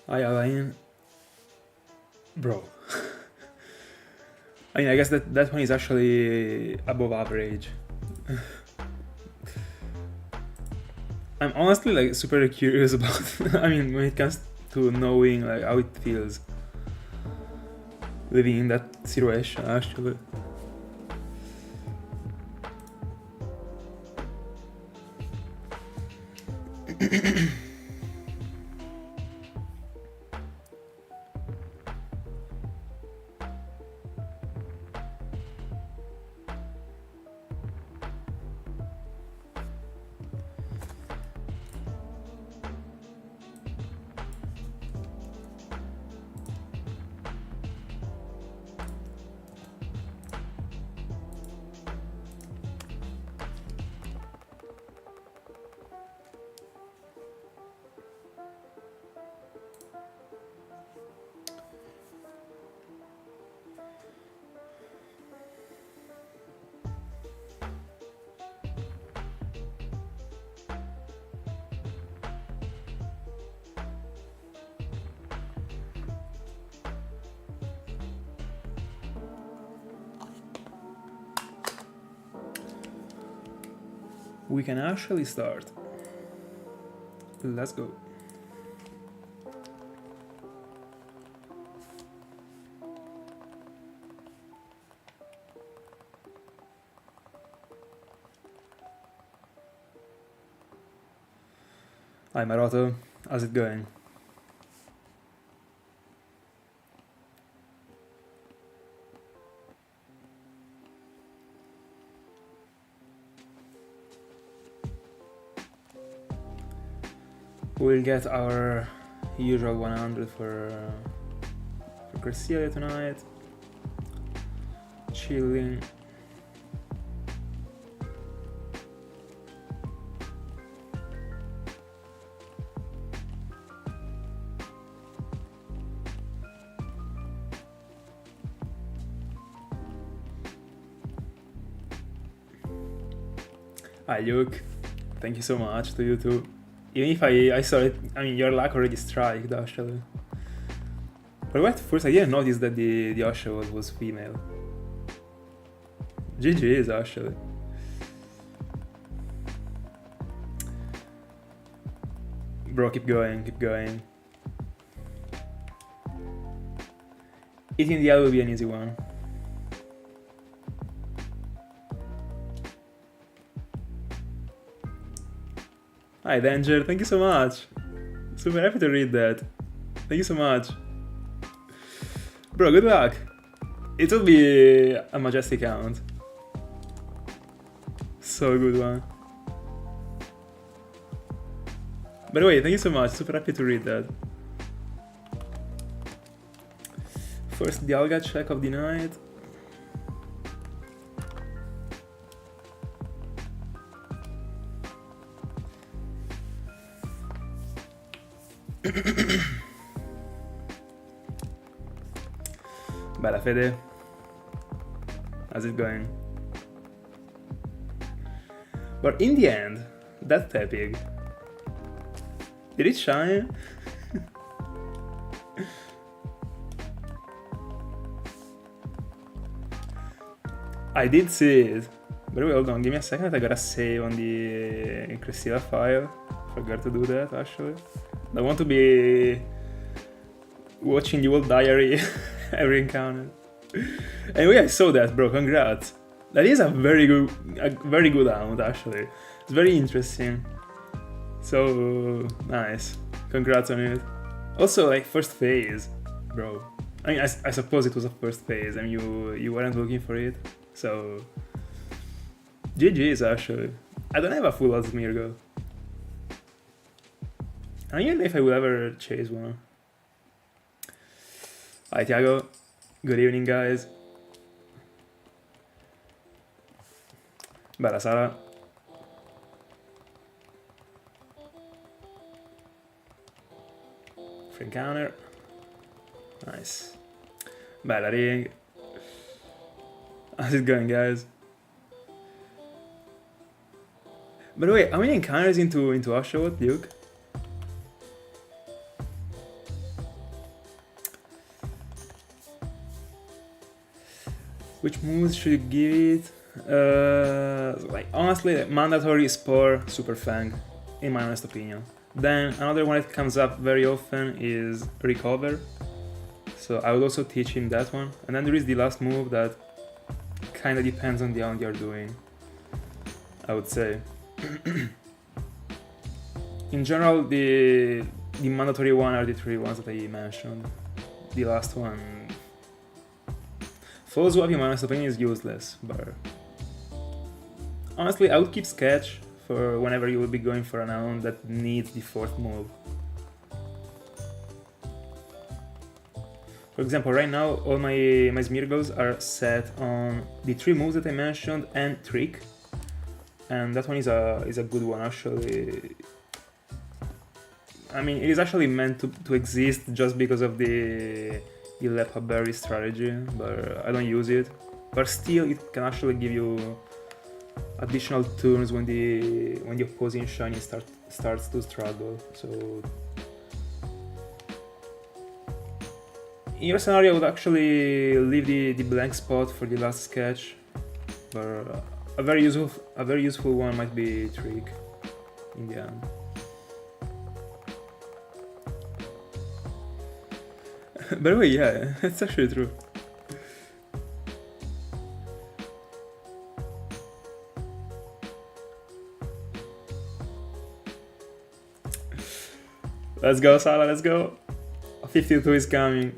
I bro. I mean, I guess that one is actually above average. I'm honestly like super curious about. I mean, when it comes to knowing like how it feels living in that situation, actually. We can actually start. Let's go. Hi Maroto, how's it going? We'll get our usual 100 for Cresselia tonight. Chilling. Hi Luke, thank you so much to you too. Even if I saw it, I mean your luck already striked actually. But at first I didn't notice that the usher was female. GG's actually. Bro, keep going, keep going. Eating the L will be an easy one. Hi Danger, thank you so much. Super happy to read that. Thank you so much. Bro, good luck. It will be a majestic count. So good one. By the way, thank you so much. Super happy to read that. First Dialga check of the night. Bella Fede, how's it going? But in the end, that's epic. Did it shine? I did see it. By the way, hold on, give me a second, I gotta save on the Cresselia file. Forgot to do that actually. I want to be watching the old diary every encounter. Anyway, I saw that, bro. Congrats. That is a very good round, actually. It's very interesting. So nice. Congrats on it. Also, like first phase, bro. I mean, I suppose it was a first phase, and you weren't looking for it. So GG's actually. I don't have a full odds Mirgo. I don't even know if I will ever chase one. Hi Tiago, good evening guys. Bella Sara. Free counter. Nice. Bella ring. How's it going guys? By the way, how many encounters into Oshawott, Duke? Which moves should you give it? Like honestly, mandatory Spore, Super Fang, in my honest opinion. Then another one that comes up very often is Recover. So I would also teach him that one. And then there is the last move that kind of depends on the round you're doing, I would say. In general, the mandatory one are the 3 ones that I mentioned. The last one, Full Swap in my honest opinion is useless, but honestly I would keep Sketch for whenever you will be going for an round that needs the 4th move. For example, right now all my Smeargles are set on the 3 moves that I mentioned and Trick, and that one is a good one actually. I mean, it is actually meant to exist just because of the Lepa Berry strategy, but I don't use it. But still, it can actually give you additional turns when the opposing Shiny starts to struggle. So in your scenario, I would actually leave the blank spot for the last sketch, but a very useful one might be Trick in the end. By the way, yeah, it's actually true. Let's go, Sala, let's go. 52 is coming.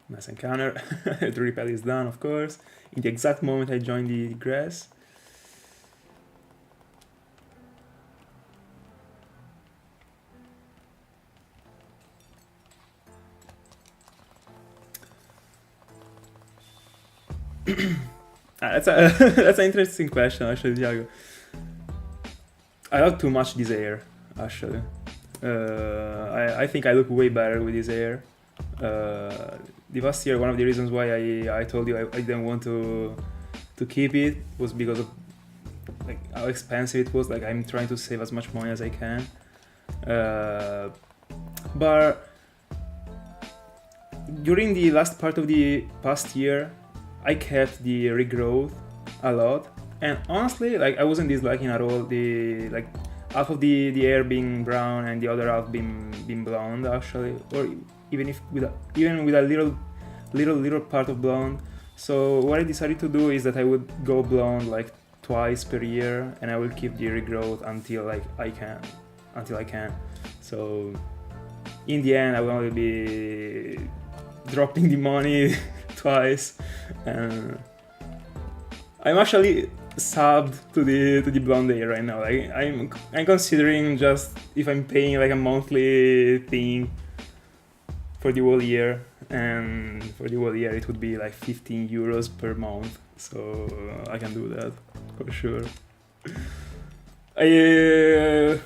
Nice encounter. The repel is done, of course. In the exact moment I joined the grass. That's an interesting question, actually, Dialga. I love too much this air, actually. I think I look way better with this air. The past year, one of the reasons why I told you I didn't want to keep it was because of like how expensive it was. Like I'm trying to save as much money as I can. But during the last part of the past year, I kept the regrowth a lot, and honestly, like I wasn't disliking at all the like half of the air being brown and the other half being blonde actually, or even with a little part of blonde. So what I decided to do is that I would go blonde like twice per year, and I will keep the regrowth until I can. So in the end, I will only be dropping the money twice, and I'm actually subbed to the blonde hair right now. Like I'm considering just if I'm paying like a monthly thing for the whole year, and for the whole year it would be like 15 euros per month. So I can do that for sure. I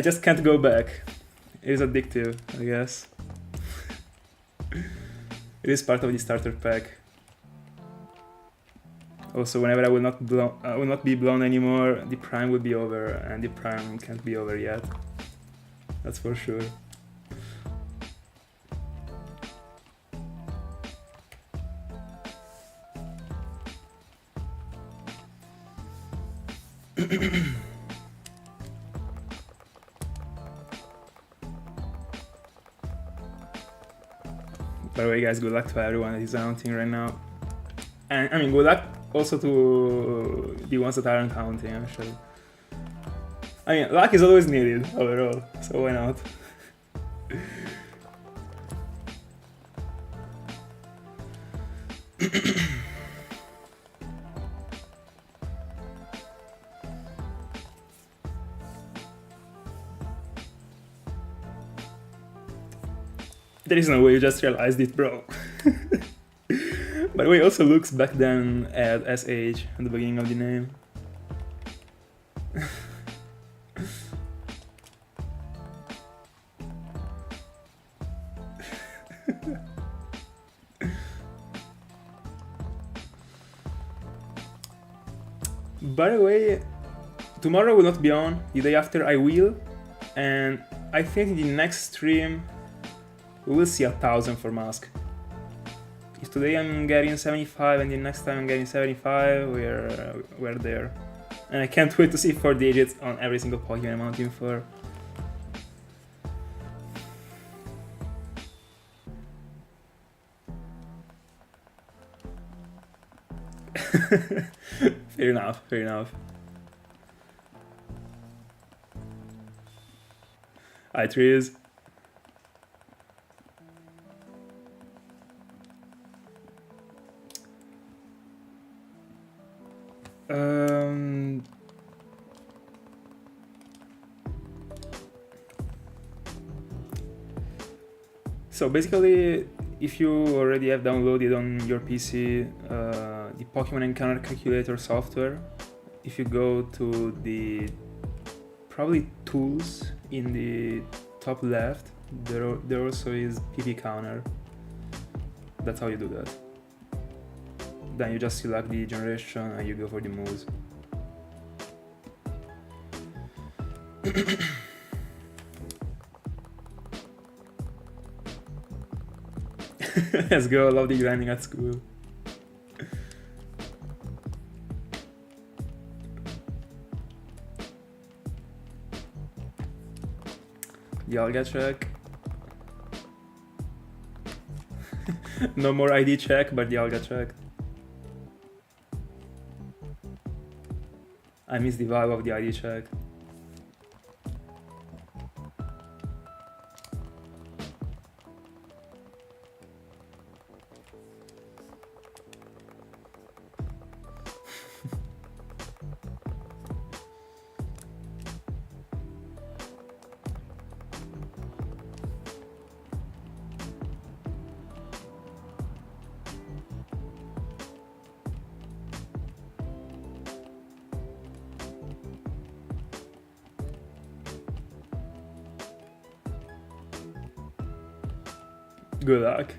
just can't go back. It is addictive, I guess. It is part of the starter pack. Also, whenever I will not be blonde anymore, the prime will be over, and the prime can't be over yet. That's for sure. By the way, guys, good luck to everyone that is hunting right now. And I mean, good luck also to the ones that aren't hunting, actually. I mean, luck is always needed overall, so why not? There is no way you just realized it, bro. By the way, it also looks back then at SH at the beginning of the name. By the way, tomorrow will not be on, the day after I will, and I think in the next stream we will see 1000 for mask. If today I'm getting 75 and the next time I'm getting 75, we're there. And I can't wait to see 4 digits on every single Pokemon I'm mounting for. Fair enough, fair enough. Hi, Trees. So basically, if you already have downloaded on your PC the Pokemon Encounter Calculator software, if you go to the probably tools in the top left, there also is PP counter. That's how you do that. Then you just select the generation and you go for the moves. Let's go, I love the grinding at school. Dialga check. No more ID check, but Dialga check. I miss the vibe of the ID check. Good luck.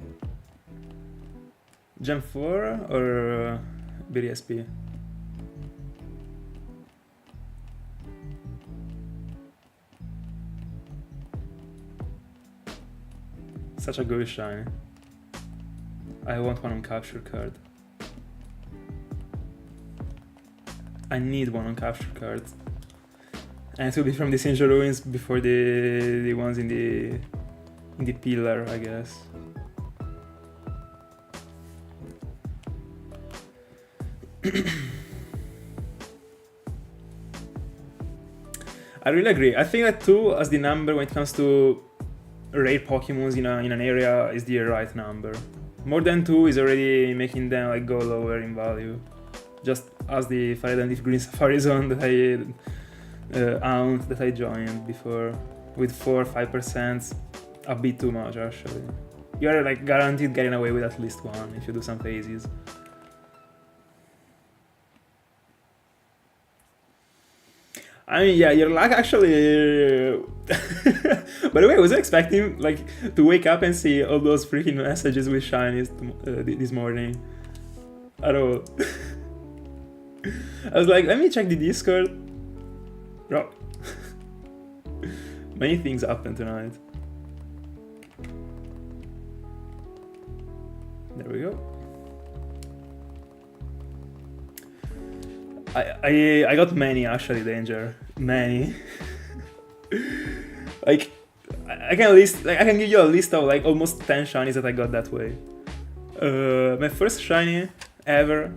Gen 4 or BDSP? Such a good shine. I want one on capture card. I need one on capture card. And it will be from the Sinjoh ruins before the ones in the pillar, I guess. I really agree. I think that 2 as the number when it comes to rare Pokemons in an area is the right number. More than 2 is already making them like go lower in value. Just as the Fire and Leaf Green Safari Zone that I joined before with 4-5%, a bit too much actually. You're like guaranteed getting away with at least one if you do some phases. I mean, yeah, your luck actually. By the way, I wasn't expecting like to wake up and see all those freaking messages with shinies this morning at all. I was like, let me check the Discord. Bro, many things happen tonight. There we go. I got many actually, Danger. Many. Like I can give you a list of like almost 10 shinies that I got that way. My first shiny ever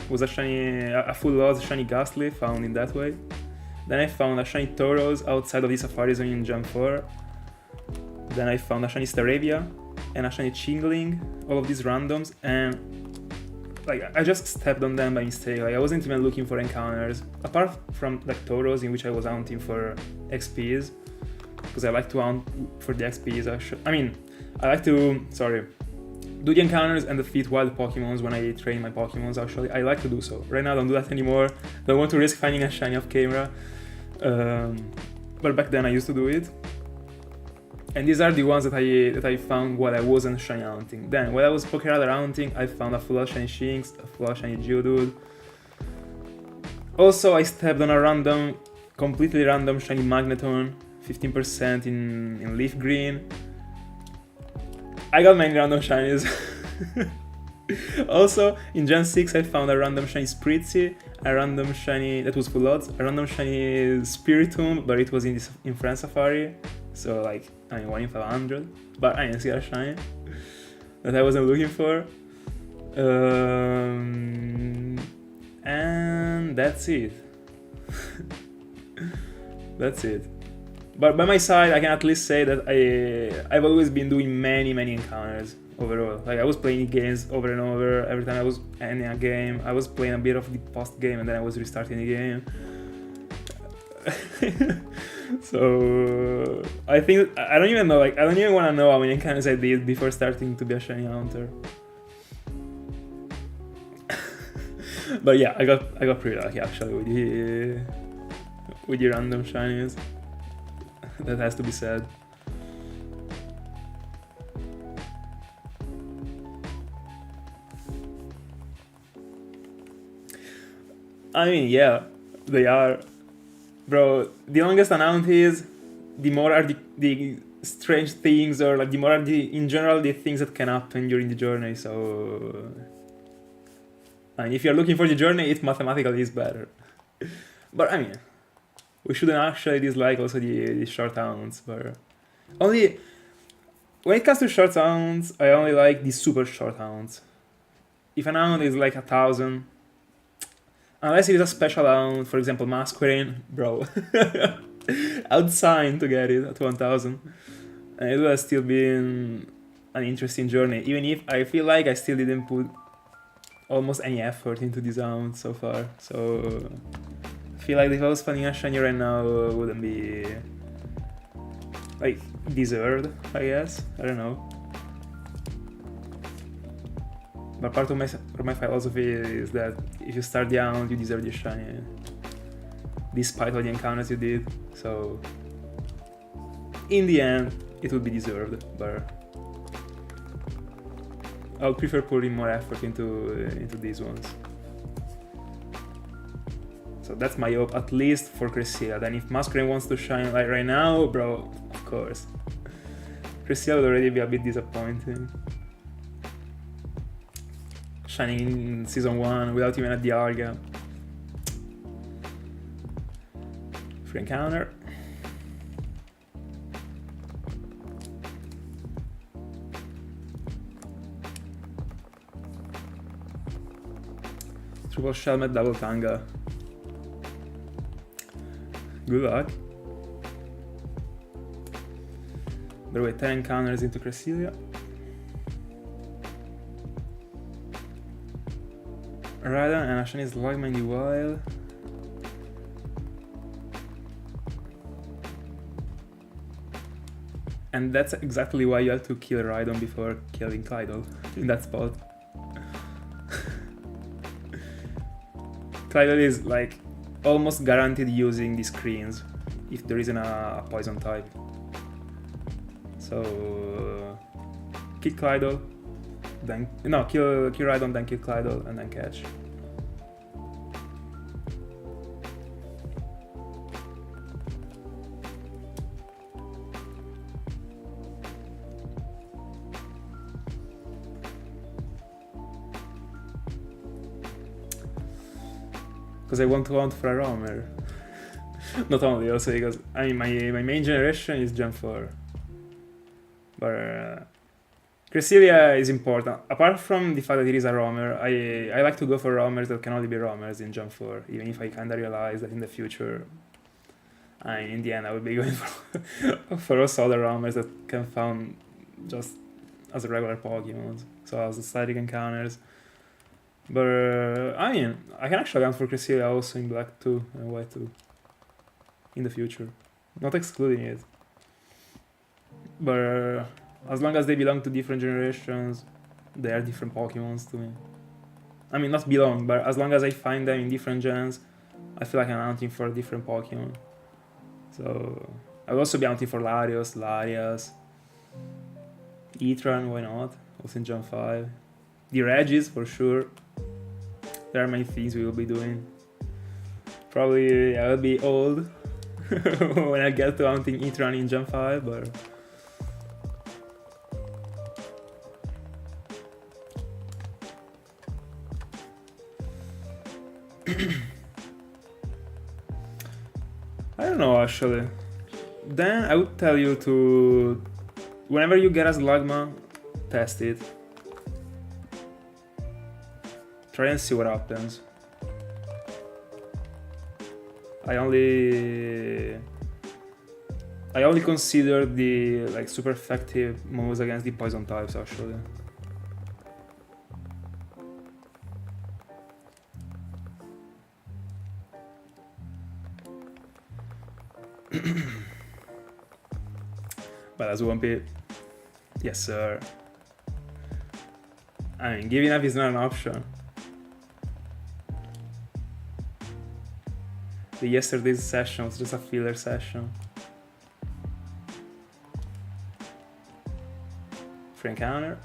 was a full loss shiny Ghastly found in that way. Then I found a shiny Tauros outside of the Safari Zone in Gen 4. Then I found a shiny Staravia and a shiny Chingling, all of these randoms, and like I just stepped on them by mistake. Like I wasn't even looking for encounters, apart from like Tauros, in which I was hunting for XPs, because I like to hunt for the XPs. I like to do the encounters and defeat wild Pokemons when I train my Pokemons. Actually, I like to do so. Right now, I don't do that anymore. Don't want to risk finding a shiny off camera. But back then, I used to do it. And these are the ones that I found while I wasn't shiny hunting. Then, while I was Pokéradar hunting, I found a full shiny Shinx, a full shiny Geodude, Also, I stepped on a random, completely random shiny Magneton, 15% in leaf green. I got many random shinies. Also, in Gen 6 I found a random shiny Spritzy, a random shiny, that was full odds, a random shiny Spiritomb, but it was in France Safari, so like, I mean 1 in 500, but I didn't see a shiny that I wasn't looking for. And that's it. That's it. But by my side, I can at least say that I've always been doing many encounters overall. Like, I was playing games over and over. Every time I was ending a game, I was playing a bit of the post game and then I was restarting the game. So I think I don't even know. Like, I don't even want to know how many encounters I did before starting to be a shiny hunter. But yeah, I got pretty lucky actually with the random shinies. That has to be said. I mean, yeah, they are. Bro, the longest amount is, the more are the strange things, or like the more are in general the things that can happen during the journey, so... I mean, if you're looking for the journey, it mathematically is better. But I mean, we shouldn't actually dislike also the short hounds, but... Only... When it comes to short hounds, I only like the super short hounds. If an hound is like 1,000... Unless it is a special hound, for example Masquerain, bro. I would sign to get it at 1,000. And it would have still been an interesting journey, even if I feel like I still didn't put almost any effort into this hound so far. So I feel like if I was finding a shiny right now, wouldn't be like deserved, I guess. I don't know. But part of my philosophy is that if you start the hound, you deserve the shiny, despite all the encounters you did. So in the end, it would be deserved, but I would prefer putting more effort into these ones. So that's my hope, at least for Cresselia. Then if Masquerain wants to shine like right now, bro, of course. Cresselia would already be a bit disappointing. Shining in Season 1 without even a Dialga. Free encounter. Triple Shelmet, double Tanga. Good luck. By the way, 10 encounters into Cresselia. Rhydon and a shiny Slugma in the wild. And that's exactly why you have to kill Rhydon before killing Clydol in that spot. Clydol is like almost guaranteed using the screens if there isn't a poison type. So kill Clydol, then no, kill Rhydon, then kill Clydol, and then catch. Because I want to hunt for a roamer. Not only, also because I mean my main generation is Gen 4. But Cresselia is important. Apart from the fact that it is a roamer, I like to go for roamers that can only be roamers in Gen 4, even if I kinda realize that in the future, in the end I will be going for also other roamers that can found just as regular Pokemon, so as static encounters. But I mean, I can actually hunt for Cresselia also in Black 2 and White 2 in the future, not excluding it. But as long as they belong to different generations, they are different Pokemons to me. I mean, not belong, but as long as I find them in different gens, I feel like I'm hunting for a different Pokemon. So I'll also be hunting for Larios, Larias, Etran, why not? Also in Gen 5. The Regis, for sure. There are many things we will be doing. Probably I will be old when I get to hunting Eatron in Gen 5, but... I don't know actually. Then I would tell you to... Whenever you get a Slugma, test it. Try and see what happens. I only consider the like super effective moves against the poison types actually. But as Swampy, yes sir. I mean, giving up is not an option. The yesterday's session was just a filler session. Free encounter.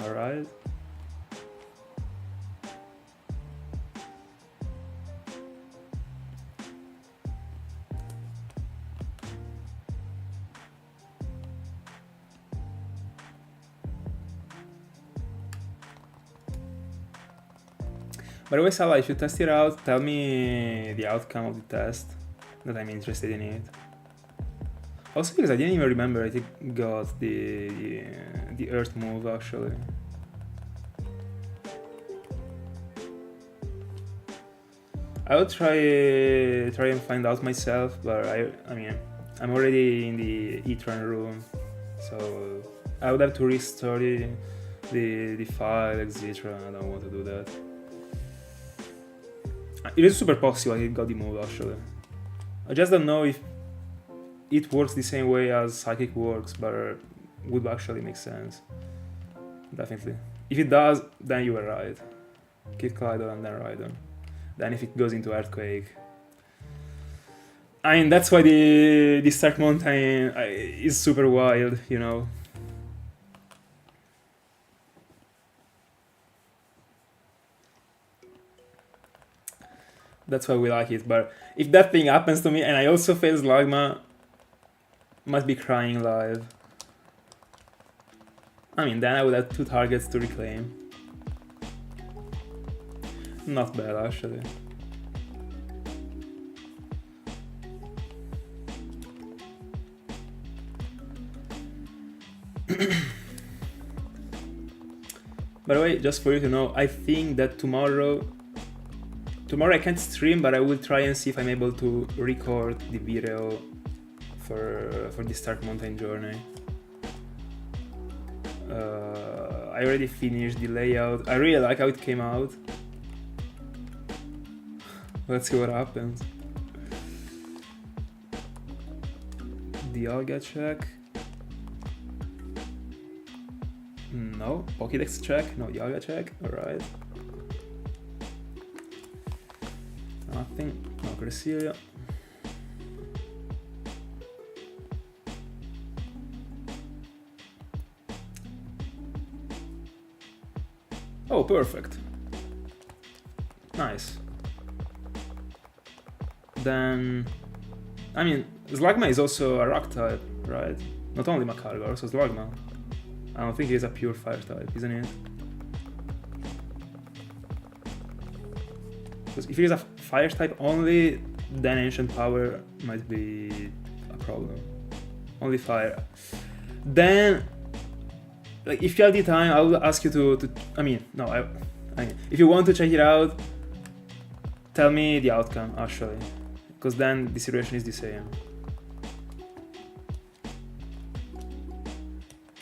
Alright. By the way, Salah, if you test it out, tell me the outcome of the test, that I'm interested in it. Also because I didn't even remember I got the Earth move actually. I would try and find out myself, but I mean, I'm already in the Eatron room, so I would have to restore the file, etc. I don't want to do that. It is super possible I got the move actually. I just don't know if it works the same way as Psychic works, but would actually make sense. Definitely. If it does, then you were right. Kid Collider and then Rhydon. Then if it goes into Earthquake... I mean, that's why the Stark Mountain is super wild, you know. That's why we like it, but if that thing happens to me and I also fail Slugma, must be crying live. I mean, then I would have 2 targets to reclaim. Not bad actually. By the way, just for you to know, I think that tomorrow I can't stream, but I will try and see if I'm able to record the video for the Stark Mountain journey. I already finished the layout. I really like how it came out. Let's see what happens. Dialga check. No. Pokédex check. No Dialga check. Alright. Nothing. No Cresselia. Oh, perfect. Nice. Then... I mean, Slugma is also a rock type, right? Not only Macargo, also Slugma. I don't think he's a pure fire type, isn't it? Because if he's a fire type only, then Ancient Power might be a problem. Only fire. Then, like, if you have the time, I would ask you to I mean, if you want to check it out, tell me the outcome, actually. Because then the situation is the same.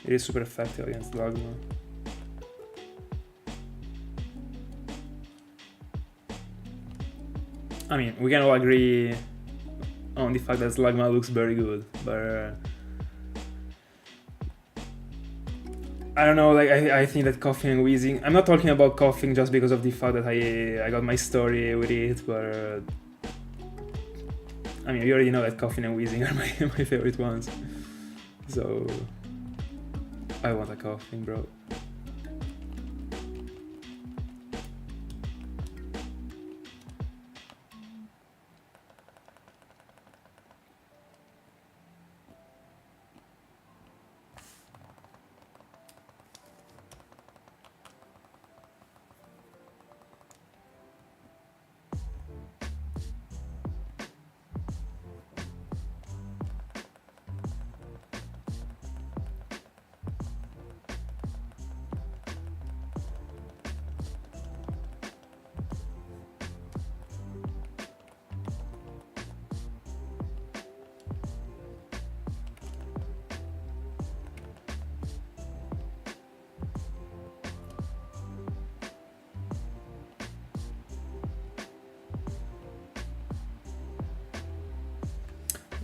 It is super effective against Slugma. I mean, we can all agree on the fact that Slugma looks very good, but I don't know, like I think that coughing and wheezing, I'm not talking about coughing just because of the fact that I got my story with it, but I mean, you already know that coughing and wheezing are my favorite ones, so I want a coughing, bro.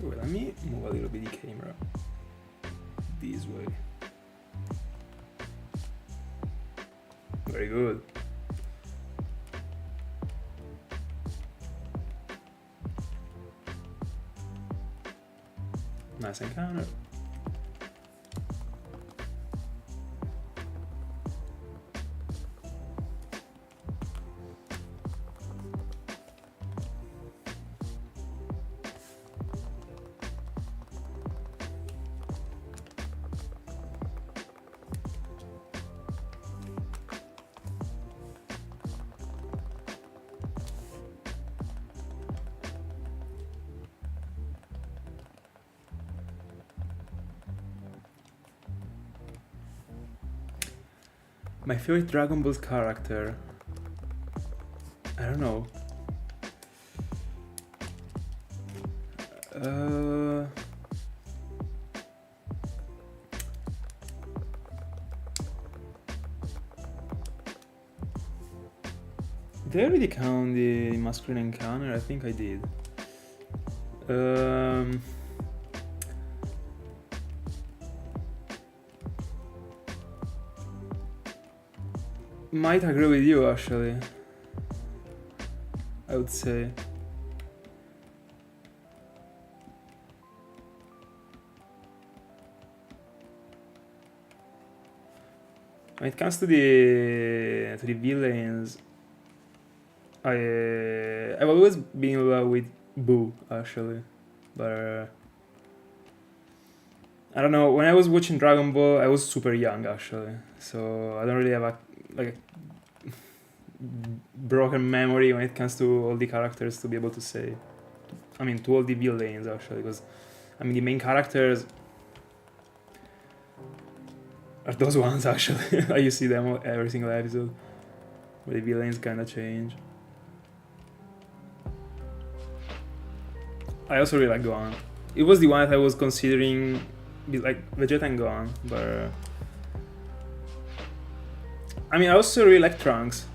Wait, let me move a little bit the camera this way. Very good. Nice encounter. My favorite Dragon Ball character. I don't know. Did I already count the Masquerain encounter? I think I did. Might agree with you actually. I would say. When it comes to the villains, I've always been in love with Boo actually, but I don't know. When I was watching Dragon Ball, I was super young actually, so I don't really have a broken memory when it comes to all the characters to be able to say. I mean, to all the villains actually, because I mean the main characters are those ones actually. You see them every single episode, but the villains kind of change. I also really like Gohan. It was the one that I was considering, like Vegeta and Gohan, but I mean I also really like Trunks.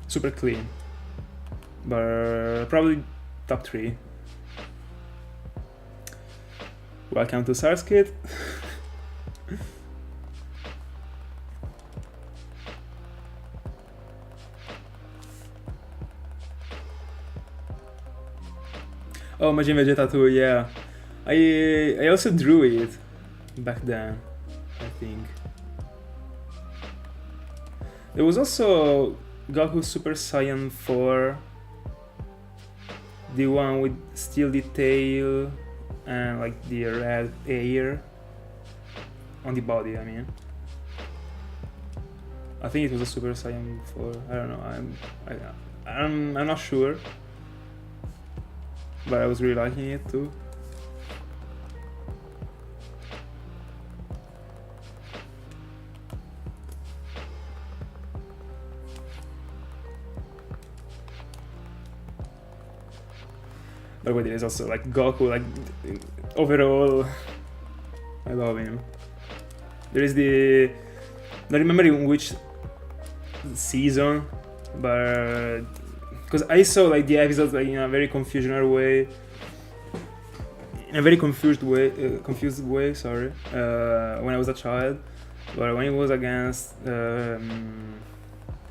Super clean, but probably top 3. Welcome to SARS Kid. Oh, Majin Vegeta 2, yeah. I also drew it back then, I think. There was also Goku Super Saiyan 4, the one with steel detail and like the red hair on the body, I mean. I think it was a Super Saiyan 4, I don't know, I'm not sure. But I was really liking it too. But wait, there's also like Goku, like overall, I love him. There is the, I don't remember in which season, but because I saw like the episodes like in a very confusional way, in a very confused way. Sorry, when I was a child, but when it was against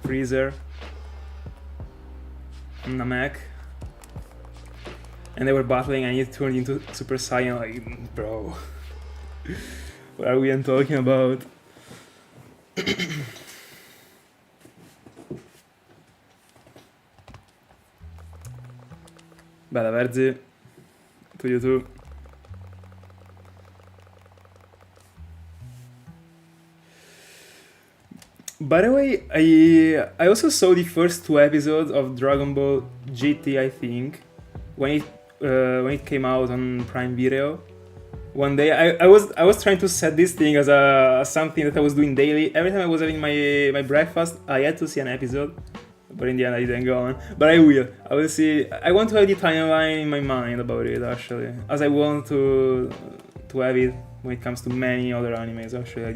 Freezer and Namek, and they were battling, and he turned into Super Saiyan. Like, bro, what are we even talking about? Bella Verzi, to you too. By the way, I also saw the first 2 episodes of Dragon Ball GT, I think, when it came out on Prime Video. One day I was trying to set this thing as something that I was doing daily. Every time I was having my breakfast, I had to see an episode. But in the end I didn't go on. But I will see. I want to have the timeline in my mind about it actually, as I want to have it when it comes to many other animes actually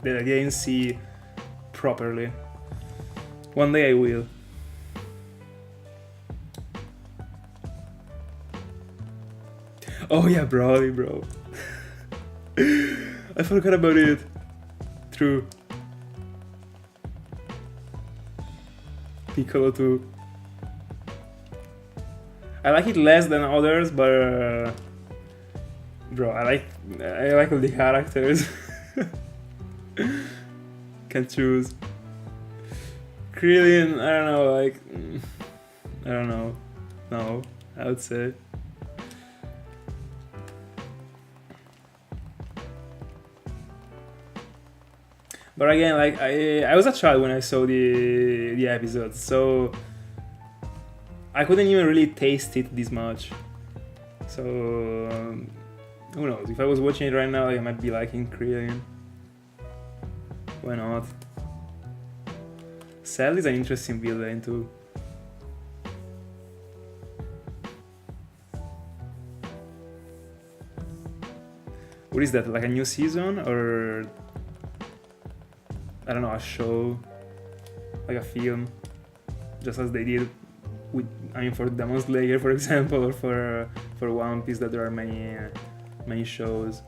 that I didn't see properly. One day I will. Oh yeah, Broly, bro. I forgot about it. True. Piccolo too. I like it less than others, but bro, I like all the characters. Can choose. Krillin, I don't know, like I don't know. No, I would say. But again, like I was a child when I saw the episodes, so I couldn't even really taste it this much. So who knows? If I was watching it right now, I might be liking Krillin. Why not? Cell is an interesting villain too. What is that? Like a new season or I don't know, a show, like a film, just as they did with, I mean, for Demon Slayer, for example, or for One Piece, that there are many shows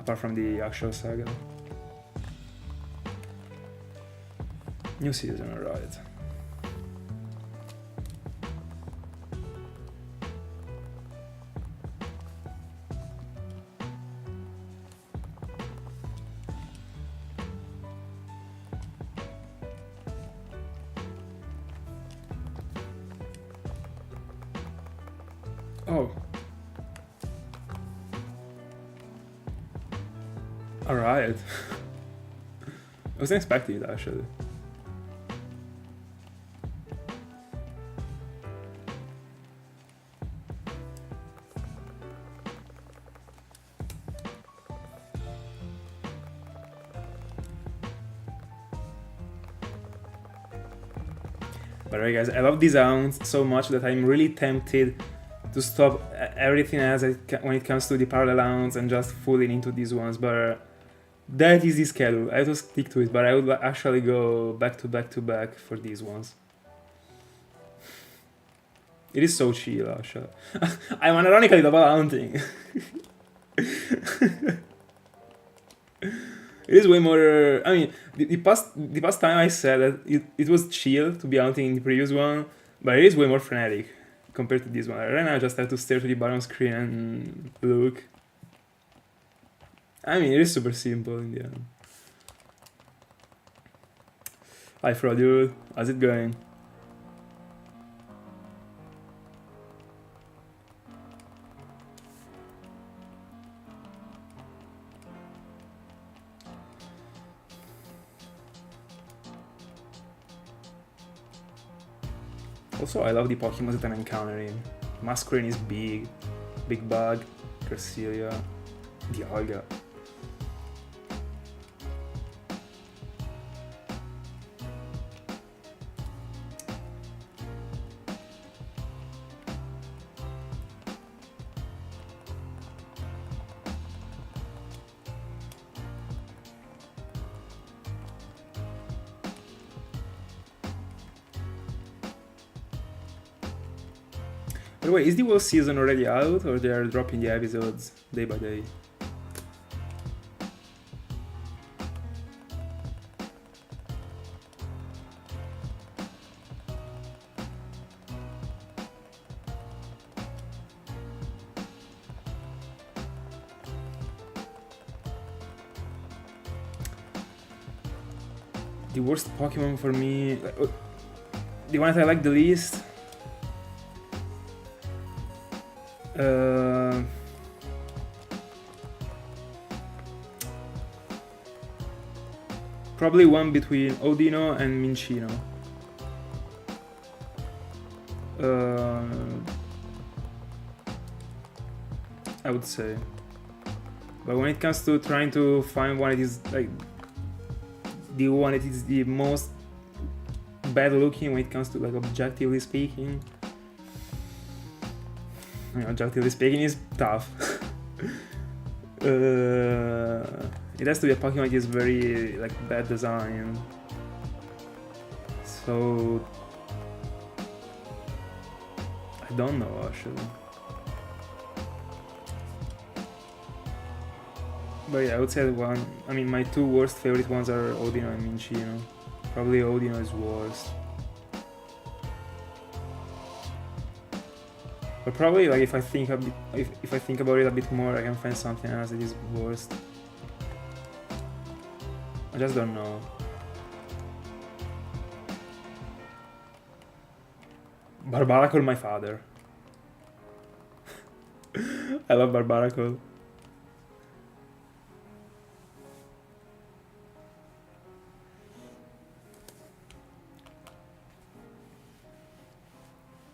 apart from the actual saga. New season, alright. Oh. Alright. I wasn't expecting it actually. But alright guys, I love these sounds so much that I'm really tempted to stop everything else when it comes to the parallel rounds and just fully into these ones, but that is the schedule. I have to stick to it, but I would actually go back to back for these ones. It is so chill, actually. I'm unironically double hunting. It is way more. I mean, the past time I said that it was chill to be hunting in the previous one, but it is way more frenetic compared to this one. Right now I just have to stare to the bottom screen and look. I mean, it is super simple in the end. Hi Fro, dude. How's it going? Also, I love the Pokemon that I'm encountering. Masquerain is big. Big Bug, Cresselia, Dialga. By the way, is the whole season already out, or they are dropping the episodes day by day? The worst Pokemon for me, the one that I like the least. Probably one between Odino and Minchino. I would say. But when it comes to trying to find one that is like the one that is the most bad looking when it comes to like objectively speaking, objectively speaking is tough. It has to be a Pokemon that is very like bad design. So I don't know actually. But yeah, I would say my two worst favorite ones are Odino and Minccino. Probably Odino is worst. But probably like if I think about it a bit more, I can find something else that is worst. I just don't know. Barbaracle, my father. I love Barbaracle.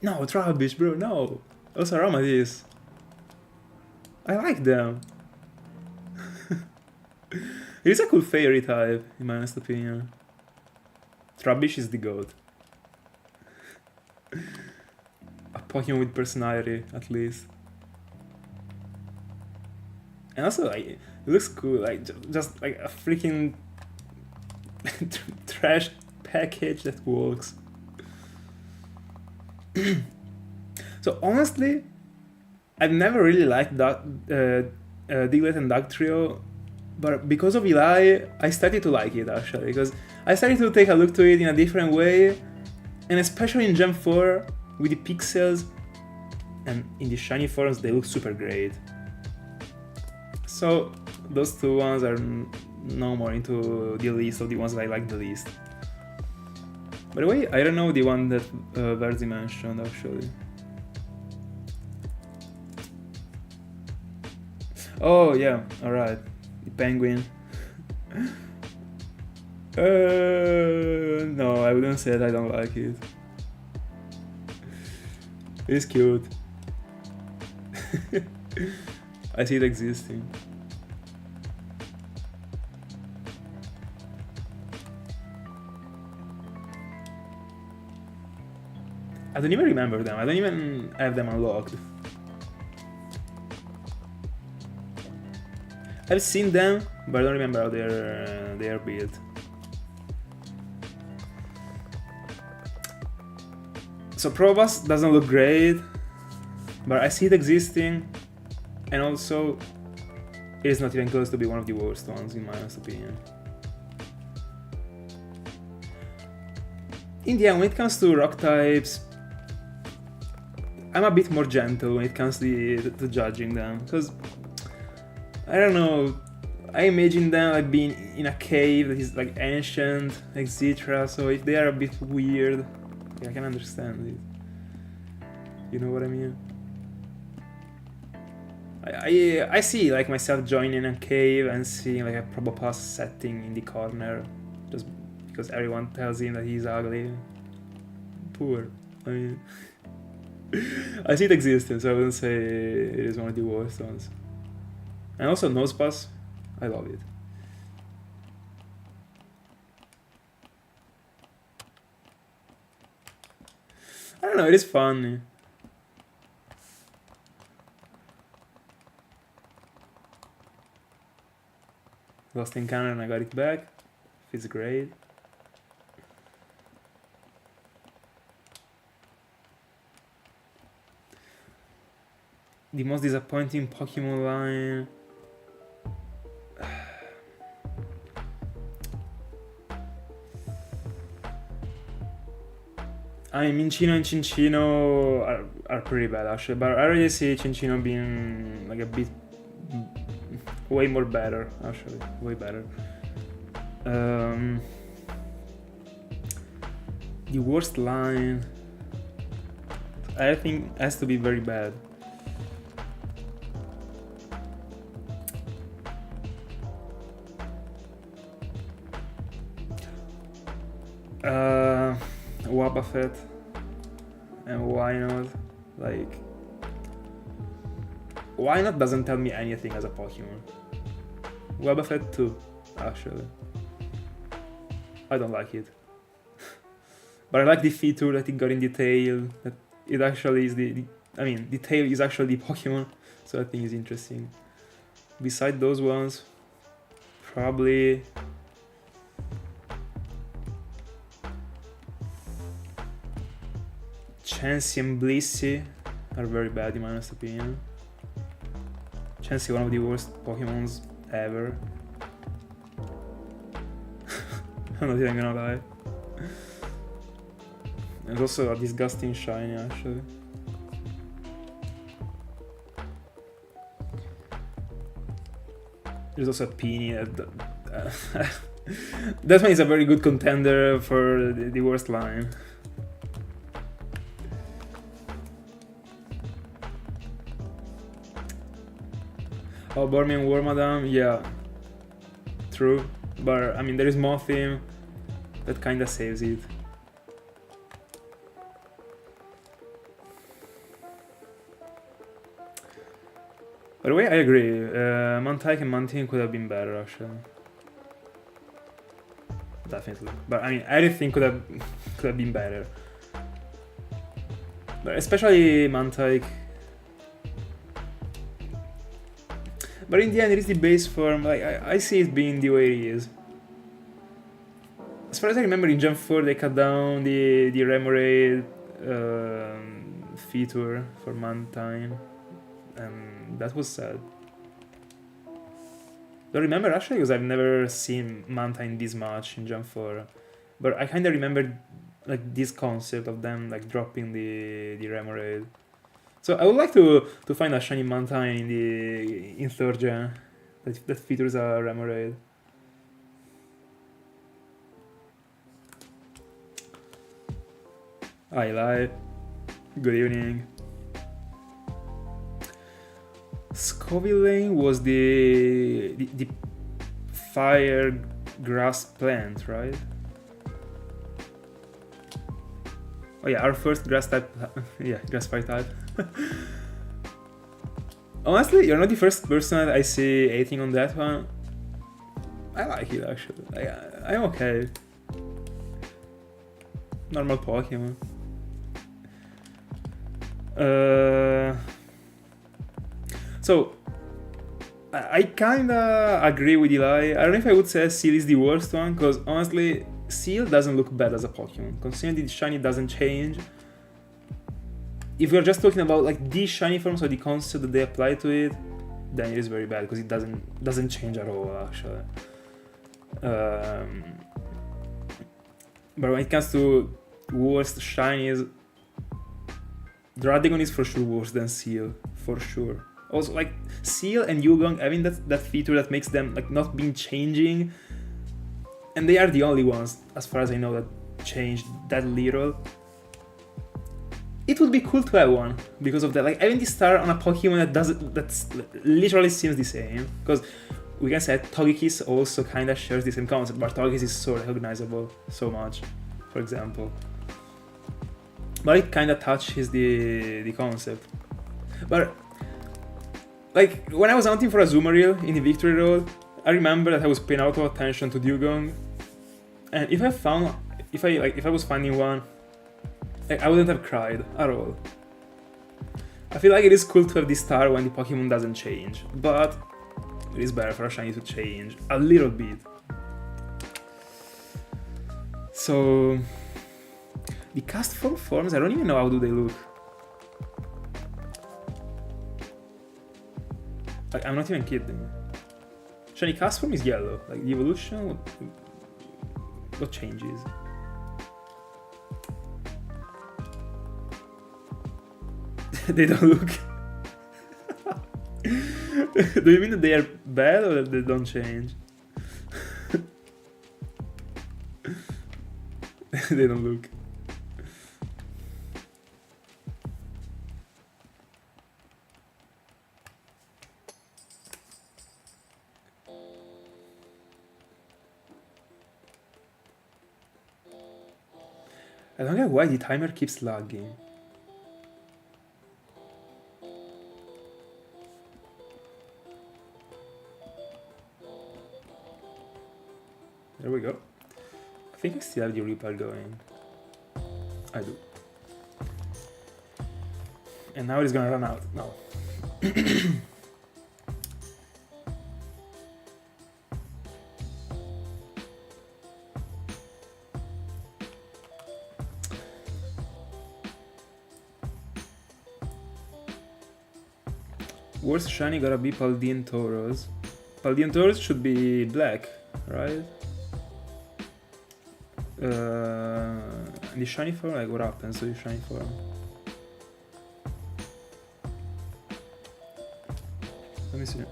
No, Trubbish, bro, no. Also Aromatisse. I like them. It is a cool fairy type, in my honest opinion. Trubbish is the goat. A Pokemon with personality, at least. And also, like, it looks cool, like, just like a freaking trash package that works. So honestly, I've never really liked Diglett and Dugtrio, but because of Eli, I started to like it actually, because I started to take a look to it in a different way, and especially in Gen 4, with the pixels, and in the shiny forms, they look super great. So those two ones are no more into the list of the ones that I like the least. By the way, I don't know the one that Verzi mentioned actually. Oh yeah, alright. The penguin. No, I wouldn't say that I don't like it. It's cute. I see it existing. I don't even remember them. I don't even have them unlocked. I've seen them, but I don't remember how they are built. So Probopass doesn't look great, but I see it existing, and also it is not even close to be one of the worst ones in my honest opinion. In the end, when it comes to rock types, I'm a bit more gentle when it comes to judging them, because I don't know, I imagine them like being in a cave that is like ancient, etc. So if they are a bit weird, I can understand it. You know what I mean? I see like myself joining a cave and seeing like a Probopass setting in the corner, just because everyone tells him that he's ugly. Poor. I mean, I see it existing, so I wouldn't say it is one of the worst ones. And also Nosepass, I love it. I don't know, it is funny. Lost encounter and I got it back. Feels great. The most disappointing Pokemon line. I mean, Minccino and Cinccino are pretty bad actually, but I already see Cinccino being like a bit way more better actually, way better. The worst line, I think, has to be very bad. Wobbuffet and Wynot, like, Wynot doesn't tell me anything as a Pokemon. Wobbuffet too, actually. I don't like it. But I like the feature that it got in the tail, that it actually is the tail is actually the Pokemon, so I think it's interesting. Beside those ones, probably Chansey and Blissey are very bad in my honest opinion. Chansey, one of the worst Pokemons ever. I'm not even gonna lie. It's also a disgusting shiny, actually. There's also a Peony. That one is a very good contender for the worst line. Oh, Bormy and Wormadam, yeah. True. But, I mean, there is Mothim that kinda saves it. By the way, I agree. Mantike and Mantine could have been better, actually. Definitely. But I mean, everything could have been better. But especially Mantike. But in the end, it is the base form. Like I see it being the way it is. As far as I remember, in Gen 4 they cut down the Remoraid feature for Mantine. And that was sad. Don't remember actually because I've never seen Mantine this much in Gen 4. But I kinda remember like this concept of them like dropping the Remoraid. So I would like to find a shiny Mantine in 3rd gen that features a Remoraid. Hi Eli. Good evening. Scovillain was the fire grass plant, right? Oh yeah, our first grass type, yeah, grass fire type. Honestly, you're not the first person I see hating on that one. I like it actually. I'm okay. Normal Pokemon. So, I kinda agree with Eli. I don't know if I would say Seal is the worst one, because honestly, Seal doesn't look bad as a Pokemon. Considering the shiny doesn't change. If we're just talking about like the shiny form, so the concept that they apply to it, then it is very bad, because it doesn't change at all, actually. But when it comes to worst shinies, Dradagon is for sure worse than Seal, for sure. Also, like, Seal and Yugong having that feature that makes them, like, not being changing. And they are the only ones, as far as I know, that changed that little. It would be cool to have one, because of that. Like, having the star on a Pokemon that literally seems the same. Because we can say Togekiss also kinda shares the same concept, but Togekiss is so recognizable, so much, for example. But it kinda touches the concept. But like, when I was hunting for a Azumarill in the Victory Road, I remember that I was paying a lot of attention to Dugong, and if I was finding one, like, I wouldn't have cried at all. I feel like it is cool to have this star when the Pokemon doesn't change, but it is better for a shiny to change a little bit. So, the cast forms, I don't even know how do they look. Like, I'm not even kidding. Shiny cast form is yellow. Like, the evolution, what changes? They don't look. Do you mean that they are bad or that they don't change? They don't look. I don't get why the timer keeps lagging. There we go. I think I still have the repel going. I do. And now it's gonna run out. No. Worst shiny gotta be Paldean Tauros. Paldean Taurus should be black, right? The shiny form, like what happens to the shiny form? Let me see.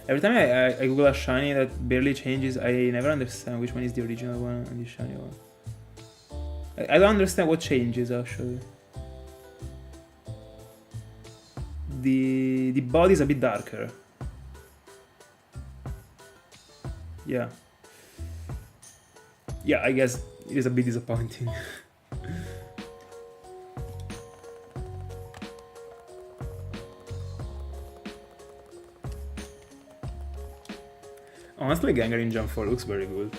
Every time I Google a shiny that barely changes, I never understand which one is the original one and the shiny one. I don't understand what changes actually. The body is a bit darker. Yeah. Yeah, I guess it is a bit disappointing. Honestly, Gengar in Jump 4 looks very good.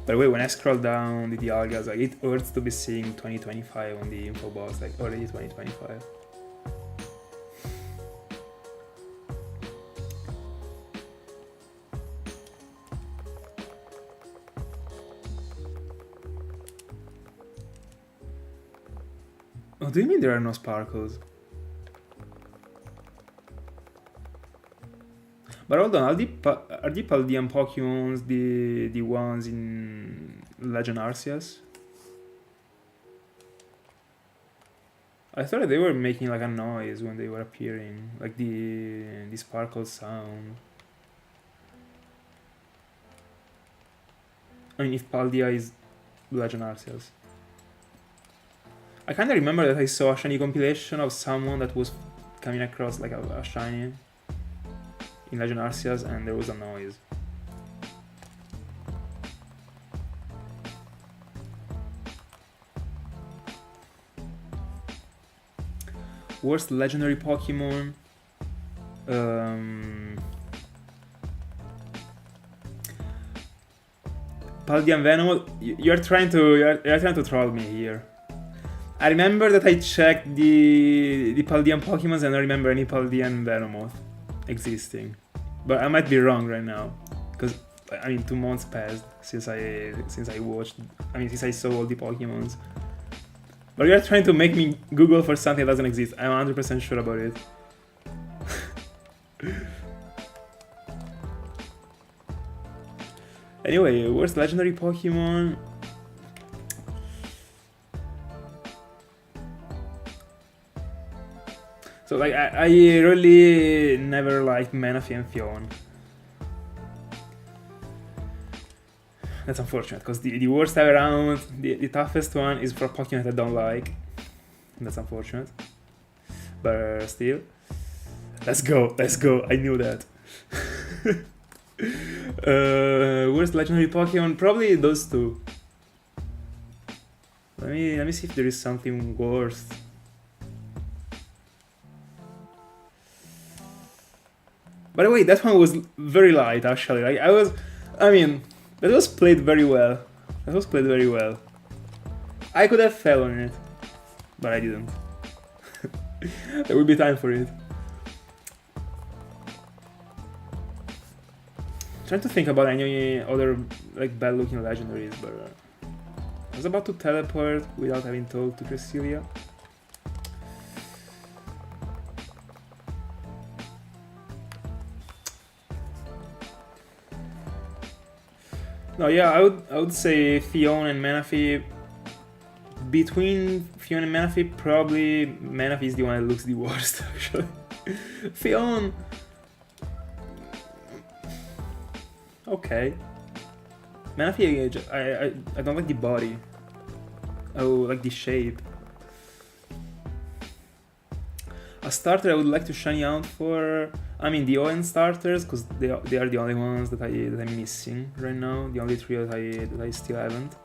By the way, when I scroll down the Dialgas, like, it hurts to be seeing 2025 on the info box, like already 2025. What do you mean there are no sparkles? But hold on, are the Paldean Pokemons the ones in Legend Arceus? I thought they were making like a noise when they were appearing, like the sparkle sound. I mean, if Paldea is Legend Arceus. I kinda remember that I saw a shiny compilation of someone that was coming across like a shiny in Legend Arceus and there was a noise. Worst legendary Pokemon. Paldean Venomoth. You're trying to troll me here. I remember that I checked the Paldean Pokemon and I don't remember any Paldean Venomoth existing. But I might be wrong right now, because I mean 2 months passed since I watched. I mean, since I saw all the Pokemons. But you're trying to make me Google for something that doesn't exist. I'm 100% sure about it. Anyway, worst legendary Pokemon. So like I really never liked Manaphy and Fion. That's unfortunate, because the worst ever round, the toughest one is for a Pokemon that I don't like. That's unfortunate. But still. Let's go. I knew that. Worst legendary Pokemon? Probably those two. Let me see if there is something worse. By the way, that one was very light actually. Like that was played very well. I could have fell on it, but I didn't. There will be time for it. Trying to think about any other like bad looking legendaries, but I was about to teleport without having talked to Cresselia. No, yeah, I would say Fion and Manaphy. Between Fion and Manaphy, probably Manaphy is the one that looks the worst, actually. Fion... okay. Manaphy, I don't like the body. I like the shape. A starter I would like to shiny out for... I mean the ON starters, because they are the only ones that I'm missing right now. The only 3 that I still haven't.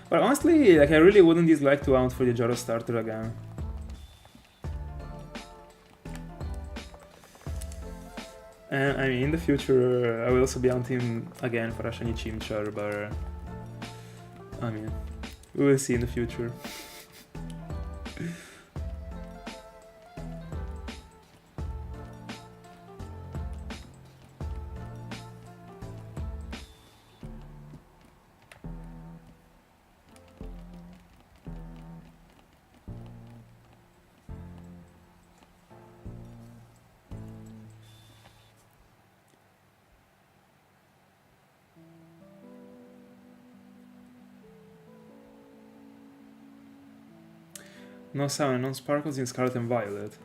But honestly, like I really wouldn't dislike to hunt for the Jaro starter again. And I mean, in the future, I will also be hunting again for a shiny Chimchar, but I mean, we will see in the future. No sound, no sparkles in Scarlet and Violet.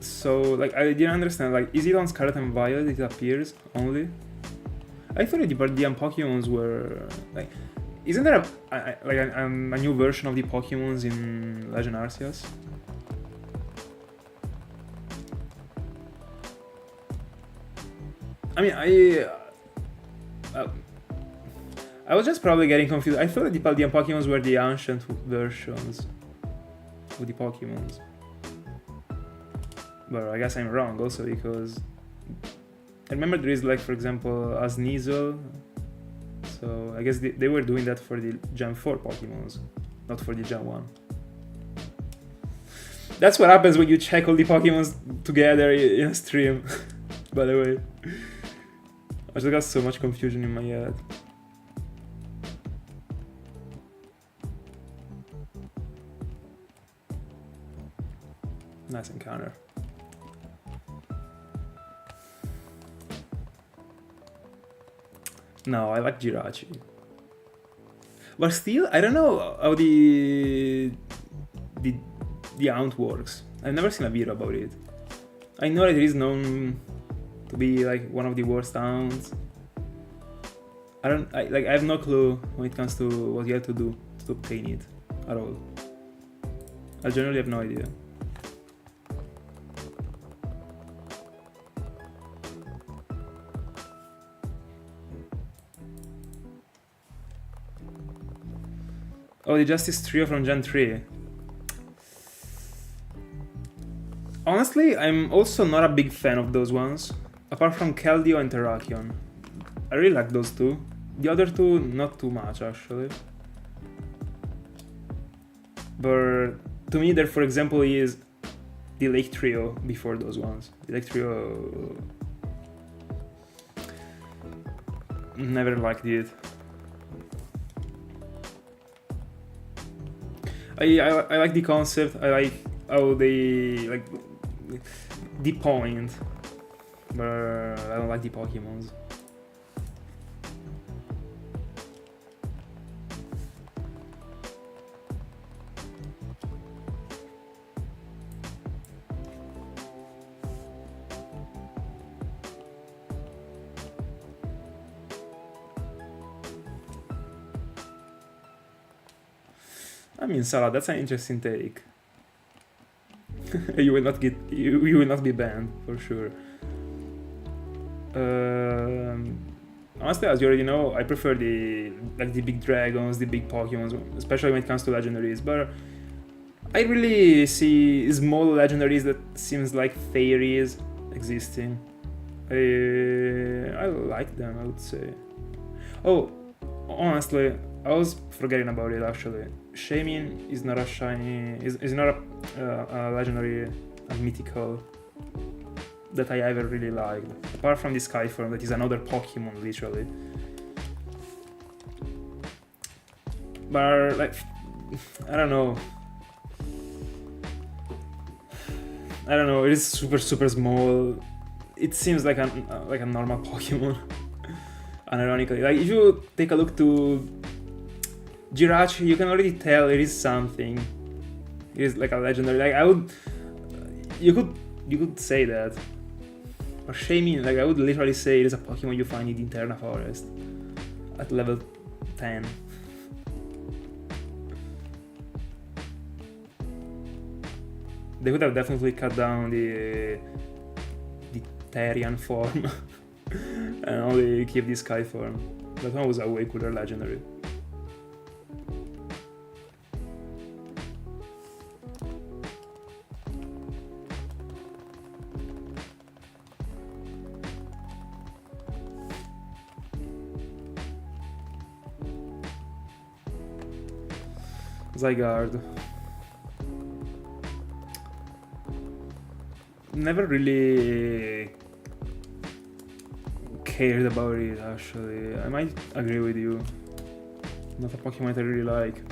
So, like, I didn't understand, like, is it on Scarlet and Violet it appears only? I thought the Pokemons were, like, isn't there a new version of the Pokemons in Legend Arceus? I mean, I was just probably getting confused. I thought the Paldean Pokemons were the ancient versions of the Pokemons. But I guess I'm wrong also, because I remember there is, like, for example, a Sneasel. So I guess they were doing that for the Gen 4 Pokemons, not for the Gen 1. That's what happens when you check all the Pokemons together in a stream, by the way. I just got so much confusion in my head. Nice encounter. No, I like Jirachi. But still, I don't know how the Aunt works. I've never seen a video about it. I know that it is known to be like one of the worst Aunts. I have no clue when it comes to what you have to do to obtain it at all. I generally have no idea. Oh, the Justice Trio from Gen 3. Honestly, I'm also not a big fan of those ones, apart from Keldeo and Terrakion. I really like those two. The other two, not too much, actually. But to me, there, for example, is the Lake Trio before those ones. The Lake Trio... never liked it. I like the concept, I like how they, like, the point, but I don't like the Pokemons. I mean, Salah, that's an interesting take. you will not be banned for sure. Honestly, as you already know, I prefer the big dragons, the big Pokemons, especially when it comes to legendaries. But I really see small legendaries that seems like fairies existing. I like them, I would say. Oh, honestly, I was forgetting about it actually. Shaymin is not a shiny, is not a legendary, a mythical that I ever really liked. Apart from the Skyform, that is another Pokemon, literally. But, like, I don't know. It is super small. It seems like a normal Pokemon. Unironically, like, if you take a look to Jirachi, you can already tell it is something. It is like a legendary. Like, you could say that. But Shaymin, like, I would literally say it is a Pokemon you find in the Interna Forest at level 10. They could have definitely cut down the Therian form and only keep the Sky form. That one was a way cooler legendary. Zygarde. Never really cared about it, actually. I might agree with you. Not a Pokemon I really like.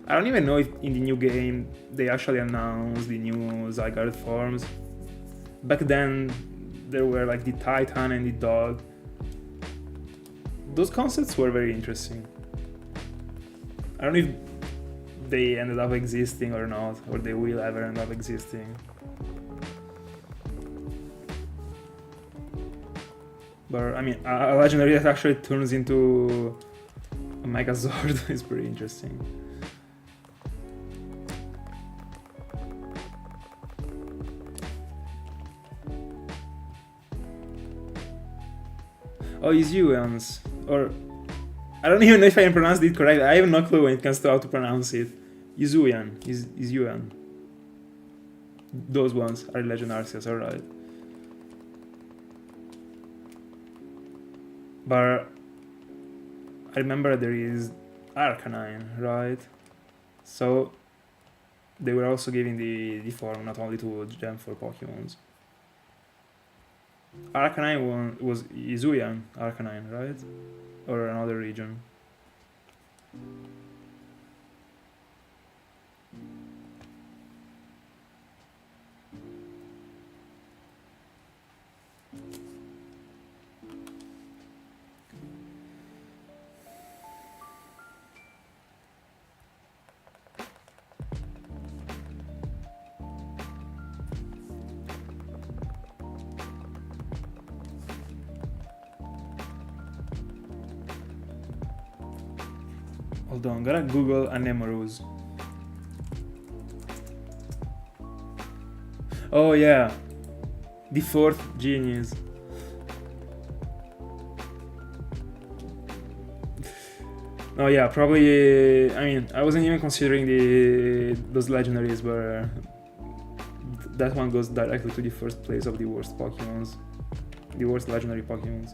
I don't even know if in the new game they actually announced the new Zygarde forms. Back then there were like the Titan and the Dog. Those concepts were very interesting. I don't know if they ended up existing or not, or they will ever end up existing. But I mean, a legendary that actually turns into a Megazord is pretty interesting. Oh, Izuans. Or I don't even know if I pronounced it correctly. I have no clue when it comes to how to pronounce it. Izuan. Izuan. Those ones are Legend Arceus, alright. But I remember there is Arcanine, right? So they were also giving the form not only to Gen 4 Pokemons. Arcanine was Izuyan Arcanine, right? Or another region. Hold on, gotta Google Anemoru's. Oh yeah, the fourth genius. Oh yeah, probably. I mean, I wasn't even considering those legendaries, but that one goes directly to the first place of the worst Pokemons, the worst legendary Pokemons.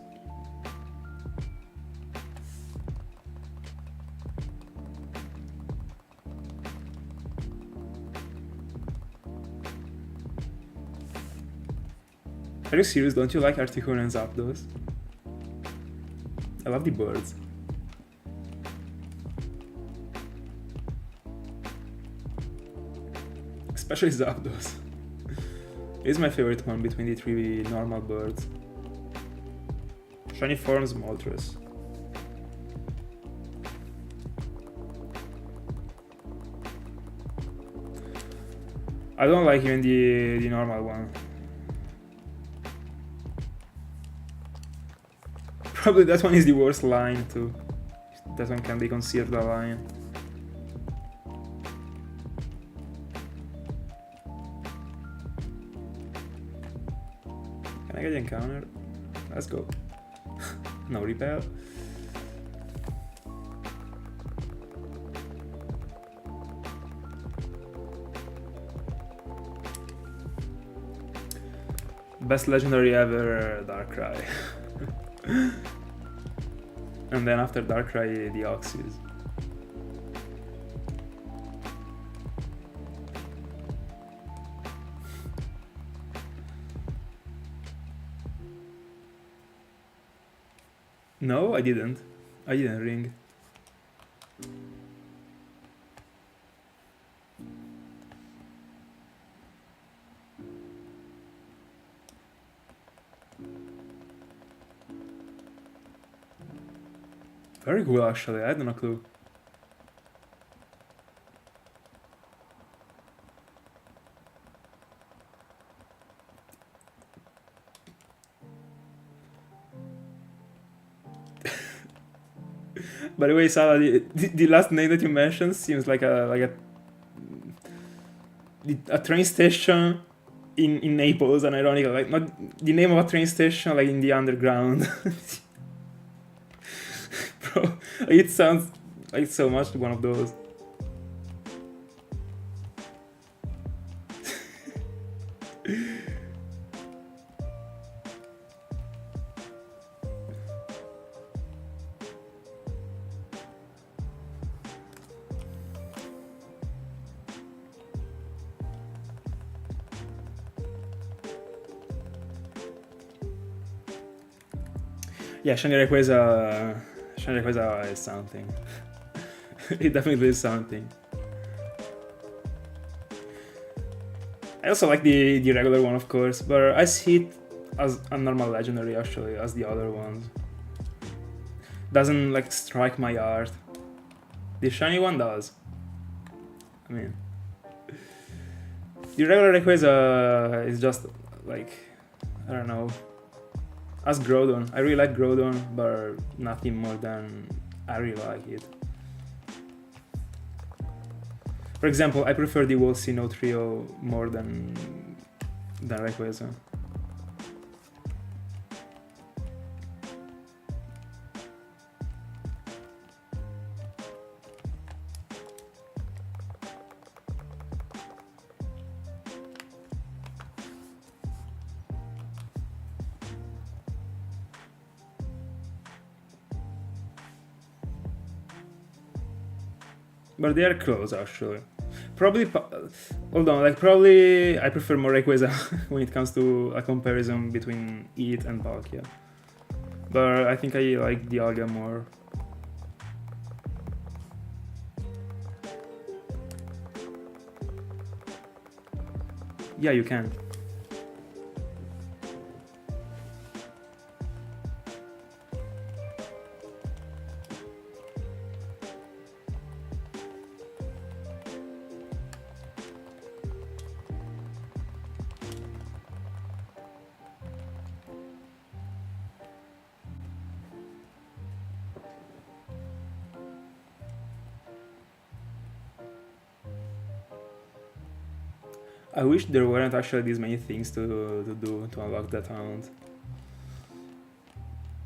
Are you serious? Don't you like Articuno and Zapdos? I love the birds. Especially Zapdos. He's my favorite one between the three normal birds. Shiny forms, Moltres. I don't like even the normal one. Probably that one is the worst line too. That one can be considered a line. Can I get encountered? Let's go. No repel. Best legendary ever, Darkrai. And then after Darkrai, the Oxys. No, I didn't. I didn't ring. Very cool, actually. I had no clue. By the way, Sala, the last name that you mentioned seems like a train station in Naples, and ironically, like not the name of a train station like in the underground. Bro, it sounds like so much one of those. Yeah, Shiny Rayquaza is something. It definitely is something. I also like the regular one, of course, but I see it as a normal legendary actually, as the other ones. Doesn't like strike my heart. The shiny one does. I mean, the regular Rayquaza is just like, I don't know. As Groudon, I really like Groudon, but nothing more than I really like it. For example, I prefer the Sinjoh trio more than Rayquaza. But they are close actually. Probably, hold on, like probably I prefer more Rayquaza when it comes to a comparison between it and Palkia. But I think I like Dialga more. Yeah, you can. I wish there weren't actually these many things to do to unlock that hunt.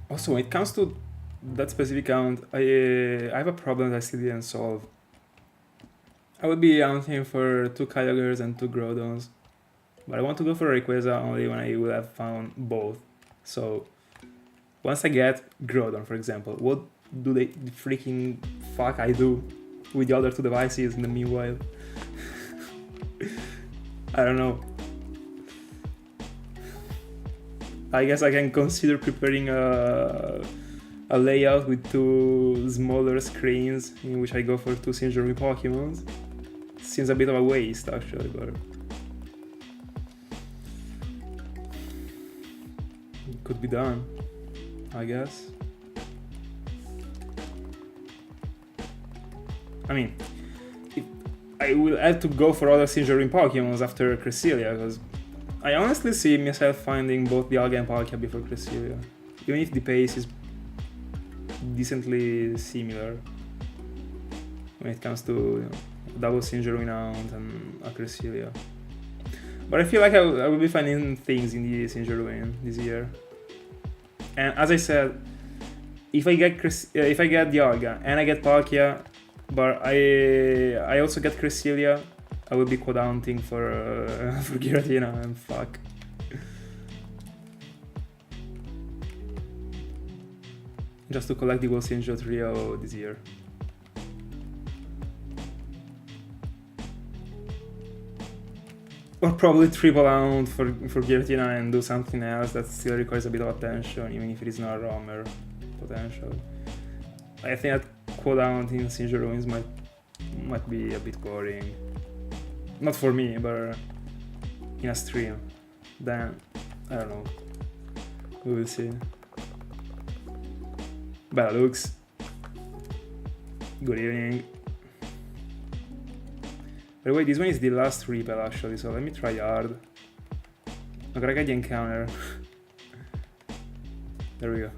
Also, when it comes to that specific hunt, I have a problem that I still didn't solve. I would be hunting for 2 Kyogres and 2 Groudons, but I want to go for Rayquaza only when I will have found both. So, once I get Groudon, for example, what do the freaking fuck I do with the other 2 devices in the meanwhile? I don't know. I guess I can consider preparing a layout with 2 smaller screens in which I go for 2 Sinjoh Pokemon. Seems a bit of a waste actually, but it could be done, I guess. I mean, I will have to go for other Sinjoh Pokemon after Cresselia, because I honestly see myself finding both Dialga and Palkia before Cresselia, even if the pace is decently similar when it comes to double Sinjoh Renowned and a Cresselia. But I feel like I will be finding things in the Sinjoh Ruin this year. And as I said, if I get Dialga and I get Palkia, but I also get Cresselia, I will be quad hunting for Giratina and fuck. Just to collect the whole Sinjoh trio this year. Or probably triple hunt for Giratina and do something else that still requires a bit of attention, even if it is not a roamer potential. I think that quad hunt in Sinjoh Ruins might be a bit boring. Not for me, but in a stream. Then, I don't know. We will see. Bella Lux. Good evening. By the way, this one is the last repel actually, so let me try hard. I'm gonna get the encounter. There we go.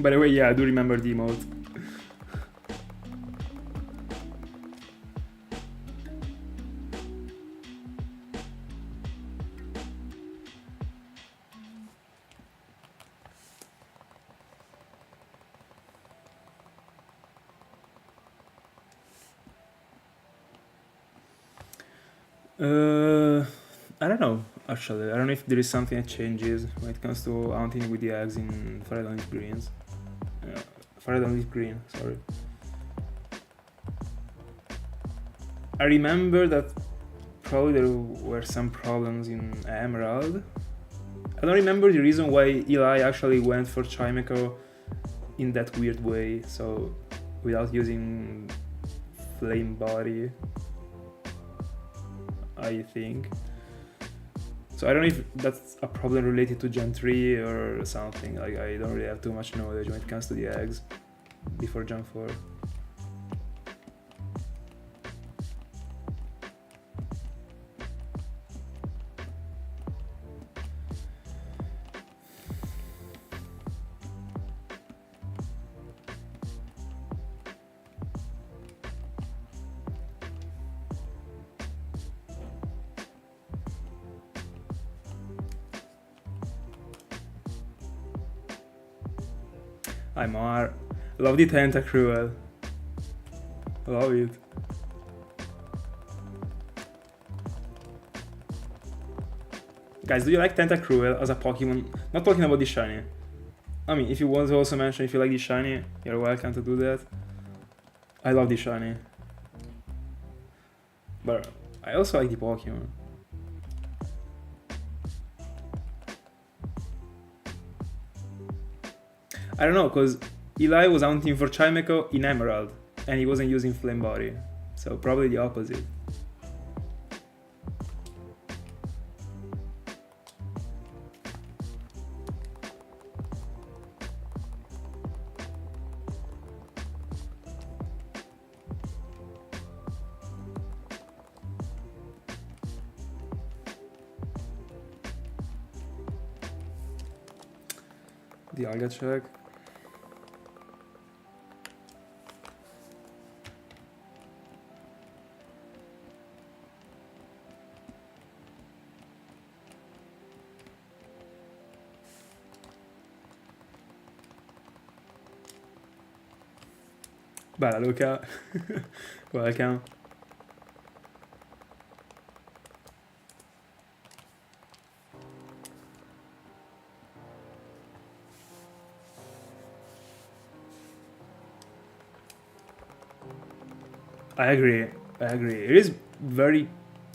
By the way, yeah, I do remember the emote. I don't know, actually. I don't know if there is something that changes when it comes to hunting with the eggs in Fire Leaf Greens. Fire Leaf Green, sorry. I remember that probably there were some problems in Emerald. I don't remember the reason why Eli actually went for Chimecho in that weird way, so without using Flame Body, I think. So I don't know if that's a problem related to Gen 3 or something. Like, I don't really have too much knowledge when it comes to the eggs before Gen 4. I'm Mar. Love the Tentacruel. Love it. Guys, do you like Tentacruel as a Pokemon? Not talking about the shiny. I mean, if you want to also mention if you like the shiny, you're welcome to do that. I love the shiny. But I also like the Pokemon. I don't know, because Eli was hunting for Chimecho in Emerald, and he wasn't using Flame Body, so probably the opposite. Dialga check. Bella Luca. Welcome. I agree. It is very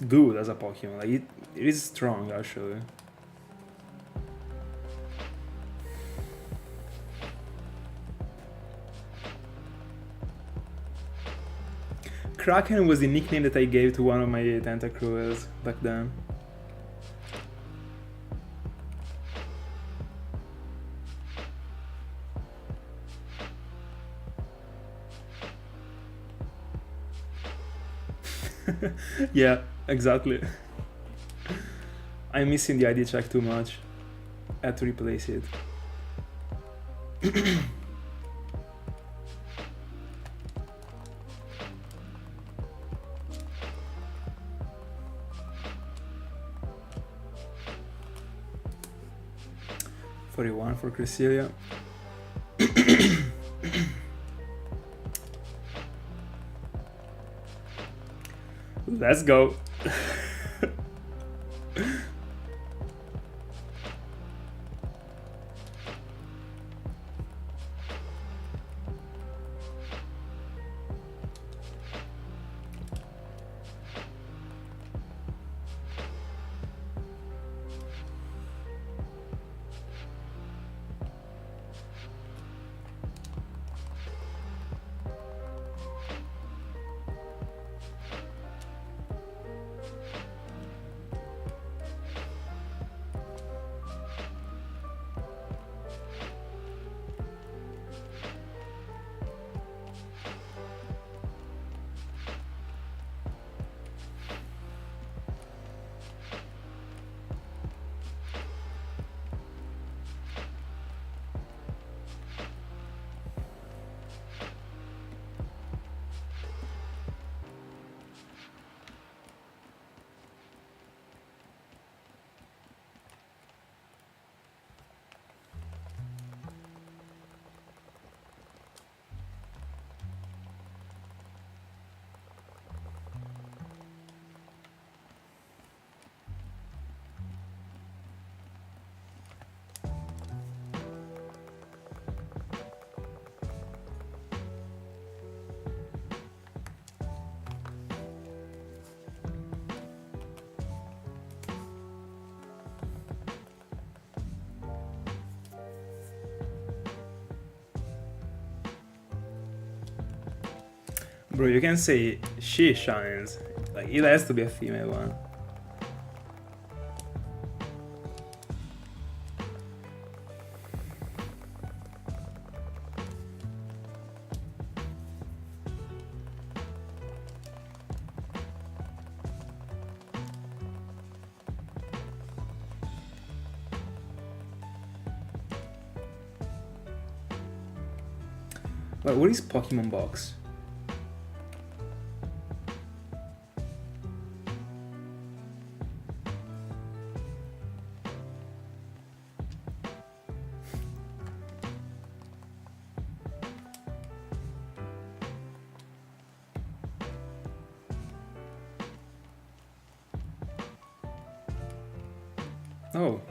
good as a Pokemon. Like, it is strong, actually. Kraken was the nickname that I gave to one of my Tentacruels back then. Yeah, exactly. I'm missing the ID check too much. I had to replace it. $41 for Cresselia. Let's go. Bro, you can say she shines. Like, it has to be a female one. Well, what is Pokemon Box? Oh.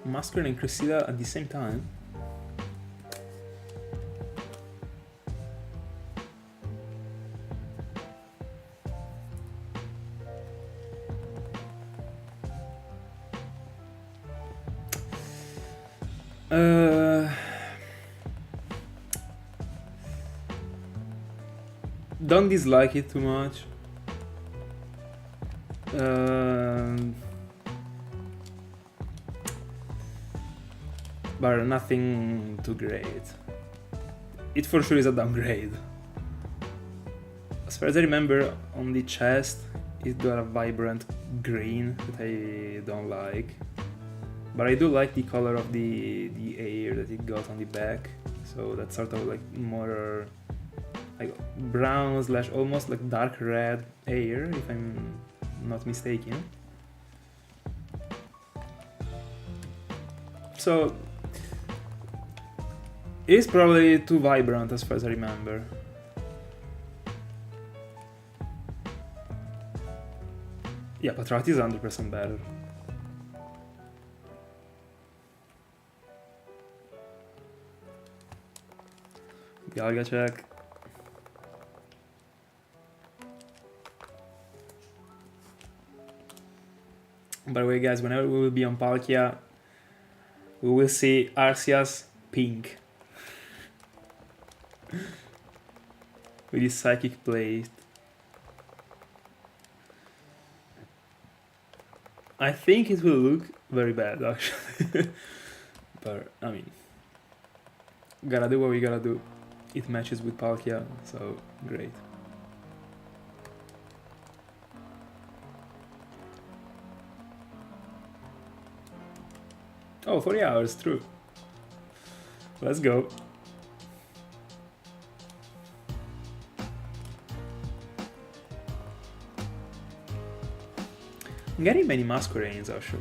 Masquerain and Cresselia at the same time? Don't dislike it too much. But nothing too great. It for sure is a downgrade. As far as I remember, on the chest it got a vibrant green that I don't like. But I do like the color of the air that it got on the back. So that's sort of like more like brown slash almost like dark red air, if I'm not mistaken. So it is probably too vibrant as far as I remember. Yeah, Patrat is 100% better. Dialga check. By the way, guys, whenever we will be on Palkia, we will see Arceus pink. With his psychic plate. I think it will look very bad, actually. But, I mean, gotta do what we gotta do. It matches with Palkia, so great. Oh, 40 hours, true. Let's go. I'm getting many Masquerains, actually.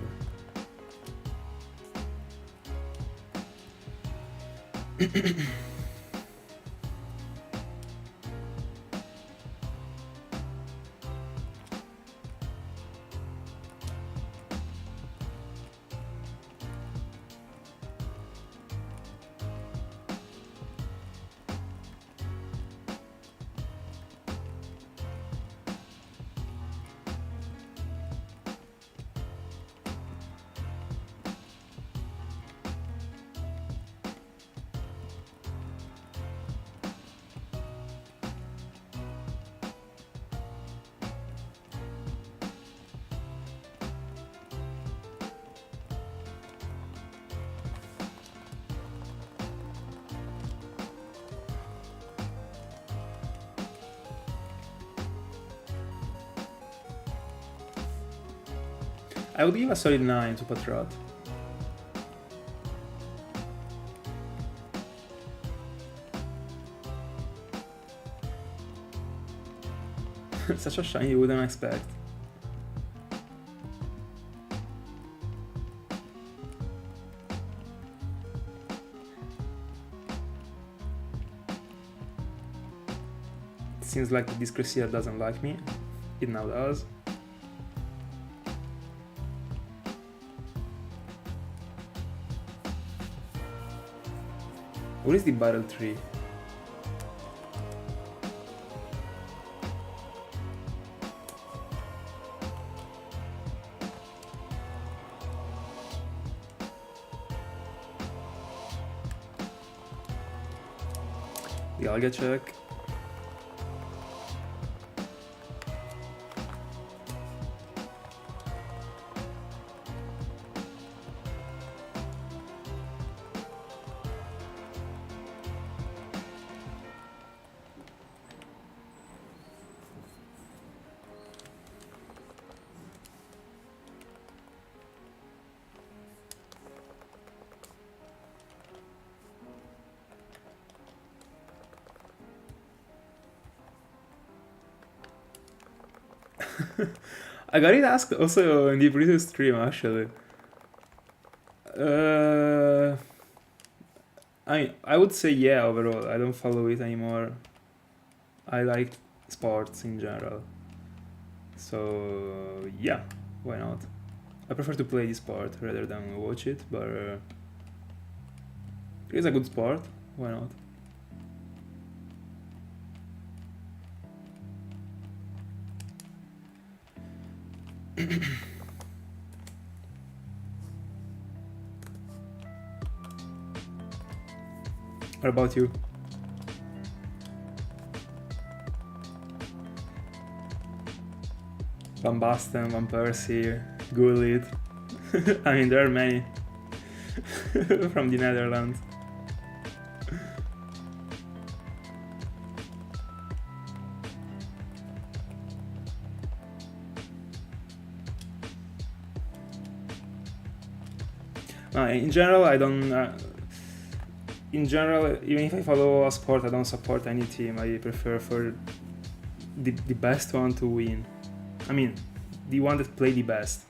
I would give a solid 9 to Patrat. Such a shiny you wouldn't expect. It seems like this Cresselia doesn't like me. It now does. What is the battle tree? Dialga check. I got it asked also in the previous stream actually. I would say yeah overall. I don't follow it anymore. I like sports in general. So yeah, why not? I prefer to play the sport rather than watch it, but it is a good sport. Why not? What about you? Van Basten, Van Persie, Gullit. I mean, there are many from the Netherlands. In general, I don't. In general, even if I follow a sport, I don't support any team. I prefer for the best one to win. I mean, the one that play the best.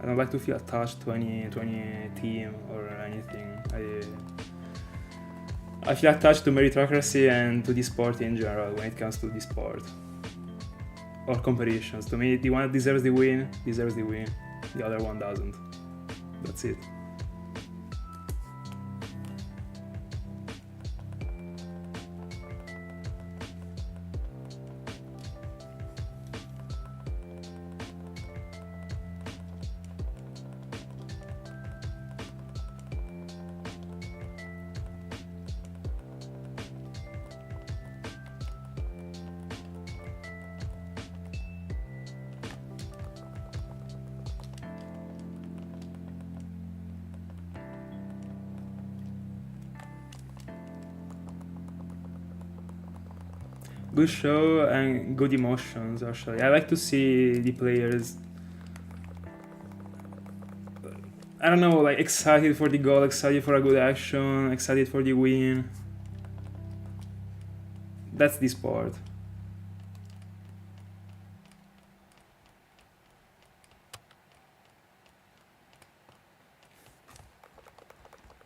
I don't like to feel attached to any team or anything. I feel attached to meritocracy and to the sport in general when it comes to the sport or competitions. To me, the one that deserves the win, the other one doesn't. That's it. Good show and good emotions actually. I like to see the players, I don't know, like excited for the goal, excited for a good action, excited for the win. That's the sport.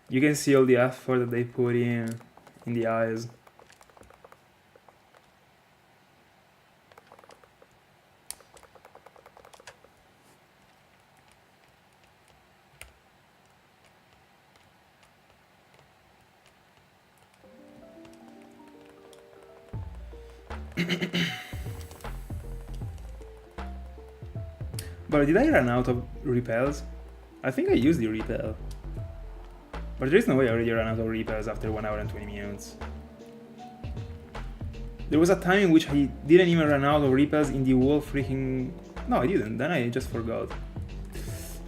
You can see all the effort that they put in the eyes. But did I run out of repels? I think I used the repel. But there is no way I already ran out of repels after 1 hour and 20 minutes. There was a time in which I didn't even run out of repels in the whole freaking... No, I didn't. Then I just forgot.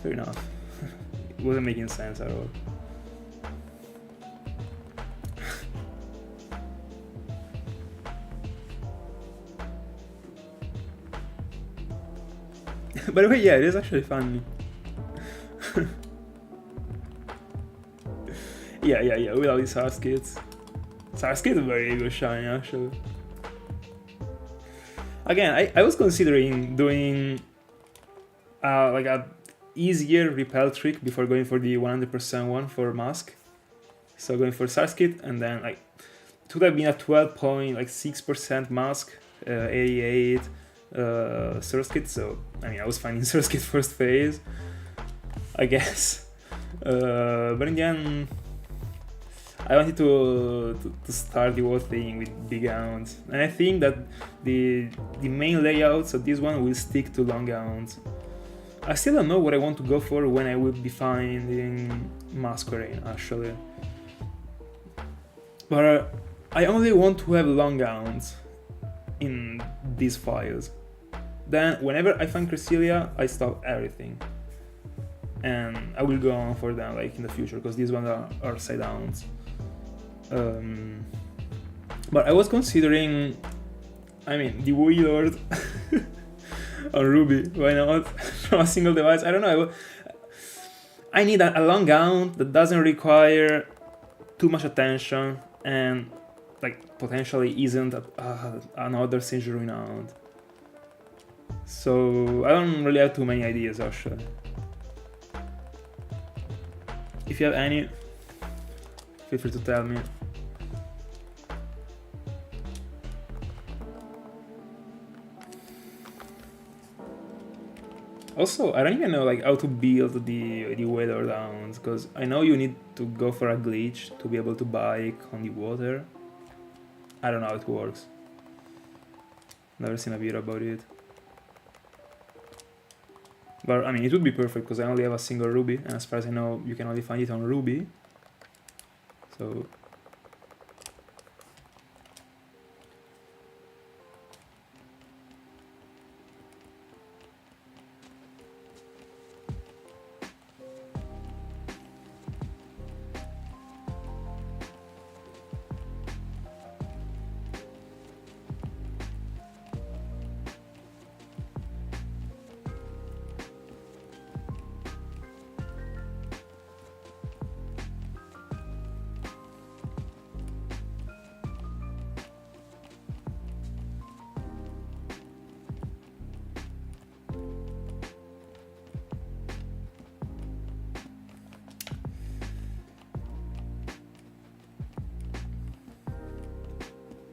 Fair enough. It wasn't making sense at all. By the way, yeah, it is actually funny. yeah, with all these Sarskits. Sarskit is a very good shiny, actually. Again, I was considering doing like a easier repel trick before going for the 100% one for Mask. So going for Sarskit and then like it would have been a 12.6% Mask, 88, Surskit, so I mean I was finding Surskit first phase, I guess. But in the end, I wanted to start the whole thing with big hounds, and I think that the main layouts of this one will stick to long hounds. I still don't know what I want to go for when I will be finding Masquerain, actually. But I only want to have long hounds in these files. Then whenever I find Cresselia, I stop everything. And I will go on for them like in the future, because these ones are side hounds. But I was considering, I mean, the Warlord on Ruby, why not? From a single device, I don't know. I need a long hound that doesn't require too much attention and like potentially isn't another Sinjoh hound. So I don't really have too many ideas actually. If you have any, feel free to tell me. Also, I don't even know like how to build the weather hounds, because I know you need to go for a glitch to be able to bike on the water. I don't know how it works. Never seen a video about it. But I mean, it would be perfect because I only have a single ruby, and as far as I know, you can only find it on ruby. So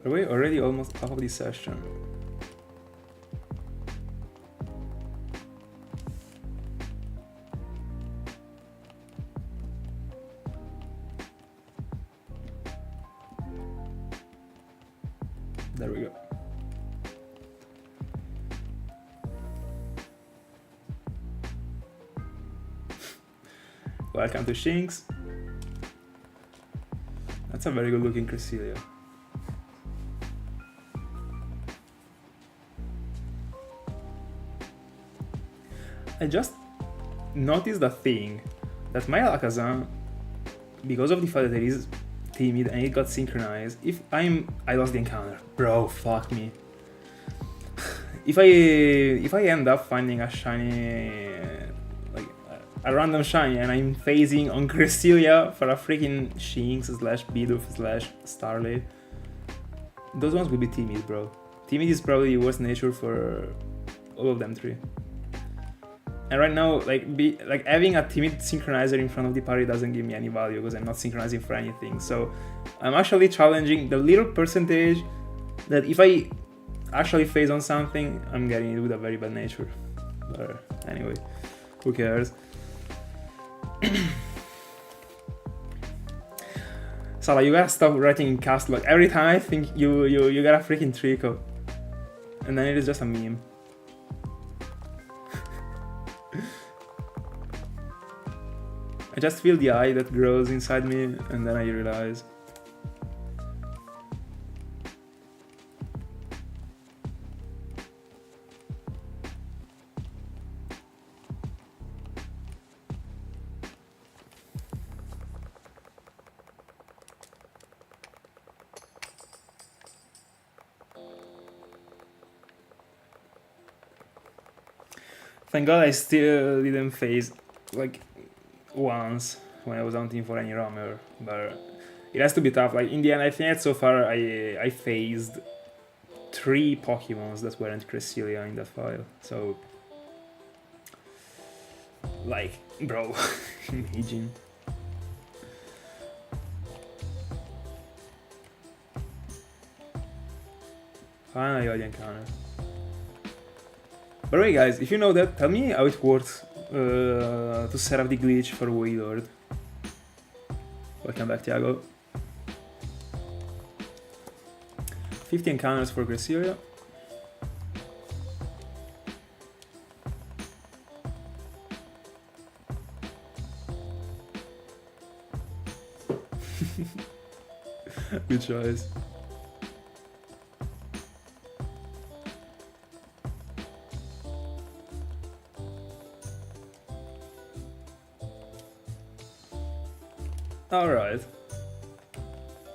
are we already almost half of this session? There we go. Welcome to Shinx. That's a very good looking Cresselia. I just noticed a thing, that my Alakazam, because of the fact that it is timid and it got synchronized, if I lost the encounter, bro, fuck me. If I end up finding a shiny, like a random shiny, and I'm phasing on Cresselia for a freaking Shinx / Bidoof / Starly, those ones will be timid, bro. Timid is probably the worst nature for all of them three. And right now, like having a timid synchronizer in front of the party doesn't give me any value because I'm not synchronizing for anything. So I'm actually challenging the little percentage that if I actually phase on something, I'm getting it with a very bad nature. But anyway, who cares? Sala, you gotta stop writing in cast lock. Every time I think you got a freaking Trico, and then it is just a meme. I just feel the eye that grows inside me, and then I realize. Thank God I still didn't phase, like, once when I was hunting for any roamer, but it has to be tough. Like in the end, I think that so far I phased 3 Pokemons that weren't Cresselia in that file. So, like, bro, imagine. Finally got the encounter. By the way, guys, if you know that, tell me how it works to set up the glitch for Wailord. Welcome back, Thiago. 50 encounters for Cresselia. Good choice. Alright.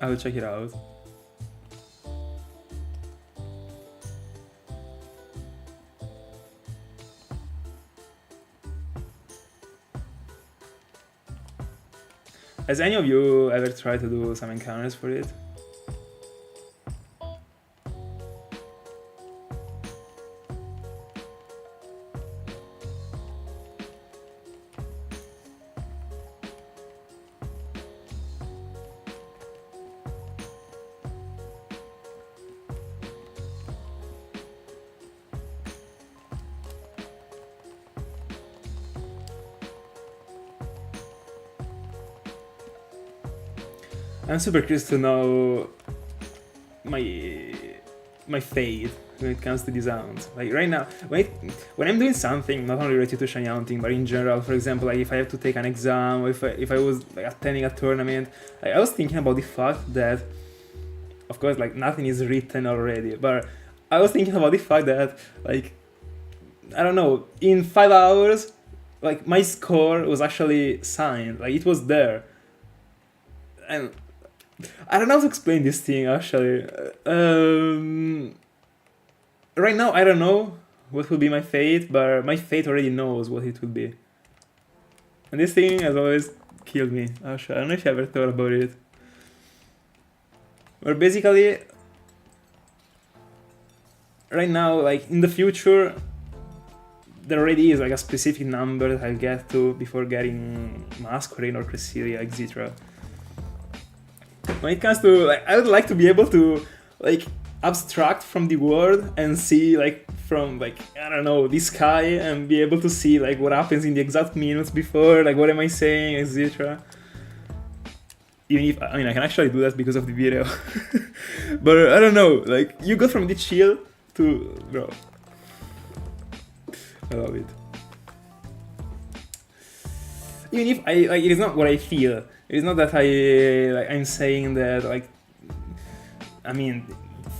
I will check it out. Has any of you ever tried to do some encounters for it? I'm super curious to know my fate when it comes to these sounds. Like right now, when I'm doing something not only related to shiny hunting, but in general, for example, like if I have to take an exam, or if I was like attending a tournament, like, I was thinking about the fact that, of course, like nothing is written already, but I was thinking about the fact that, like, I don't know, in 5 hours, like my score was actually signed, like it was there, and I don't know how to explain this thing actually. Right now I don't know what will be my fate, but my fate already knows what it will be. And this thing has always killed me. Actually, I don't know if you ever thought about it. But basically, right now, like in the future, there already is like a specific number that I'll get to before getting Masquerain or Cresselia, etc. When it comes to, like, I would like to be able to, like, abstract from the world and see, like, from, like, I don't know, the sky, and be able to see, like, what happens in the exact minutes before, like, what am I saying, etc. Even if, I mean, I can actually do that because of the video. But I don't know, like, you go from the chill to, bro. I love it. Even if like, it is not what I feel. It's not that I'm saying that, like, I mean,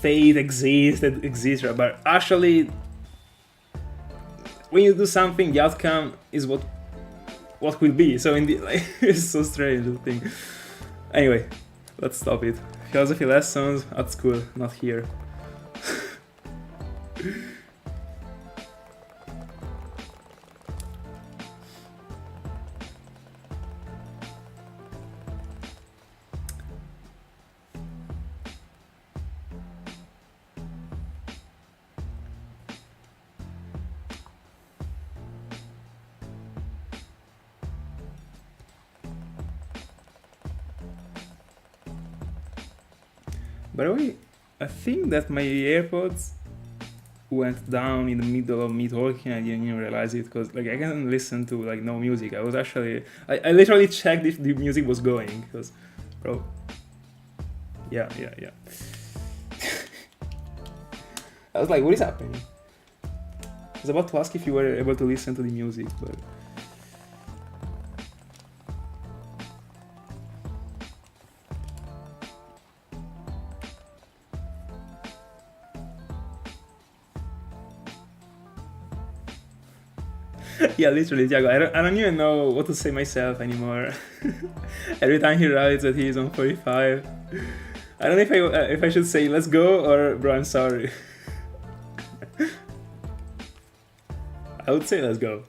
fate exists, etc. But actually, when you do something, the outcome is what will be. So in the, like, it's so strange to think. Anyway, let's stop it. Philosophy lessons at school, not here. By the way, I think that my AirPods went down in the middle of me talking. I didn't even realize it, because, like, I can listen to, like, no music. I was actually, I literally checked if the music was going, because, bro, yeah. I was like, what is happening? I was about to ask if you were able to listen to the music, but yeah, literally, Dialga, I don't even know what to say myself anymore. Every time he writes that he's on 45, I don't know if I should say let's go or bro, I'm sorry. I would say let's go.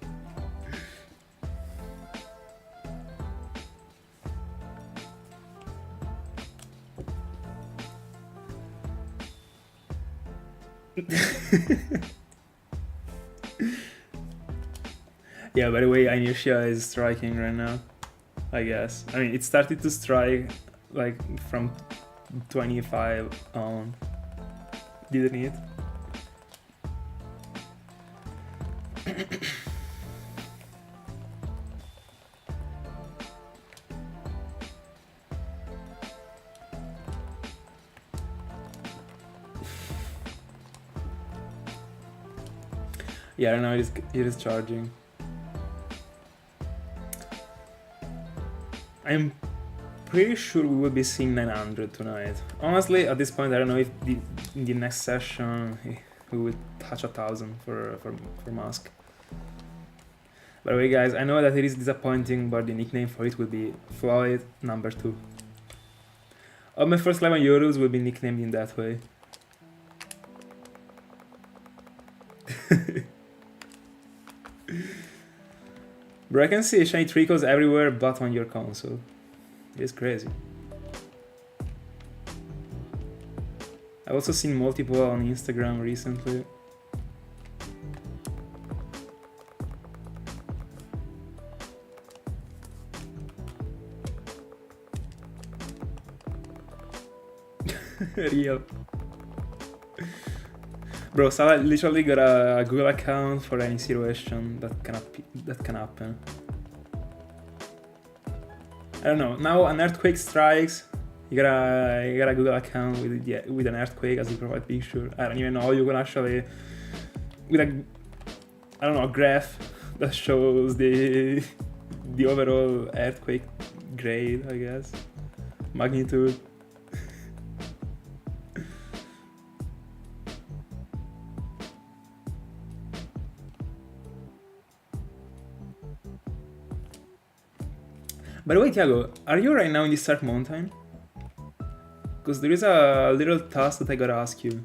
Yeah, by the way, Inertia is striking right now, I guess. I mean, it started to strike, like, from 25 on, didn't it? Yeah, I don't know, it is charging. I'm pretty sure we will be seeing 900 tonight. Honestly, at this point, I don't know if in the next session we will touch 1,000 for Mask. By the way, guys, I know that it is disappointing, but the nickname for it will be FLOYT number 2. All my first 11 euros will be nicknamed in that way. Bro, I can see shiny trickles everywhere but on your console. It's crazy. I've also seen multiple on Instagram recently. Real. Bro, so I literally got a Google account for any situation that can happen. I don't know. Now an earthquake strikes. You got a Google account with an earthquake as the profile picture. I don't even know how you can actually with a graph that shows the overall earthquake grade, I guess, magnitude. By the way, Thiago, are you right now in the Stark Mountain? Because there is a little task that I gotta ask you.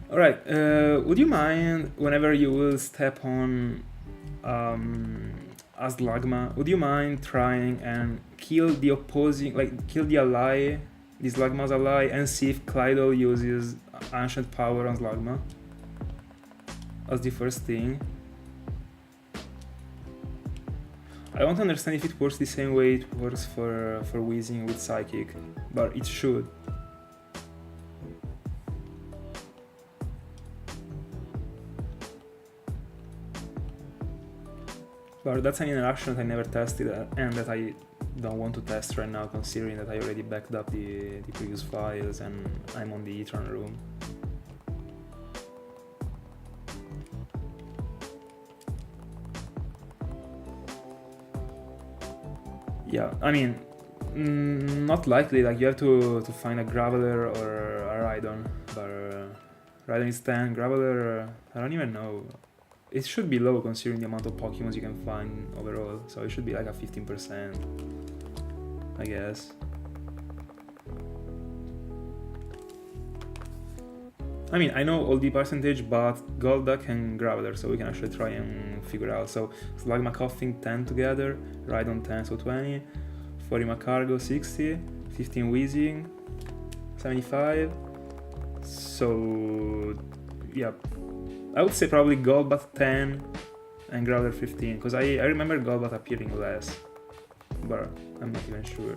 Alright, would you mind, whenever you will step on as Slugma, would you mind trying and kill the opposing, kill the ally, the Slugma's ally, and see if Clydo uses Ancient Power on Slugma? As the first thing. I don't understand if it works the same way it works for Weezing with Psychic, but it should. But that's an interaction that I never tested and that I don't want to test right now, considering that I already backed up the previous files and I'm on the e-tron room. Yeah, I mean, not likely, like you have to find a Graveler or a Rhydon, but Rhydon is 10, Graveler, I don't even know. It should be low considering the amount of Pokemon you can find overall, so it should be like a 15%, I guess. I mean, I know all the percentage, but Golduck and Graveler, so we can actually try and figure out. So Slugma Coughing 10 together, Rhydon 10, so 20, 40 Macargo 60, 15 Weezing, 75. So yeah, I would say probably Golbat 10 and Graveler 15, because I remember Golbat appearing less, but I'm not even sure.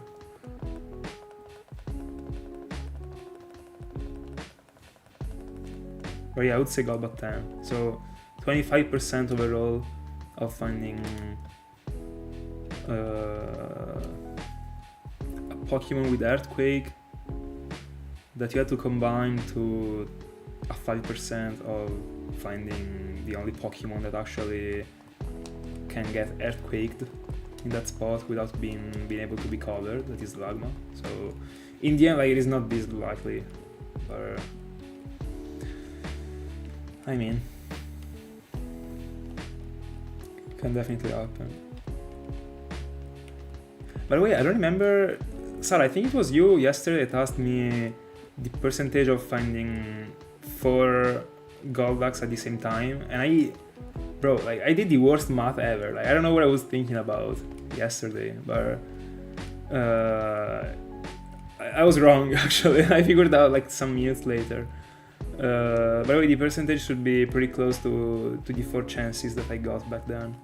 But yeah, I would say Golbat 10. So 25% overall of finding a Pokemon with Earthquake that you have to combine to a 5% of finding the only Pokemon that actually can get Earthquaked in that spot without being able to be covered, that is Slugma. So in the end, like, it is not this likely, but I mean, it can definitely happen. By the way, I don't remember, Sarah, I think it was you yesterday that asked me the percentage of finding 4 Golducks at the same time, and I did the worst math ever. Like, I don't know what I was thinking about yesterday, but I was wrong actually. I figured it out like some minutes later. By the way, the percentage should be pretty close to the 4 chances that I got back then.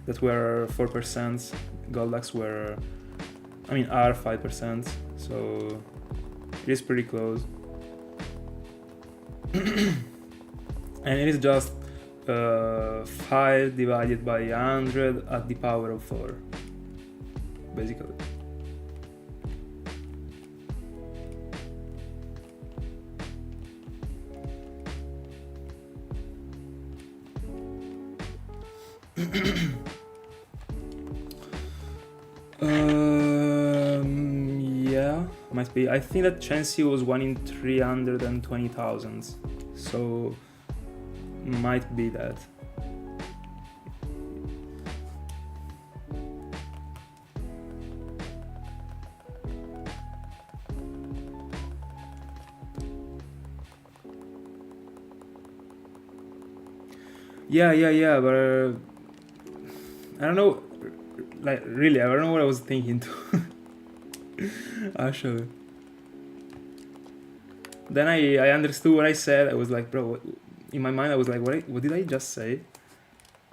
That were 4%. Golducks are 5%, so it is pretty close. And it is just 5 divided by 100 at the power of 4, basically. Yeah, might be. I think that Chansey was 1 in 320,000, so might be that. Yeah, but I don't know, like, really, I don't know what I was thinking too. Actually. Then I understood what I said. I was like, bro, in my mind I was like, what did I just say?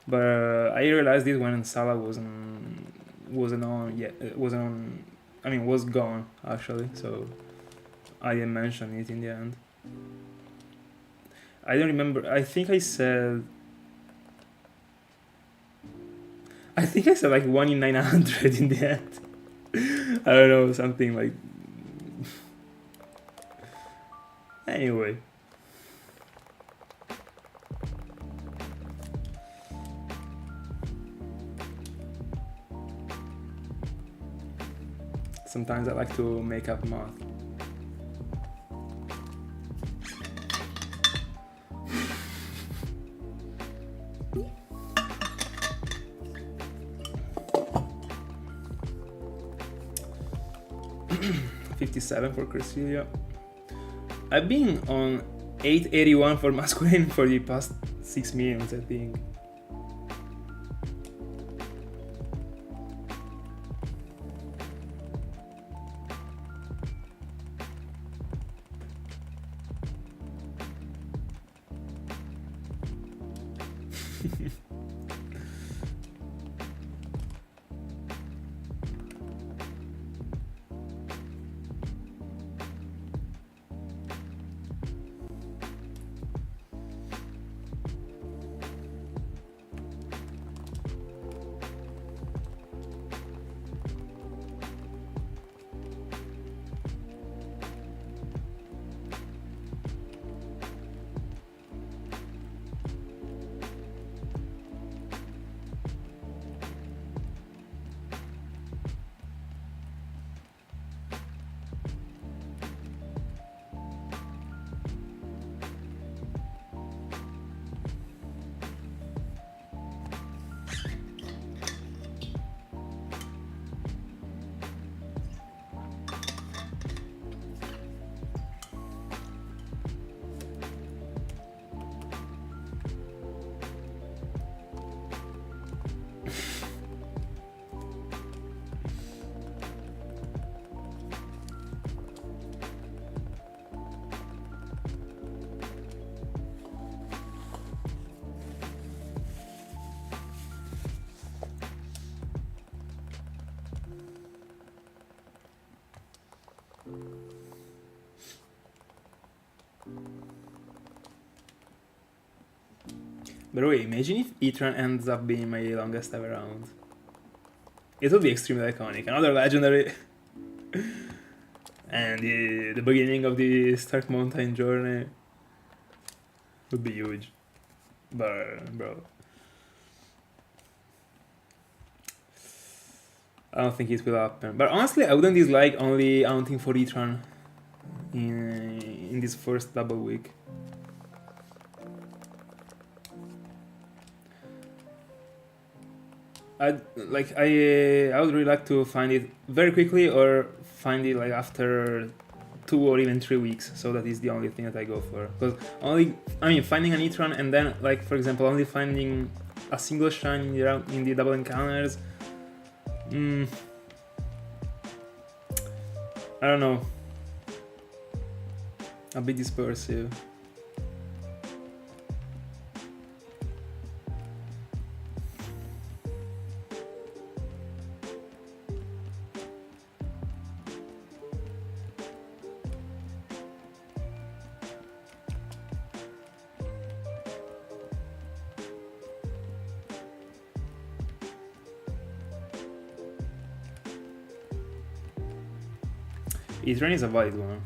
But I realized it when Salah wasn't on yet. Was gone actually, so I didn't mention it in the end. I don't remember. I think I said like 1 in 900 in the end. I don't know, something like. Anyway. Sometimes I like to make up math. $57 for Cresselia. I've been on 881 for Masquerain for the past 6 minutes, I think. By the way, imagine if Etran ends up being my longest ever round. It would be extremely iconic. Another legendary. And the beginning of the Stark Mountain journey would be huge. But, bro, I don't think it will happen. But honestly, I wouldn't dislike only hunting for Etran in this first double week. I would really like to find it very quickly, or find it like after 2 or even 3 weeks, so that is the only thing that I go for. Because finding an Etron and then, like, for example, only finding a single shine in the double encounters, I don't know, a bit dispersive. Etron is a valid one.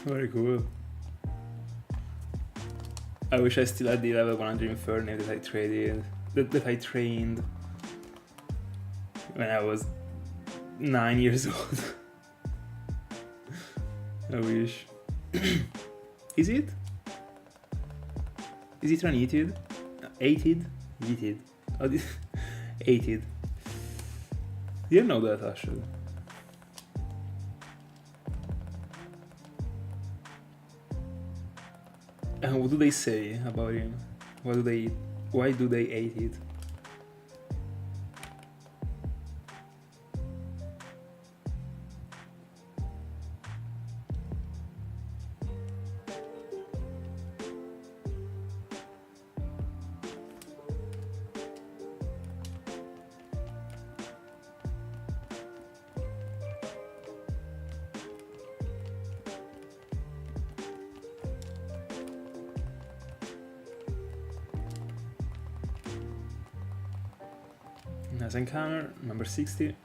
Very cool. I wish I still had the level 100 Infernape that I trained when I was 9 years old. I wish. Is it? Is it uneated? 8ed? Yeeted. Oh, 8ed. Didn't know that actually. And what do they say about him? Why do they hate it? Nice encounter, number 60.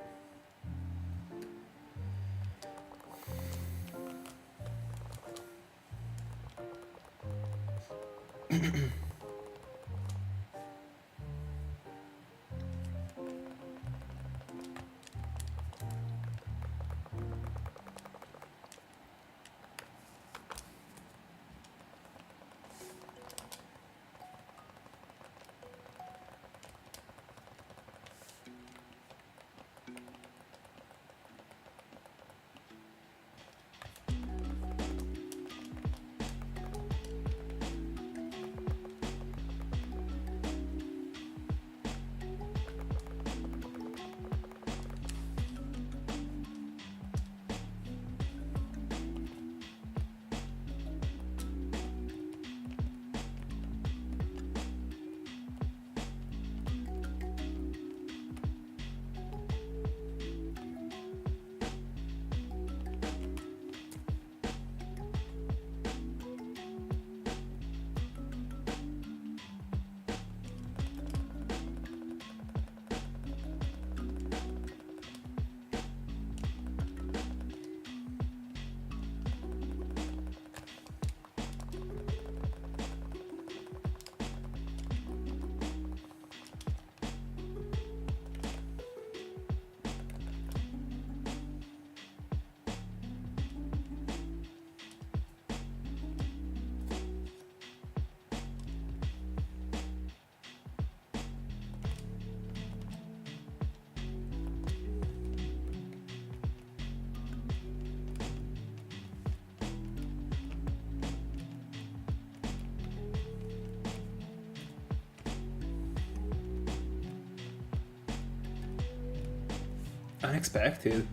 Unexpected,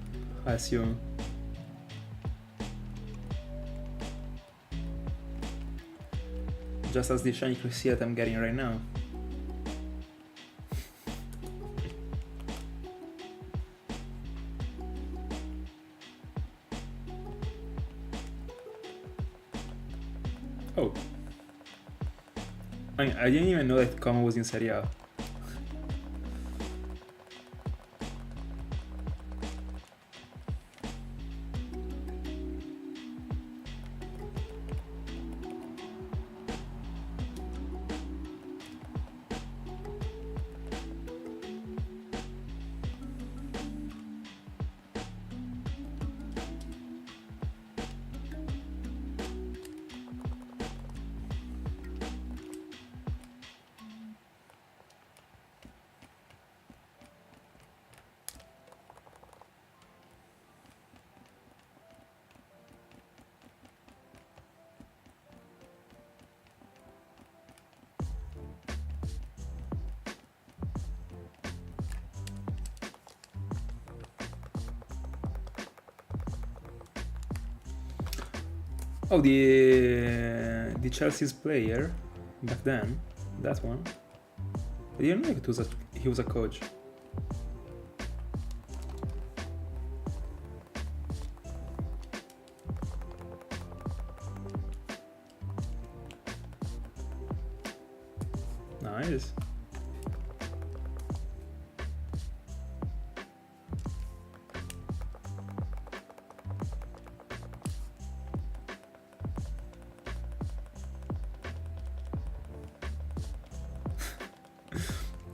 I assume. Just as the Shiny Cresselia that I'm getting right now. Oh. I didn't even know that Como was in Serie A. Oh, the Chelsea's player back then, that one. I didn't know he was a coach. Nice.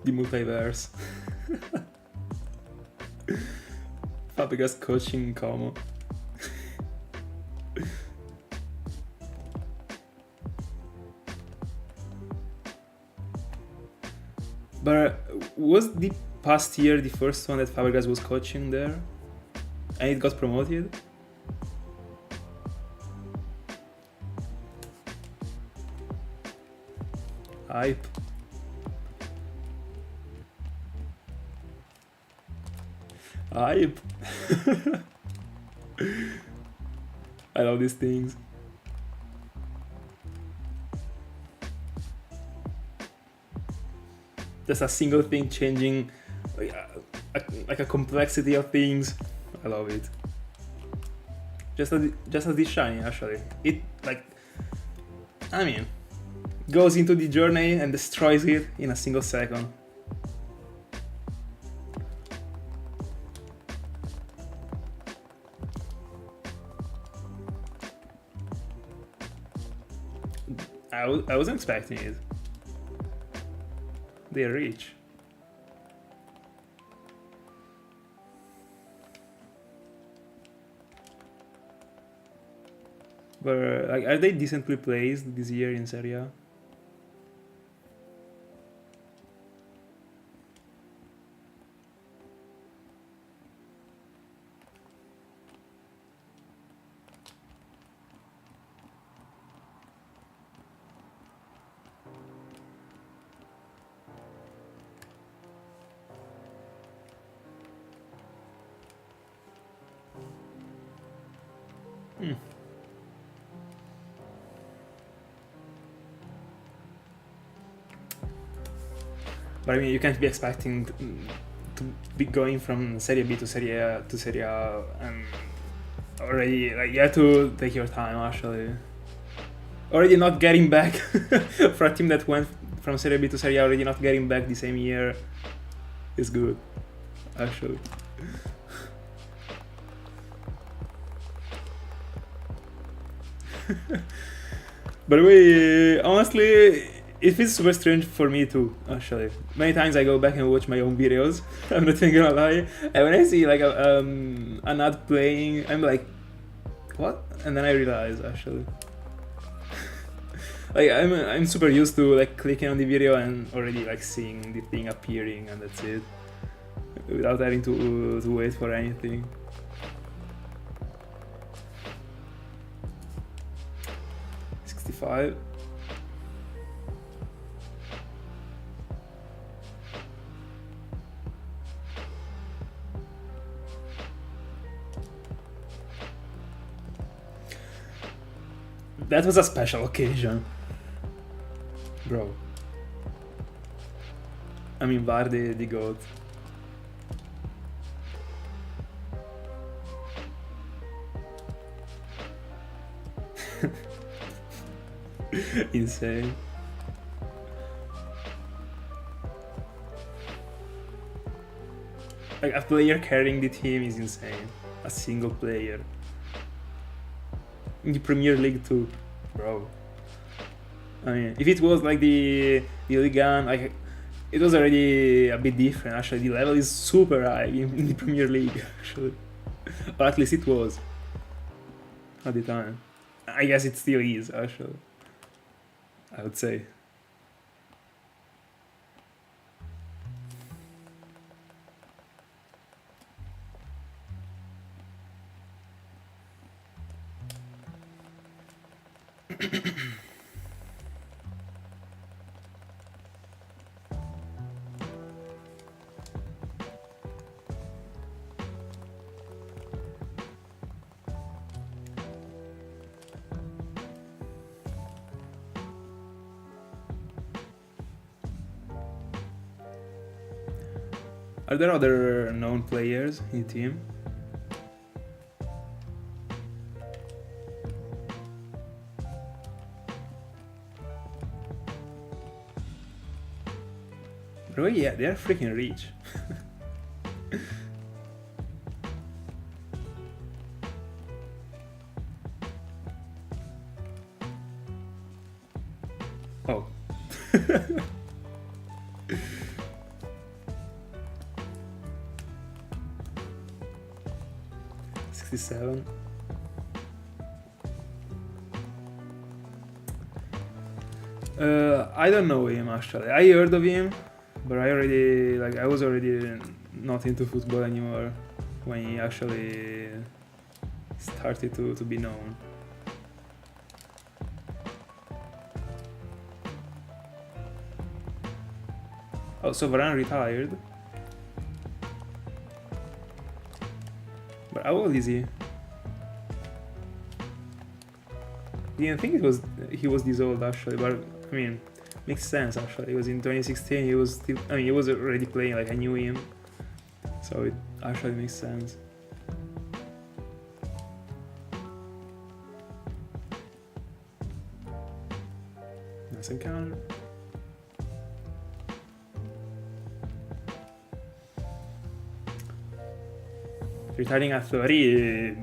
The multiverse. Fabregas coaching Como. But was the past year the first one that Fabregas was coaching there? And it got promoted? Hype. Hype. I love these things. Just a single thing changing like a complexity of things. I love it. Just as this shiny actually. It goes into the journey and destroys it in a single second. I wasn't expecting it. They're rich. But are they decently placed this year in Serie A? But I mean, you can't be expecting to be going from Serie B to Serie A to Serie A and already, you have to take your time actually. Already not getting back for a team that went from Serie B to Serie A, already not getting back the same year is good, actually. By the way, honestly, it feels super strange for me too, actually. Many times I go back and watch my own videos, I'm not even gonna lie, and when I see like an ad playing, I'm like, what? And then I realize, actually. I'm super used to like clicking on the video and already like seeing the thing appearing and that's it. Without having to wait for anything. $65. That was a special occasion. Bro. I mean, Vardy, the GOAT. Insane. Like, a player carrying the team is insane. A single player. In the Premier League too, bro. I mean, if it was like the Ligue 1, like, it was already a bit different. Actually, the level is super high in the Premier League, actually. Or at least it was at the time. I guess it still is, actually. I would say. Are there other known players in the team? Bro, yeah, they're freaking rich. Oh. 67. I don't know him actually. I heard of him, but I was already not into football anymore when he actually started to be known. Oh, so Varane retired. But how old is he? Didn't think he was this old actually, but I mean, makes sense actually. It was in 2016. He was still, I mean, he was already playing. Like I knew him, so it actually makes sense. Nice encounter. Retiring at 30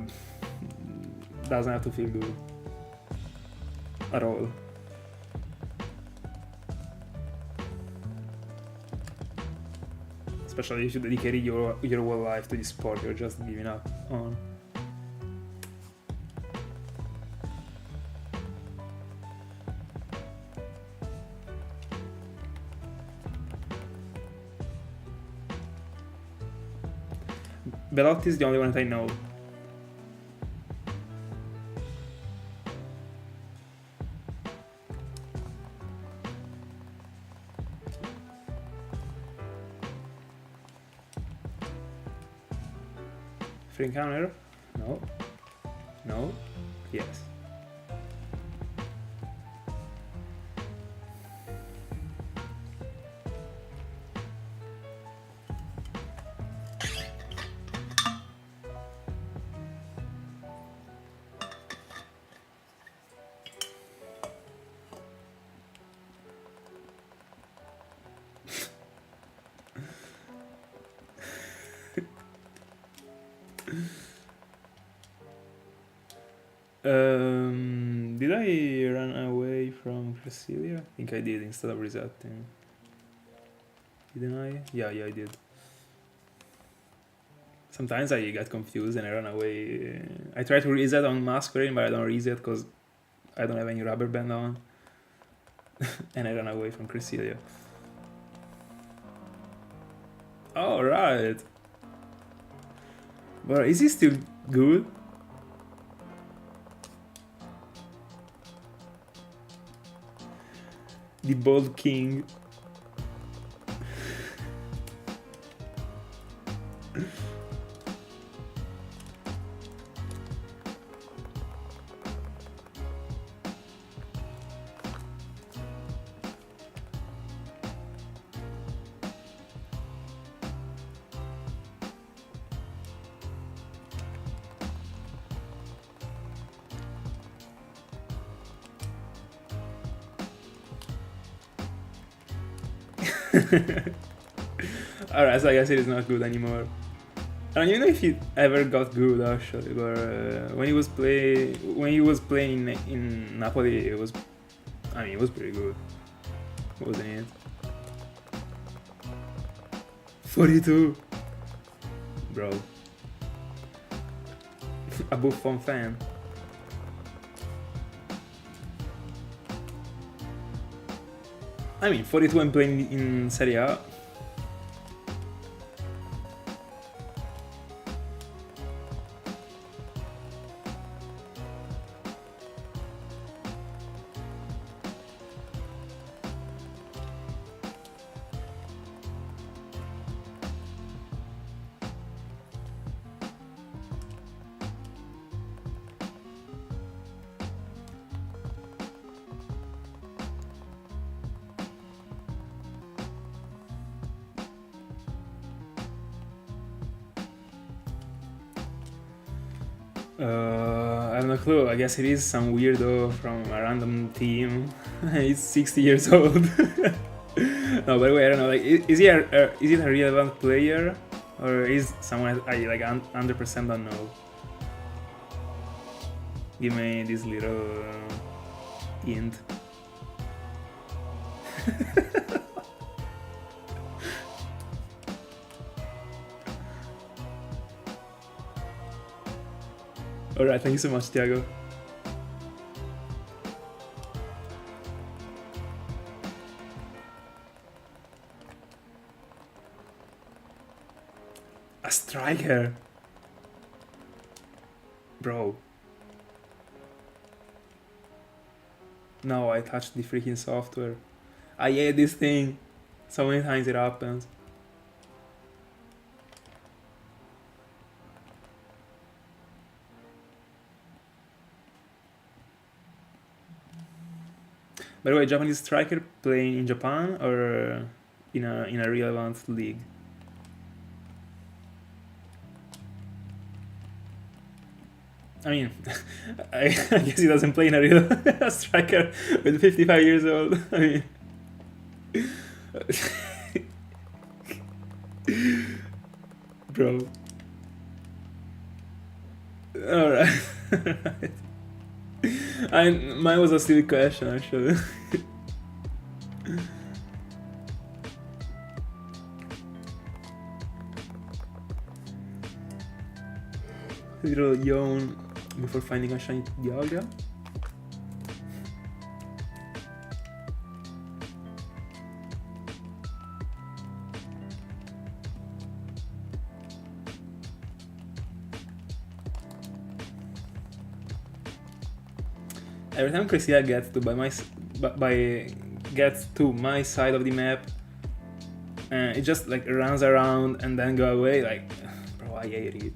doesn't have to feel good at all. Especially if you dedicated your whole life to this sport you're just giving up on. Belotti is the only one that I know. Free encounter? No. No. Yes. Did I run away from Cresselia? I think I did instead of resetting. Didn't I? Yeah, I did. Sometimes I get confused and I run away. I try to reset on Masquerain, but I don't reset because I don't have any rubber band on. And I run away from Cresselia. Alright. But is he still good? The Bold King. Alright, so I guess it is not good anymore. I don't even know if he ever got good actually, but when he was playing in Napoli, it was pretty good, wasn't it? 42, bro. A Buffon fan. I mean, 42 and playing in Serie A. I have no clue. I guess it is some weirdo from a random team. He's 60 years old. No, by the way, I don't know. Like, is it a relevant player, or is someone I like 100% don't know? Give me this little hint. Alright, thank you so much, Thiago. A striker? Bro. No, I touched the freaking software. I hate this thing. So many times it happens. By the way, Japanese striker playing in Japan or in a relevant league? I mean, I guess he doesn't play in a real striker with 55 years old. I mean, bro. Alright. Mine was a silly question, actually. Little yawn before finding a shiny Dialga. Every time Cresselia gets to my side of the map, it just like runs around and then go away. Like, bro, I hate it.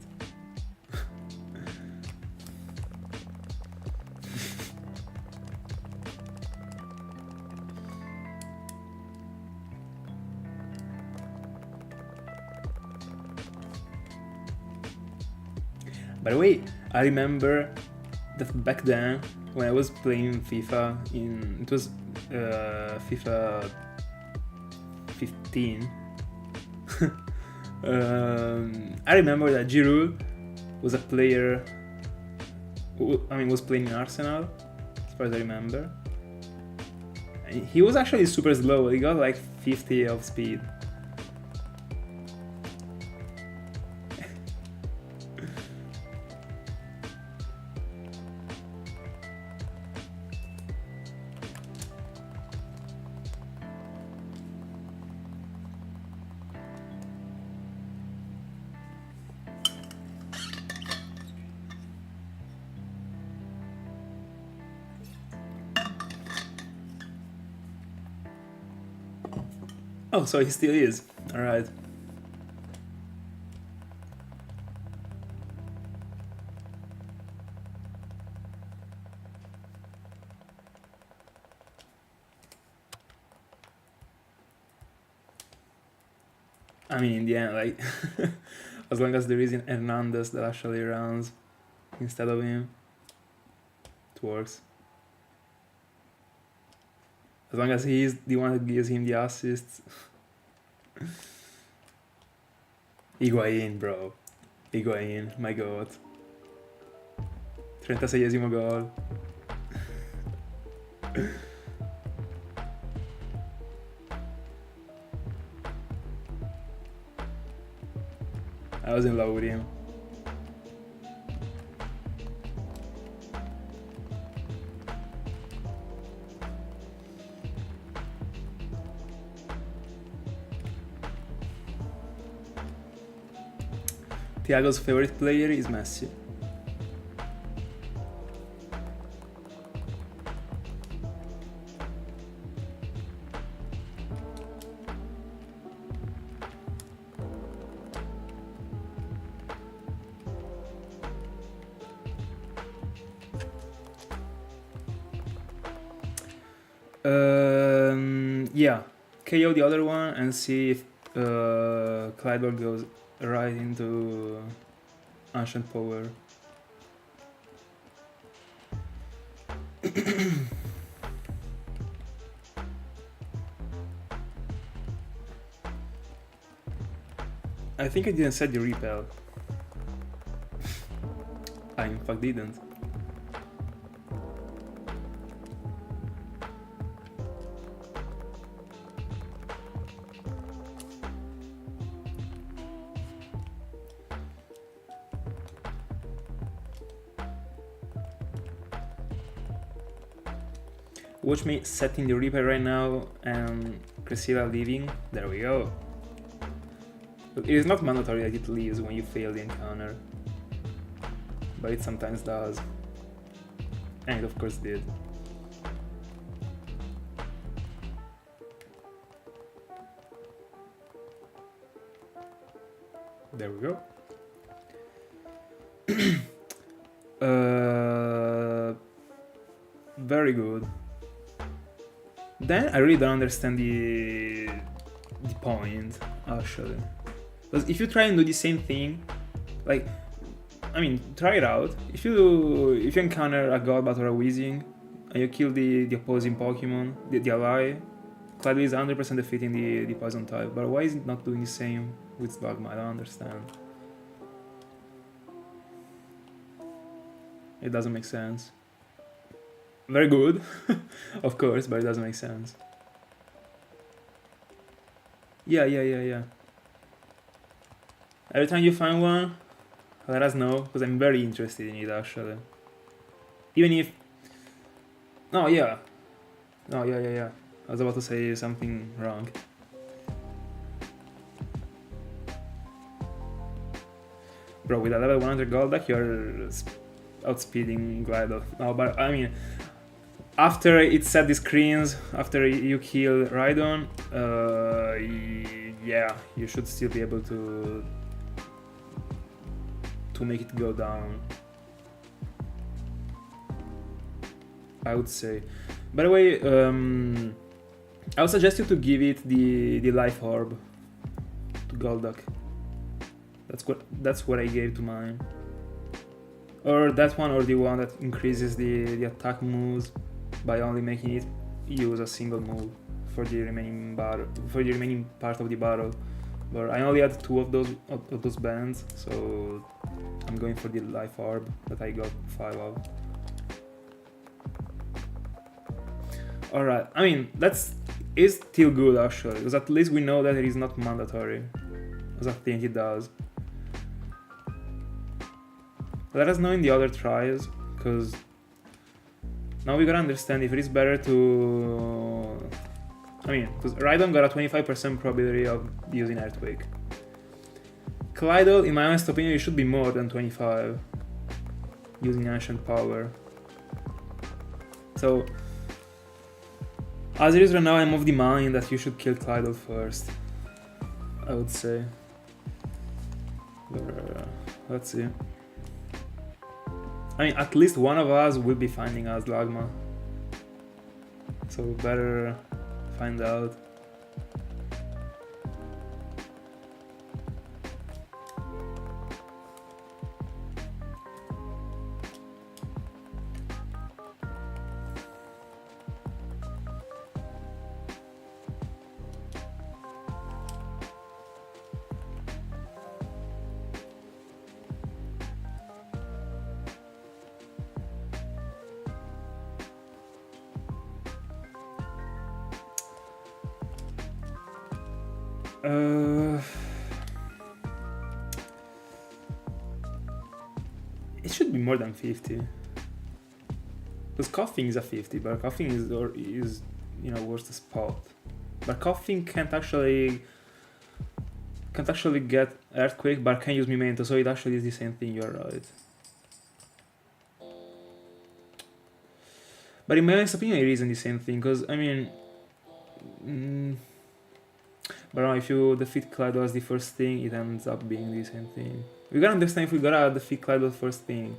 By the way, I remember that back then, when I was playing FIFA, it was FIFA 15, I remember that Giroud was a player who, was playing in Arsenal, as far as I remember. And he was actually super slow, he got like 50 of speed. Oh, so he still is. Alright. I mean, in the end, like, as long as there is an Hernandez that actually runs instead of him, it works. As long as he is the one that gives him the assists. Higuain, bro. Higuain, my god. 36esimo gol. I was in love with him. Thiago's favorite player is Messi. Yeah, KO the other one and see if Clydor goes right into Ancient Power. I think I didn't set the repel. I in fact didn't. Watch me setting the repel right now and Cresselia leaving. There we go. It is not mandatory that it leaves when you fail the encounter, but it sometimes does. And it of course did. There we go. Very good. Then I really don't understand the point, actually. Because if you try and do the same thing, like, I mean, try it out. If you encounter a Golbat or a Weezing and you kill the opposing Pokemon, the ally, Clyde is 100% defeating the Poison type. But why is it not doing the same with Slugma? I don't understand. It doesn't make sense. Very good, of course, but it doesn't make sense. Yeah. Every time you find one, let us know, because I'm very interested in it, actually. Even if... No, yeah. I was about to say something wrong. Bro, with a level 100 Golduck, you're outspeeding Glidle. No, but I mean... After it set the screens, after you kill Rhydon, yeah, you should still be able to make it go down, I would say. By the way, I would suggest you to give it the Life Orb to Golduck. That's what I gave to mine. Or that one, or the one that increases the attack moves by only making it use a single move for the remaining part of the battle. But I only had 2 of those bands, so I'm going for the Life Orb that I got 5 of. Alright, I mean, is still good actually, because at least we know that it is not mandatory, as I think it does. Let us know in the other tries, because now we gotta understand if it is better to... I mean, because Rhydon got a 25% probability of using Earthquake. Clydle, in my honest opinion, it should be more than 25 using Ancient Power. So, as it is right now, I'm of the mind that you should kill Clydle first, I would say. Let's see. I mean, at least one of us will be finding us Lagma, so better find out. It should be more than 50. Because Coughing is a 50, but Coughing is you know, worst spot. But Coughing can't actually get Earthquake, but can use Memento, so it actually is the same thing. You're right. But in my honest opinion, it isn't the same thing, because I mean. But no, if you defeat Clydo as the first thing, it ends up being the same thing. We gotta understand if we gotta defeat Clydo first thing.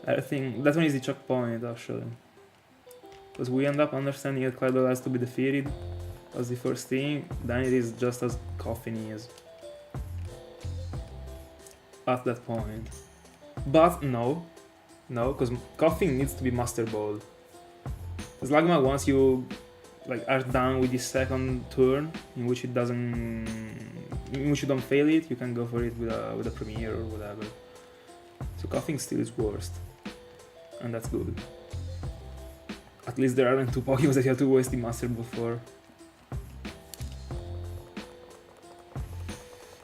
I think that one is the choke point, actually. Because we end up understanding that Clydo has to be defeated as the first thing, then it is just as Coughing is. At that point. But no, No, because coughing needs to be Master Ball. Slugma, once you like are done with the second turn, in which it doesn't, in which you don't fail it, you can go for it with a Premier or whatever. So coughing still is worst, and that's good. At least there aren't 2 Pokemon that you have to waste the Master Ball for.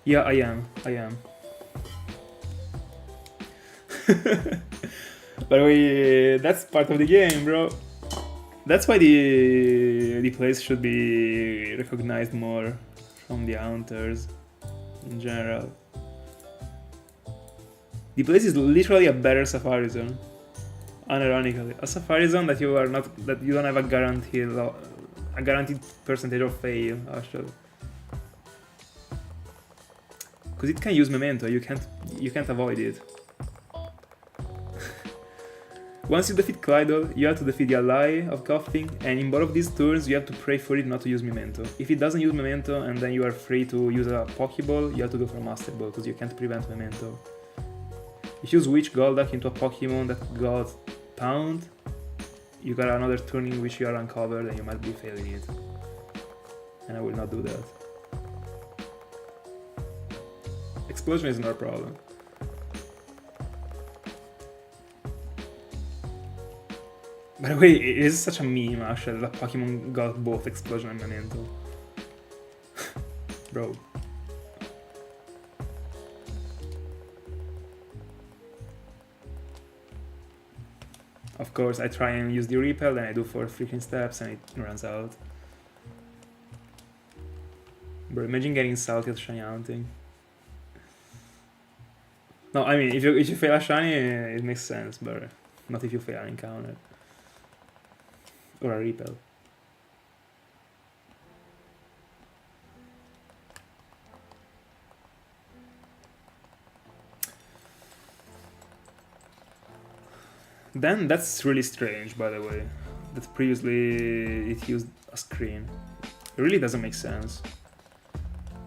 Yeah, I am. But that's part of the game, bro. That's why the place should be recognized more from the hunters in general. The place is literally a better Safari Zone. Unironically, a Safari Zone that you don't have a guaranteed percentage of fail actually. Because it can use Memento, you can't avoid it. Once you defeat Clydol, you have to defeat the ally of Coughing, and in both of these turns you have to pray for it not to use Memento. If it doesn't use Memento and then you are free to use a Pokeball, you have to go for Master Ball because you can't prevent Memento. If you switch Golduck into a Pokemon that got Pound, you got another turn in which you are uncovered and you might be failing it. And I will not do that. Explosion is not a problem. By the way, it is such a meme actually that Pokemon got both Explosion and Memento. Bro. Of course, I try and use the Repel, then I do 4 freaking steps and it runs out. Bro, imagine getting salty at Shiny Hunting. No, I mean, if you fail a Shiny, it makes sense, but not if you fail an encounter. Or a Repel. Then that's really strange, by the way, that previously it used a screen. It really doesn't make sense.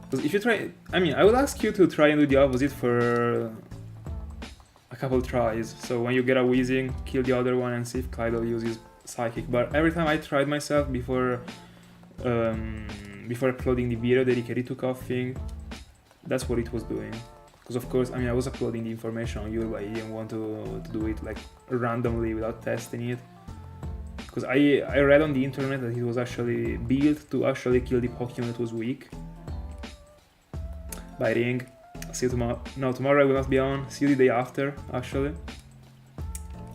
Because if you try, I mean, I would ask you to try and do the opposite for a couple tries. So when you get a Weezing, kill the other one and see if Clydol uses Psychic. But every time I tried myself before uploading the video dedicated to Coughing, that's what it was doing. Because of course, I mean, I was uploading the information on YouTube, but I didn't want to do it like randomly without testing it. Because I read on the internet that it was actually built to actually kill the Pokemon that was weak. By Ring. See you tomorrow. No, tomorrow I will not be on. See you the day after, actually.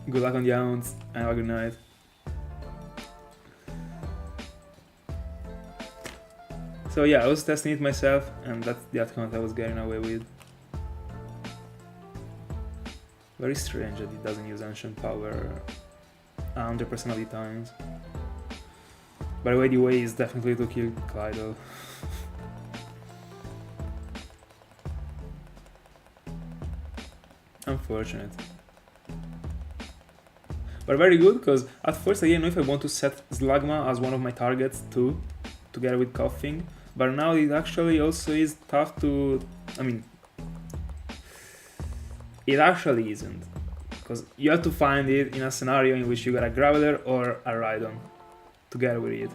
Good luck on the hounds and have a good night. So yeah, I was testing it myself, and that's the outcome I was getting away with. Very strange that it doesn't use Ancient Power 100% of the times. By the way, the way is definitely to kill Clydol. Unfortunate. But very good, because at first I didn't know if I want to set Slugma as one of my targets too, together with Coughing. But now it actually also is tough to... I mean... It actually isn't. Because you have to find it in a scenario in which you got a Graveler or a Rhydon together with it.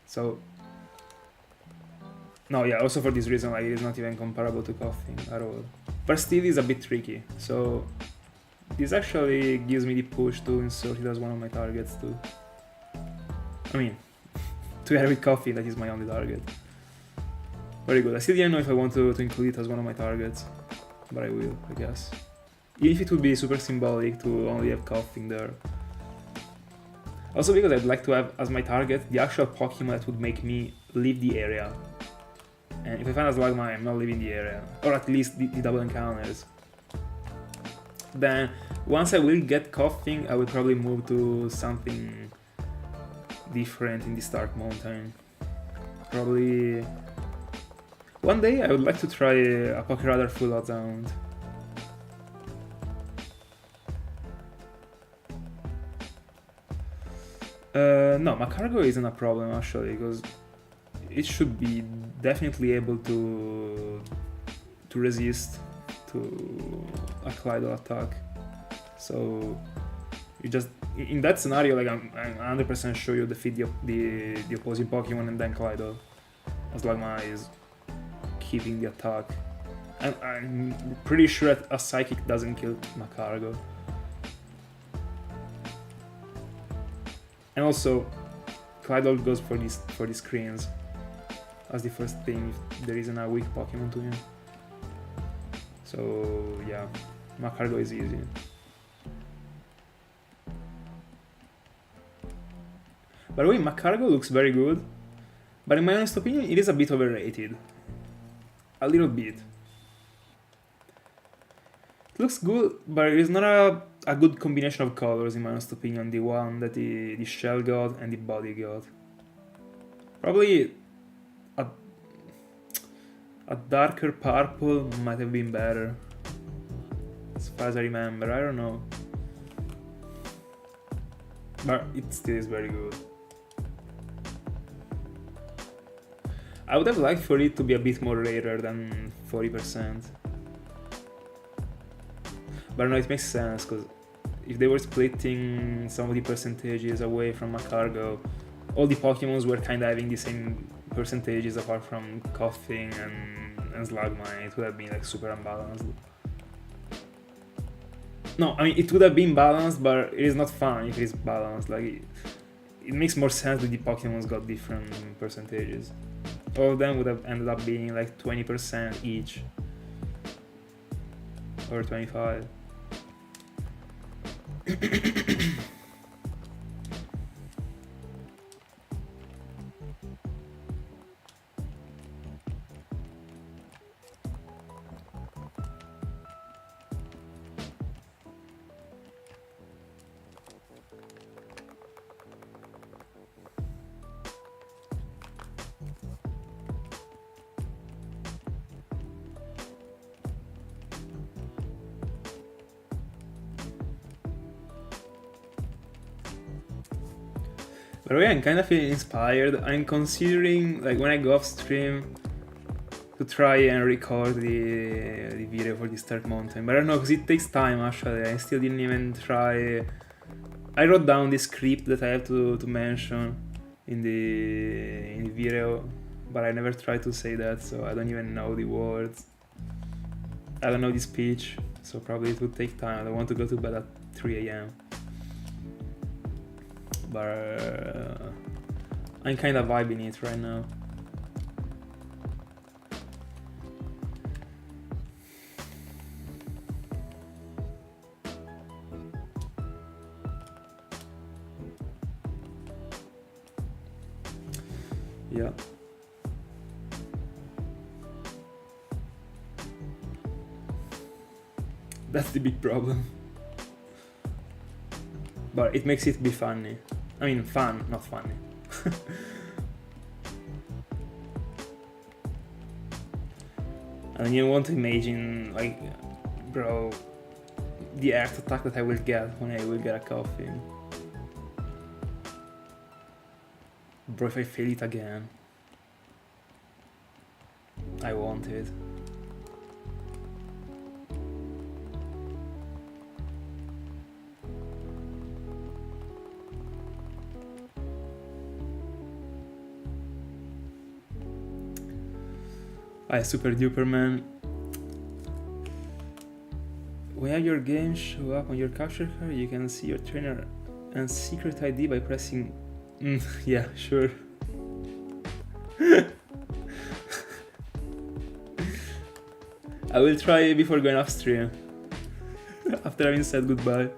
So... No, yeah, also for this reason, like, it is not even comparable to Coughing at all. But still is a bit tricky, so this actually gives me the push to insert it as one of my targets too. I mean, together with Coffee, that is my only target. Very good. I still didn't know if I want to include it as one of my targets, but I will, I guess. Even if it would be super symbolic to only have Coughing there. Also because I'd like to have as my target the actual Pokemon that would make me leave the area. And if I find a Slugma, I'm not leaving the area. Or at least the double encounters. Then, once I will get Coughing, I will probably move to something different in the Stark Mountain. Probably... One day I would like to try a Pokéradar full out sound. No, Macargo isn't a problem actually, because it should be definitely able to resist to a Clydol attack. So you just in that scenario, like I'm 100% sure you defeat the opposing Pokemon and then Kaleido, as Slugma is keeping the attack. And I'm pretty sure that a Psychic doesn't kill Magcargo. And also, Kaleido goes for these screens as the first thing if there isn't a weak Pokemon to him. So yeah, Magcargo is easy. By the way, Magcargo looks very good, but in my honest opinion, it is a bit overrated. A little bit. It looks good, but it is not a good combination of colors in my honest opinion, the one that the shell got and the body got. Probably a darker purple might have been better, as far as I remember, I don't know. But it still is very good. I would have liked for it to be a bit more rarer than 40%. But no, it makes sense, because if they were splitting some of the percentages away from Magcargo, all the Pokemons were kind of having the same percentages apart from Coughing and Slugma, and it would have been like super unbalanced. No, I mean, it would have been balanced, but it is not fun if it is balanced. Like, it makes more sense that the Pokemons got different percentages. All of them would have ended up being like 20% each. Or 25. By the way, I'm kind of feeling inspired. I'm considering, like, when I go off stream, to try and record the video for the Start Mountain. But I don't know, because it takes time actually. I still didn't even try. I wrote down the script that I have to mention in the video, but I never tried to say that, so I don't even know the words. I don't know the speech, so probably it would take time. I don't want to go to bed at 3 AM. But I'm kind of vibing it right now. Yeah. That's the big problem. But it makes it be funny. I mean, fun, not funny. And you want to imagine, like, bro, the act attack that I will get when I will get a coffee. Bro, if I fail it again, I want it. Super duper man. When your games show up on your capture card, you can see your trainer and secret ID by pressing. Yeah, sure. I will try before going off stream. After having said goodbye.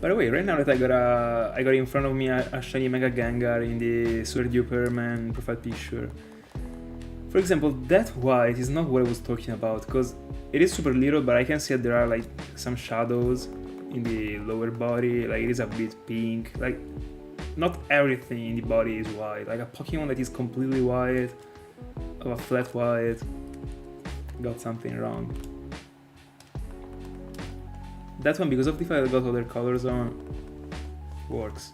By the way, right now that I got in front of me a shiny Mega Gengar in the Super Duper Man profile picture. For example, that white is not what I was talking about, because it is super little, but I can see that there are like some shadows in the lower body, like it is a bit pink. Like not everything in the body is white. Like a Pokemon that is completely white, or a flat white, got something wrong. That one, because of the fact I got other colors on, works.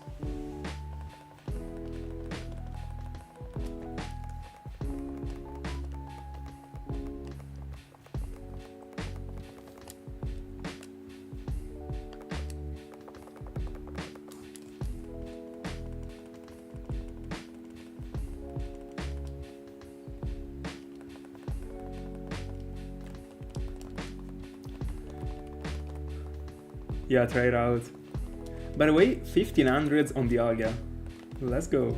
Yeah, try it out. By the way, 1500s on Dialga. Let's go.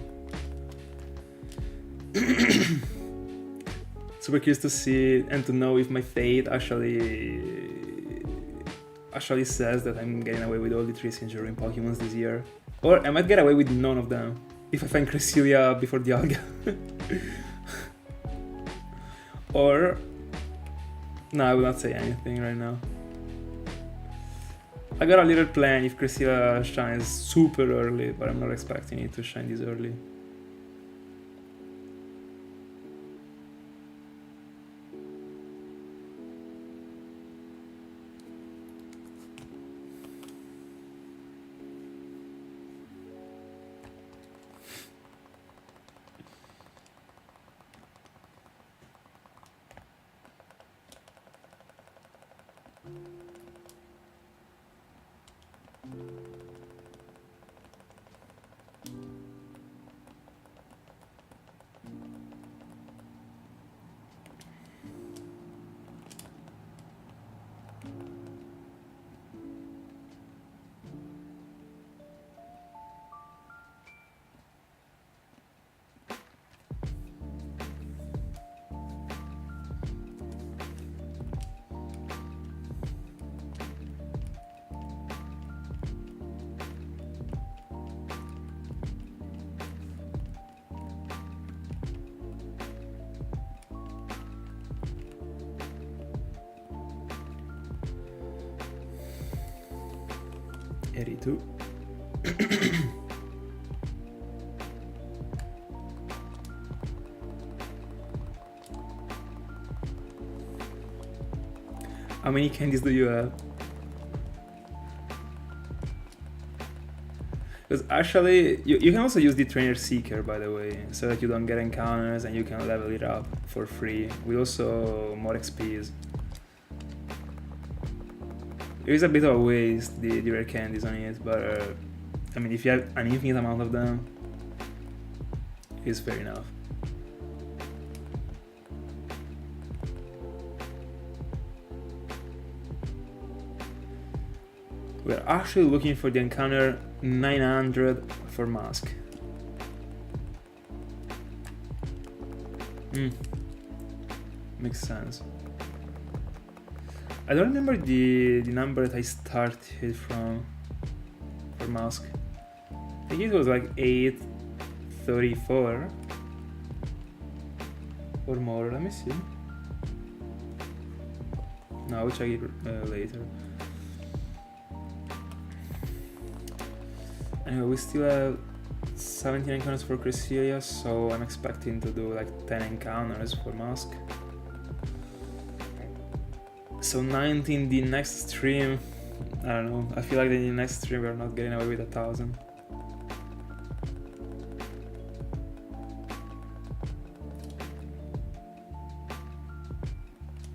Super curious to see and to know if my fate actually says that I'm getting away with all the 3 Sinjoh Pokemons this year. Or I might get away with none of them if I find Cresselia before Dialga. Or... no, I will not say anything right now. I got a little plan if Cresselia shines super early, but I'm not expecting it to shine this early. Too. How many candies do you have? Because actually, you can also use the Trainer Seeker, by the way, so that you don't get encounters and you can level it up for free with also more XPs. It is a bit of a waste, the rare candies on it, but I mean, if you have an infinite amount of them, it's fair enough. We're actually looking for the encounter 900 for Mask. Makes sense. I don't remember the number that I started from for Mask. I think it was like 834 or more. Let me see. No, I'll check it later. Anyway, we still have 17 encounters for Cresselia, so I'm expecting to do like 10 encounters for Mask. So 19 the next stream, I don't know, I feel like in the next stream we're not getting away with 1000.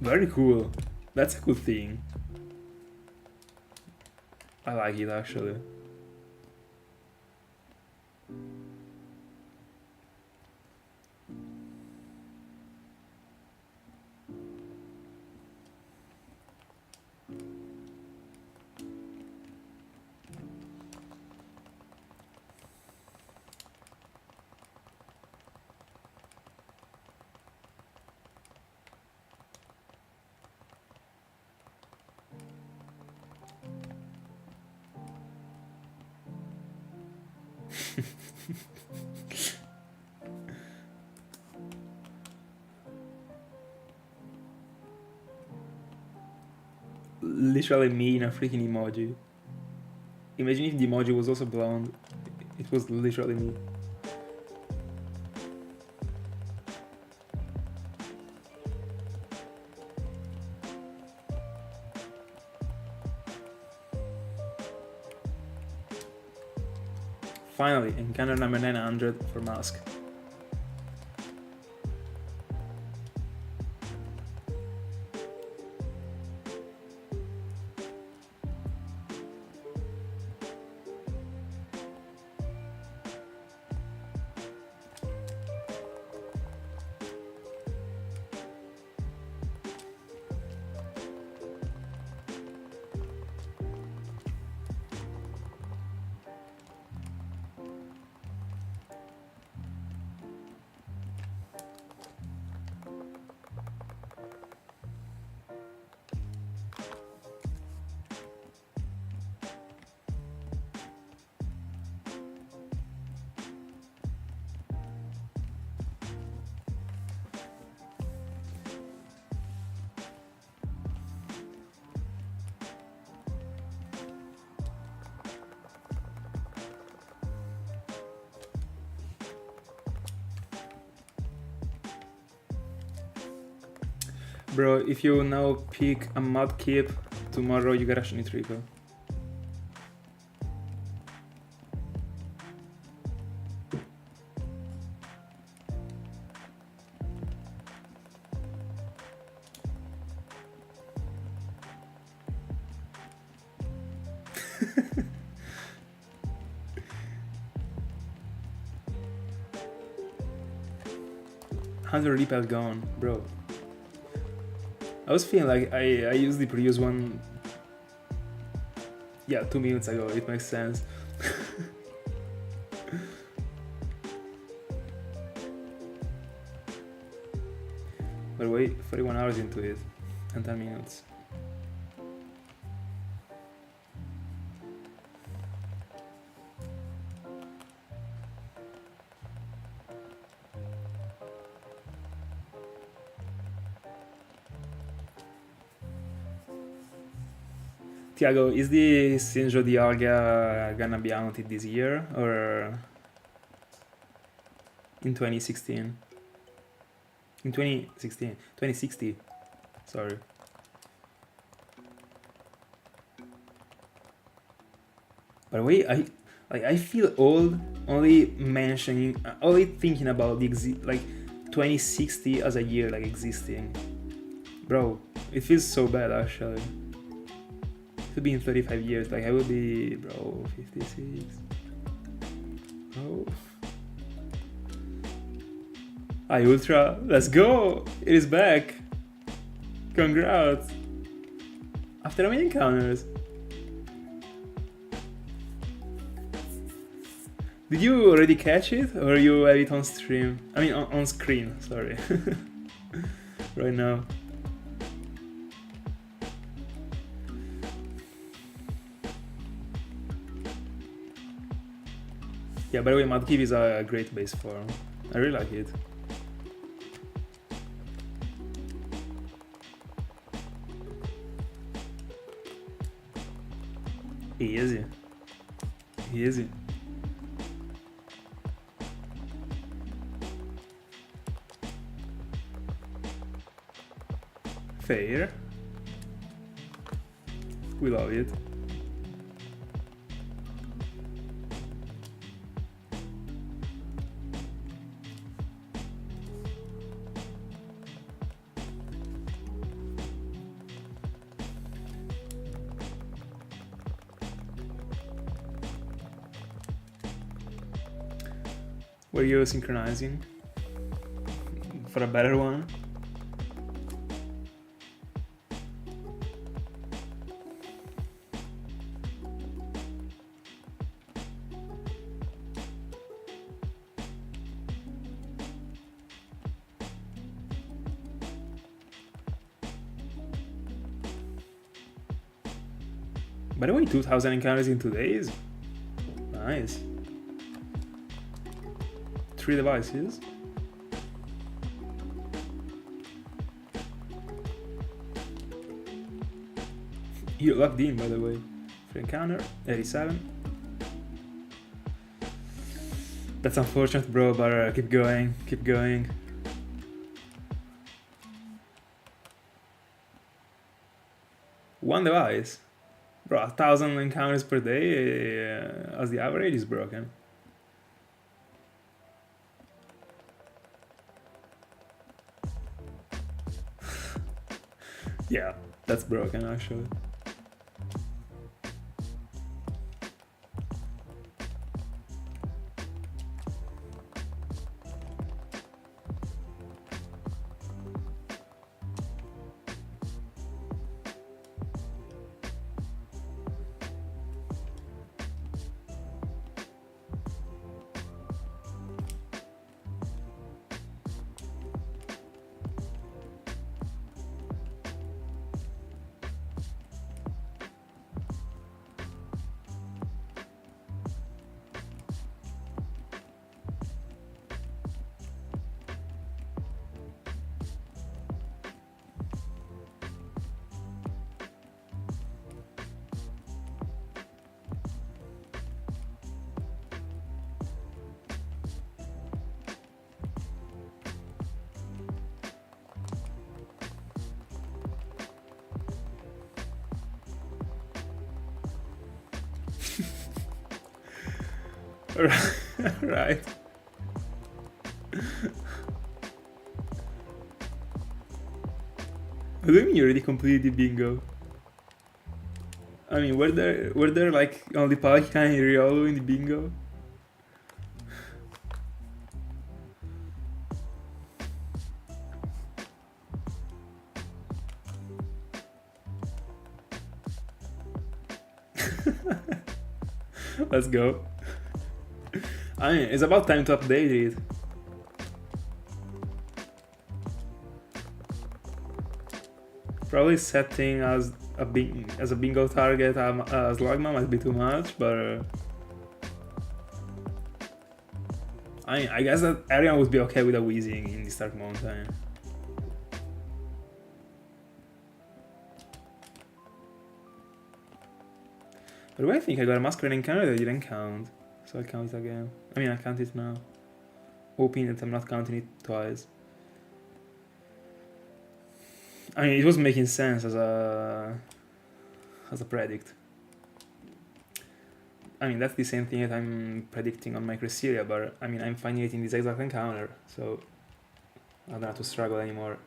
Very cool, that's a good thing. I like it actually. Literally me in a freaking emoji. Imagine if the emoji was also blonde. It was literally me. Finally, encounter number 900 for Mask. Bro, if you now pick a Mudkip, tomorrow you get a Shiny Triple. Hunter Repel gone, bro. I was feeling like I used the previous one, yeah, 2 minutes ago, it makes sense. But wait, 41 hours into it, and 10 minutes. Tiago, is the Sinjoh Dialga gonna be out this year or in 2016? In 2060. Sorry. By the way, I feel old only thinking about the 2060 as a year like existing. Bro, it feels so bad actually. To be in 35 years, like I will be, bro, 56. Oh. Ultra, let's go! It is back! Congrats! After how many encounters? Did you already catch it, or you have it on stream? I mean, on screen, sorry. Right now. Yeah, by the way, Mudkip is a great base form. I really like it. Easy. Easy. Fair. We love it. Were you synchronizing for a better one? By the way, 2000 encounters in 2 days? Nice. 3 devices. You locked in, by the way, Free encounter, 87. That's unfortunate, bro, but keep going, keep going. One device? Bro, 1,000 encounters per day as the average is broken. Yeah, that's broken actually. Right. What do you mean you already completed the bingo? I mean, were there like only Palkia and Riolu in the bingo? Let's go. I mean, it's about time to update it. Probably setting as a bingo target as Slugma might be too much, but I guess that everyone would be okay with a Weezing in the Stark Mountain. But I think I got a Masquerain encounter that I didn't count, so I'll count it again. I mean, I count it now, hoping that I'm not counting it twice. I mean, it was making sense as a predict. I mean, that's the same thing that I'm predicting on my Cresselia, but I mean, I'm finding it in this exact encounter, so I don't have to struggle anymore.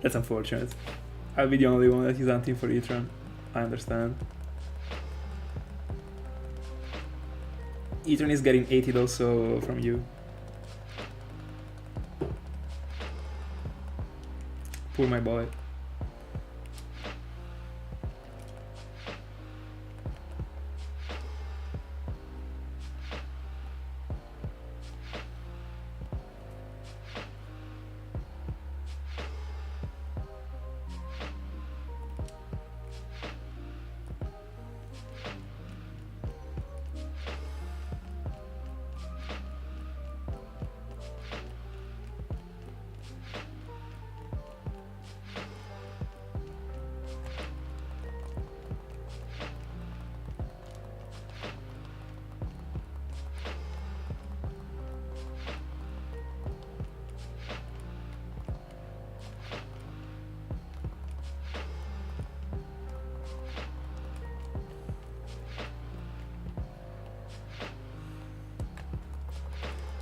That's unfortunate. I'll be the only one that is hunting for Etron. I understand. Etron is getting 80 also from you. Poor my boy.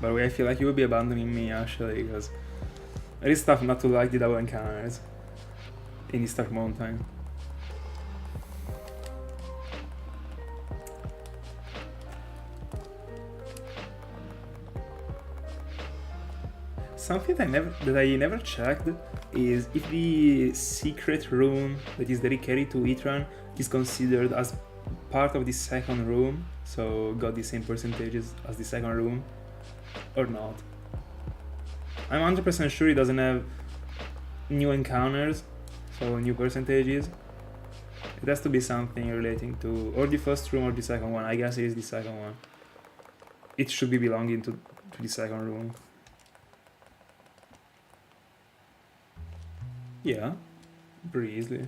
But I feel like you will be abandoning me actually, because it is tough not to like the double encounters in the Stark Mountain. Something that I never checked is if the secret room that is dedicated to Etran is considered as part of the second room, so got the same percentages as the second room, or not. I'm 100% sure it doesn't have new encounters, so new percentages. It has to be something relating to or the first room or the second one. I guess it is the second one. It should be belonging to the second room. Yeah, pretty easily.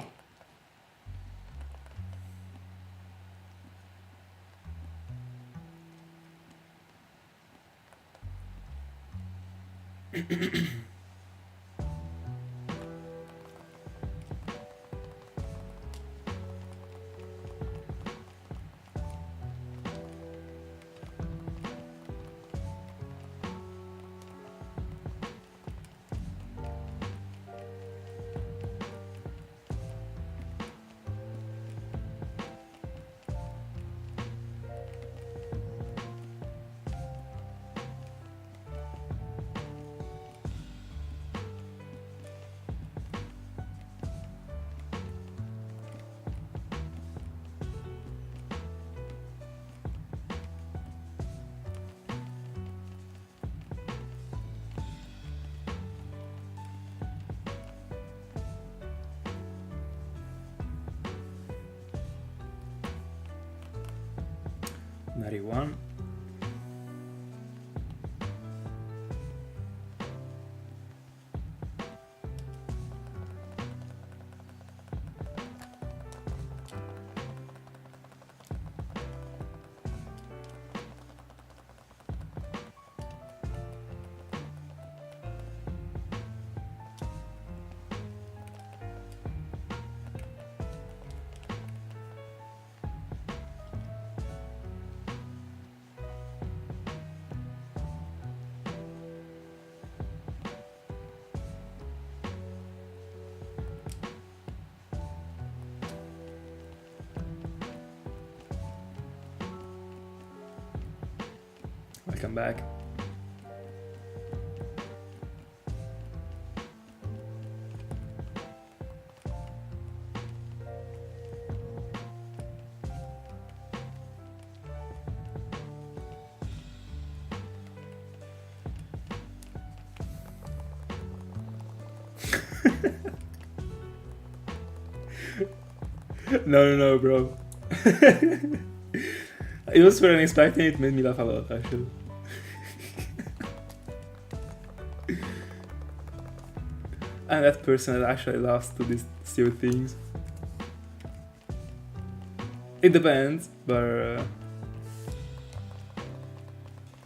One. Welcome back. No, bro. It was very unexpected. It made me laugh a lot, actually. I'm that person that actually loves to these stupid things. It depends, but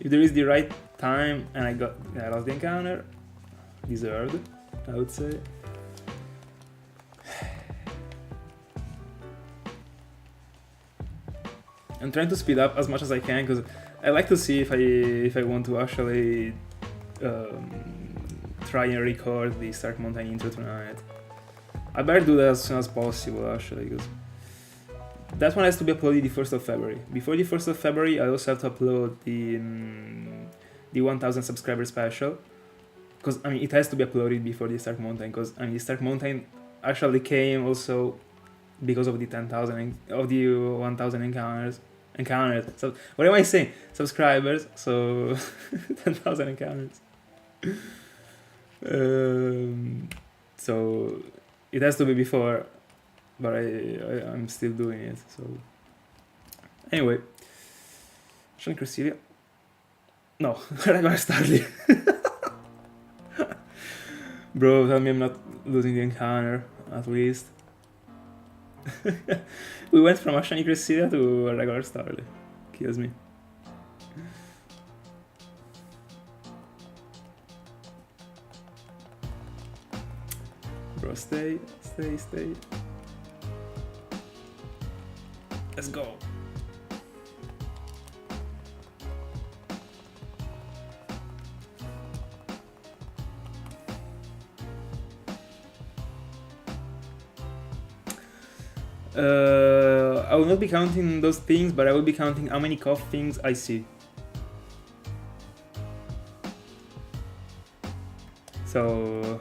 if there is the right time and I lost the encounter, deserved, I would say. I'm trying to speed up as much as I can because I like to see if I want to actually try and record the Stark Mountain intro tonight. I better do that as soon as possible, actually, because that one has to be uploaded the 1st of February. Before the 1st of February, I also have to upload the 1000 subscriber special, because I mean it has to be uploaded before the Stark Mountain, because I mean the Stark Mountain actually came also because of the 10,000 of the 1000 encounters. So what am I saying? Subscribers. So 10,000 encounters. So it has to be before, but I'm still doing it. So anyway, Shiny Cresselia. No, I'm gonna start it. Bro, tell me I'm not losing the encounter at least. We went from a Shiny Cresselia to a regular Starly. Kills me. Bro, stay. Let's go. I will not be counting those things, but I will be counting how many cough things I see. So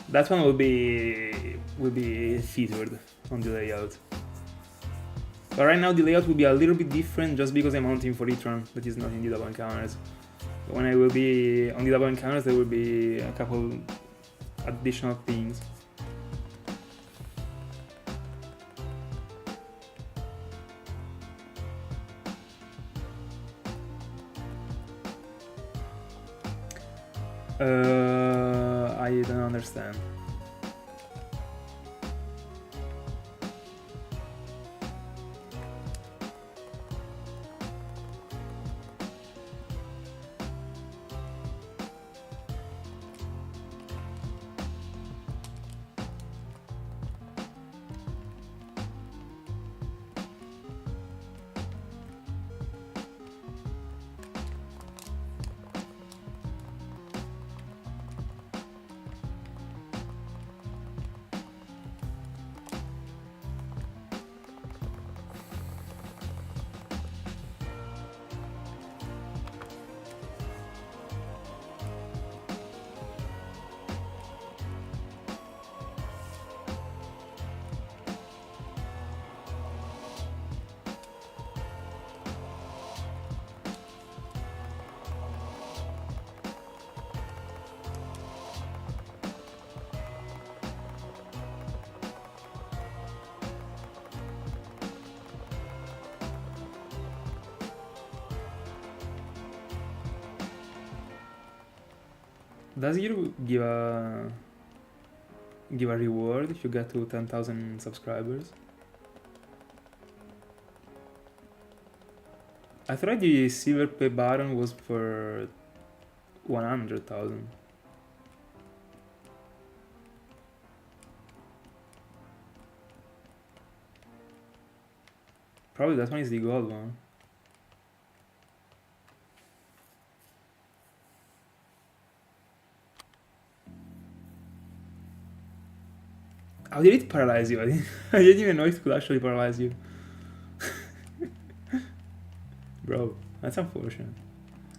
that one will be featured on the layout. But right now the layout will be a little bit different just because I'm mounting for each run that is not in the double encounters. When I will be on the double encounters, there will be a couple additional things. I don't understand. Does you give a reward if you get to 10,000 subscribers? I thought the silver play button was for 100,000. Probably that one is the gold one. How did it paralyze you? I didn't even know it could actually paralyze you. Bro, that's unfortunate.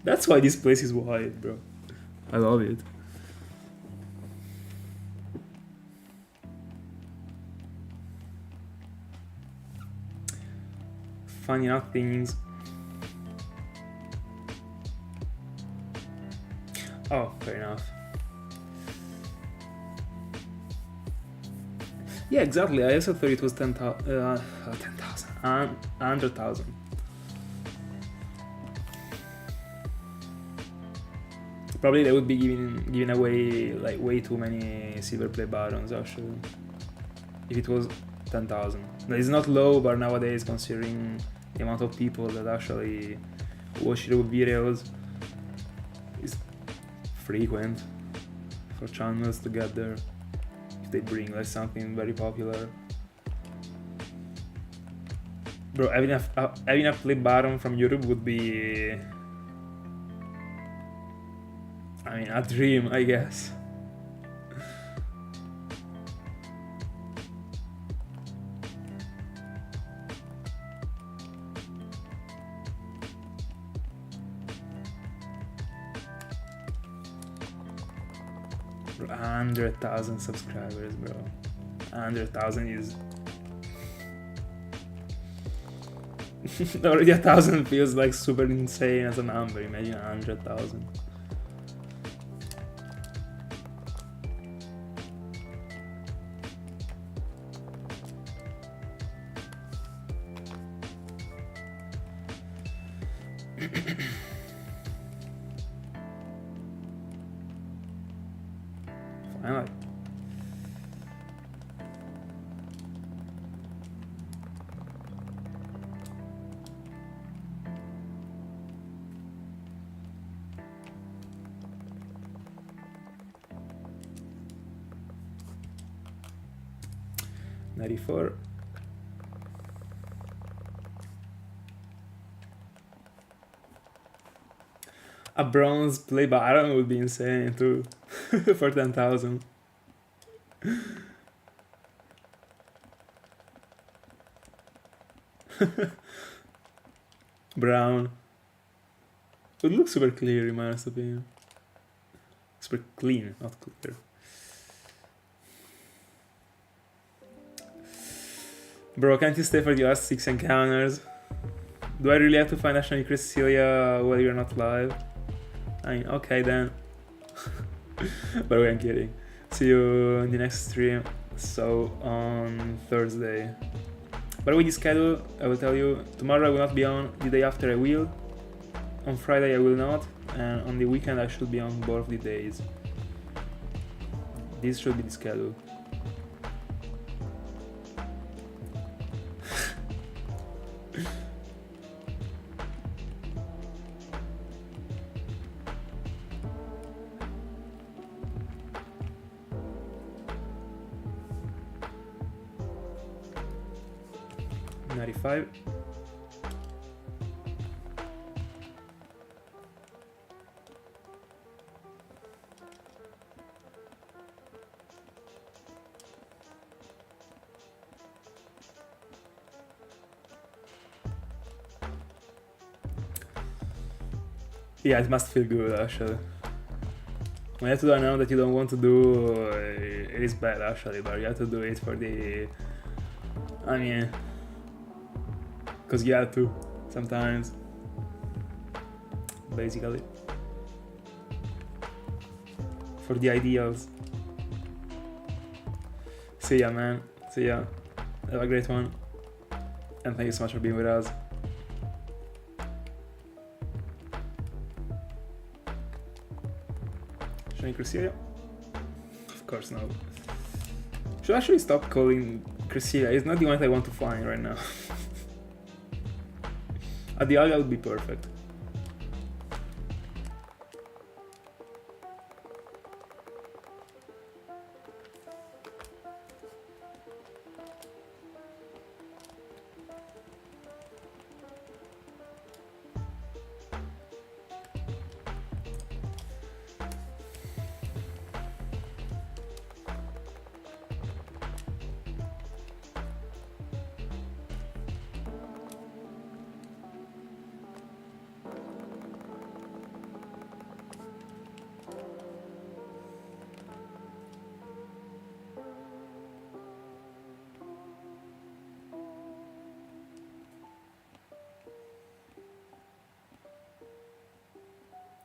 That's why this place is wide, bro. I love it. Funny enough things. Oh, fair enough. Yeah, exactly. I also thought it was 10,000, 100,000. Probably they would be giving away like way too many silver play buttons actually. If it was 10,000, it's not low, but nowadays considering the amount of people that actually watch the videos, it's frequent for channels to get there. They bring like something very popular. Bro, having a play button from Europe would be, I mean, a dream, I guess. Bro, 100,000 subscribers, bro. 100,000 is already 1,000 feels like super insane as a number. Imagine 100,000. Finally. $94. A bronze play button would be insane too. For 10,000. Brown. It would look super clear in my honest opinion. Super clean, not clear. Bro, can't you stay for the last 6 encounters? Do I really have to find a Shiny Cresselia while you're not live? I mean, okay then. But I'm kidding. See you in the next stream. So, on Thursday. By the way, the schedule, I will tell you. Tomorrow I will not be on. The day after I will. On Friday I will not. and on the weekend I should be on both of the days. This should be the schedule. $95. Yeah, it must feel good actually. When you have to do a number that you don't want to do, it is bad actually, but you have to do it for the... I mean... Because you have to, sometimes. Basically. For the ideals. See ya, man. See ya. Have a great one. And thank you so much for being with us. Shiny Cresselia? Of course not. Should I actually stop calling Cresselia? It's not the one I want to find right now. A Dialga would be perfect.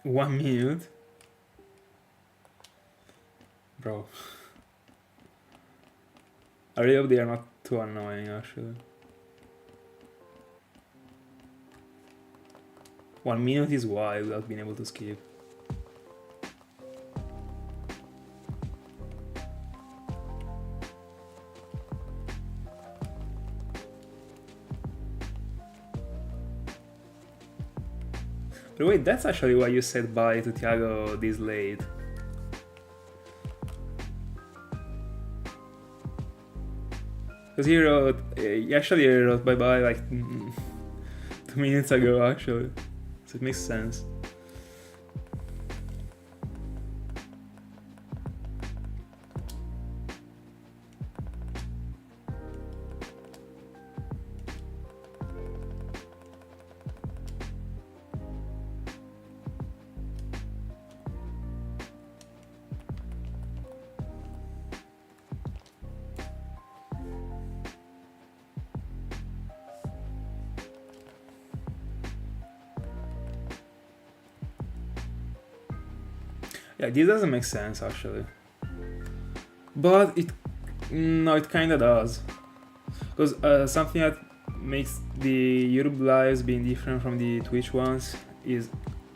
One minute? Bro. I really hope they are not too annoying actually. 1 minute is wild without being able to skip. But wait, that's actually why you said bye to Thiago this late. Because he actually wrote bye-bye like 2 minutes ago actually. So it makes sense. Yeah, this doesn't make sense actually. But it kinda does. Because something that makes the YouTube lives being different from the Twitch ones is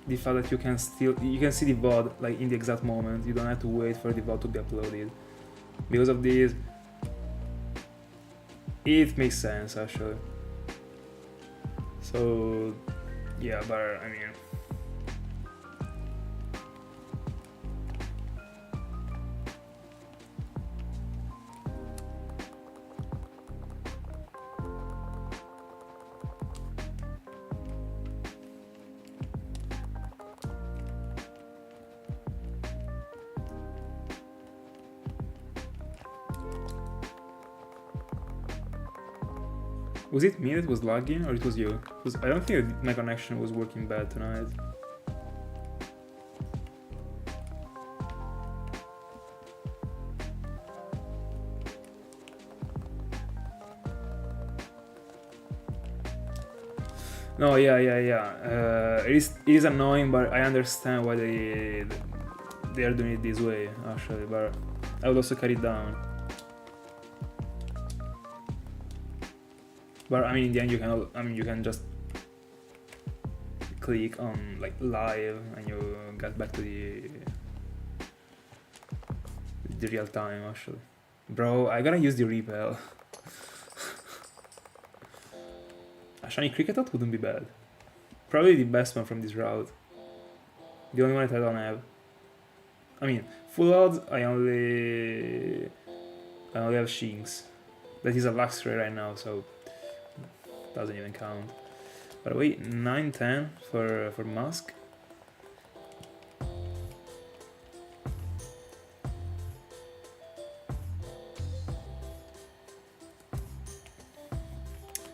the fact that you can see the VOD like in the exact moment. You don't have to wait for the VOD to be uploaded. Because of this, it makes sense actually. So yeah, but I mean, was it me that was lagging or it was you? Because I don't think my connection was working bad tonight. No, yeah. It is annoying, but I understand why they are doing it this way actually. But I would also cut it down. But I mean, in the end, you can just click on like live and you get back to the real time actually. Bro, I gotta use the repel. A shiny Cricketot wouldn't be bad. Probably the best one from this route. The only one that I don't have. I mean, full odds I only have Shinx. That is a Luxray right now, so doesn't even count. By the way, 9-10 for Musk.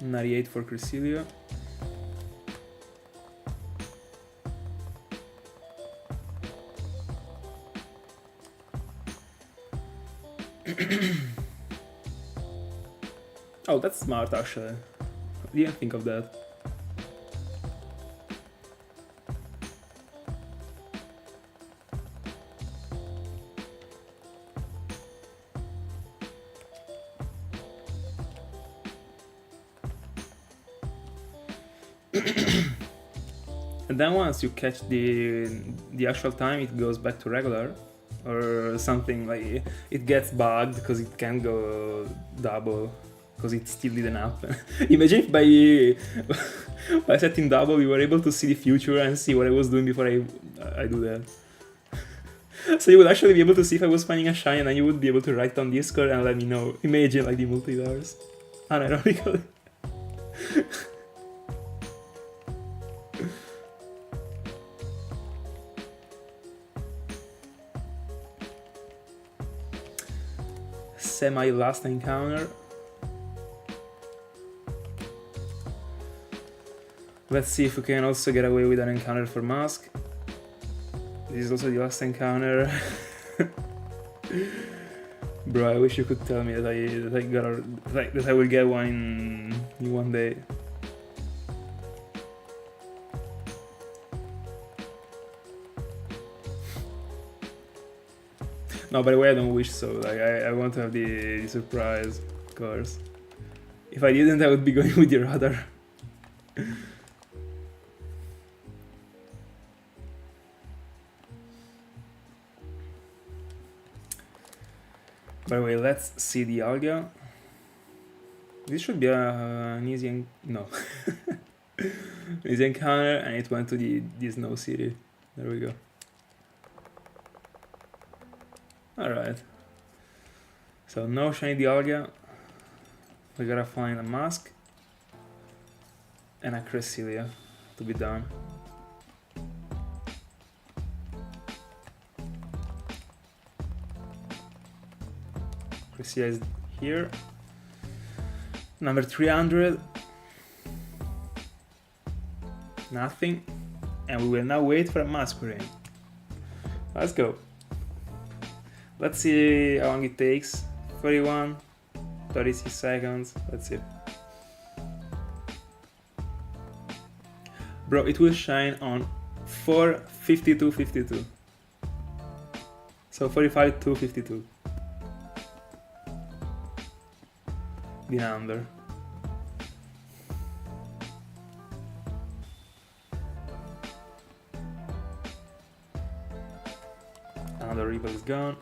$98 for Cresselia. Oh, that's smart actually. I didn't think of that. And then once you catch the actual time, it goes back to regular or something, like it gets bugged because it can't go double because it still didn't happen. Imagine if by setting double you were able to see the future and see what I was doing before I do that. So you would actually be able to see if I was finding a shiny and then you would be able to write on Discord and let me know. Imagine like the multiverse. Unironically. Semi last encounter. Let's see if we can also get away with an encounter for Musk. This is also the last encounter. Bro, I wish you could tell me that I will get one in one day. No, by the way, I don't wish so. Like, I want to have the surprise, of course. If I didn't, I would be going with the radar. By the way, let's see the Dialga. This should be an easy no. Easy encounter, and it went to the Snow City. There we go. Alright. So no shiny Dialga. We gotta find a Musk and a Cresselia to be done. Cresselia is here. Number 300. Nothing. And we will now wait for a Masquerain. Let's go. Let's see how long it takes. 41, 36 seconds. Let's see. Bro, it will shine on 4:52:52. So 45:2:52. The under. Another Reaper is gone.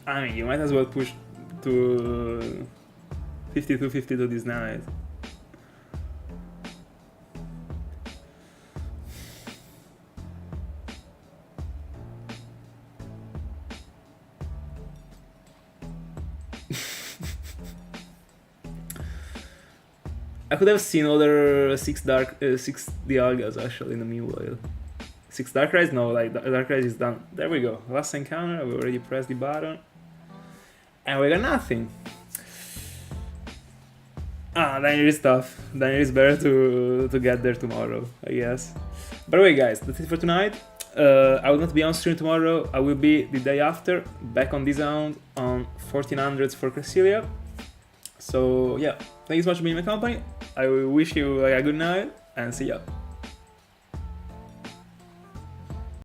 I mean, you might as well push to 52:52 this night. I could have seen other six Dialgas actually in the meanwhile. 6 Darkrai's? No, like Darkrai is done. There we go. Last encounter, we already pressed the button. And we got nothing. Then it is tough. Then it is better to get there tomorrow, I guess. By the way, guys, that's it for tonight. I will not be on stream tomorrow. I will be the day after, back on this round on 1400s for Cresselia. So yeah, thank you so much for being in my company. I wish you a good night and see ya.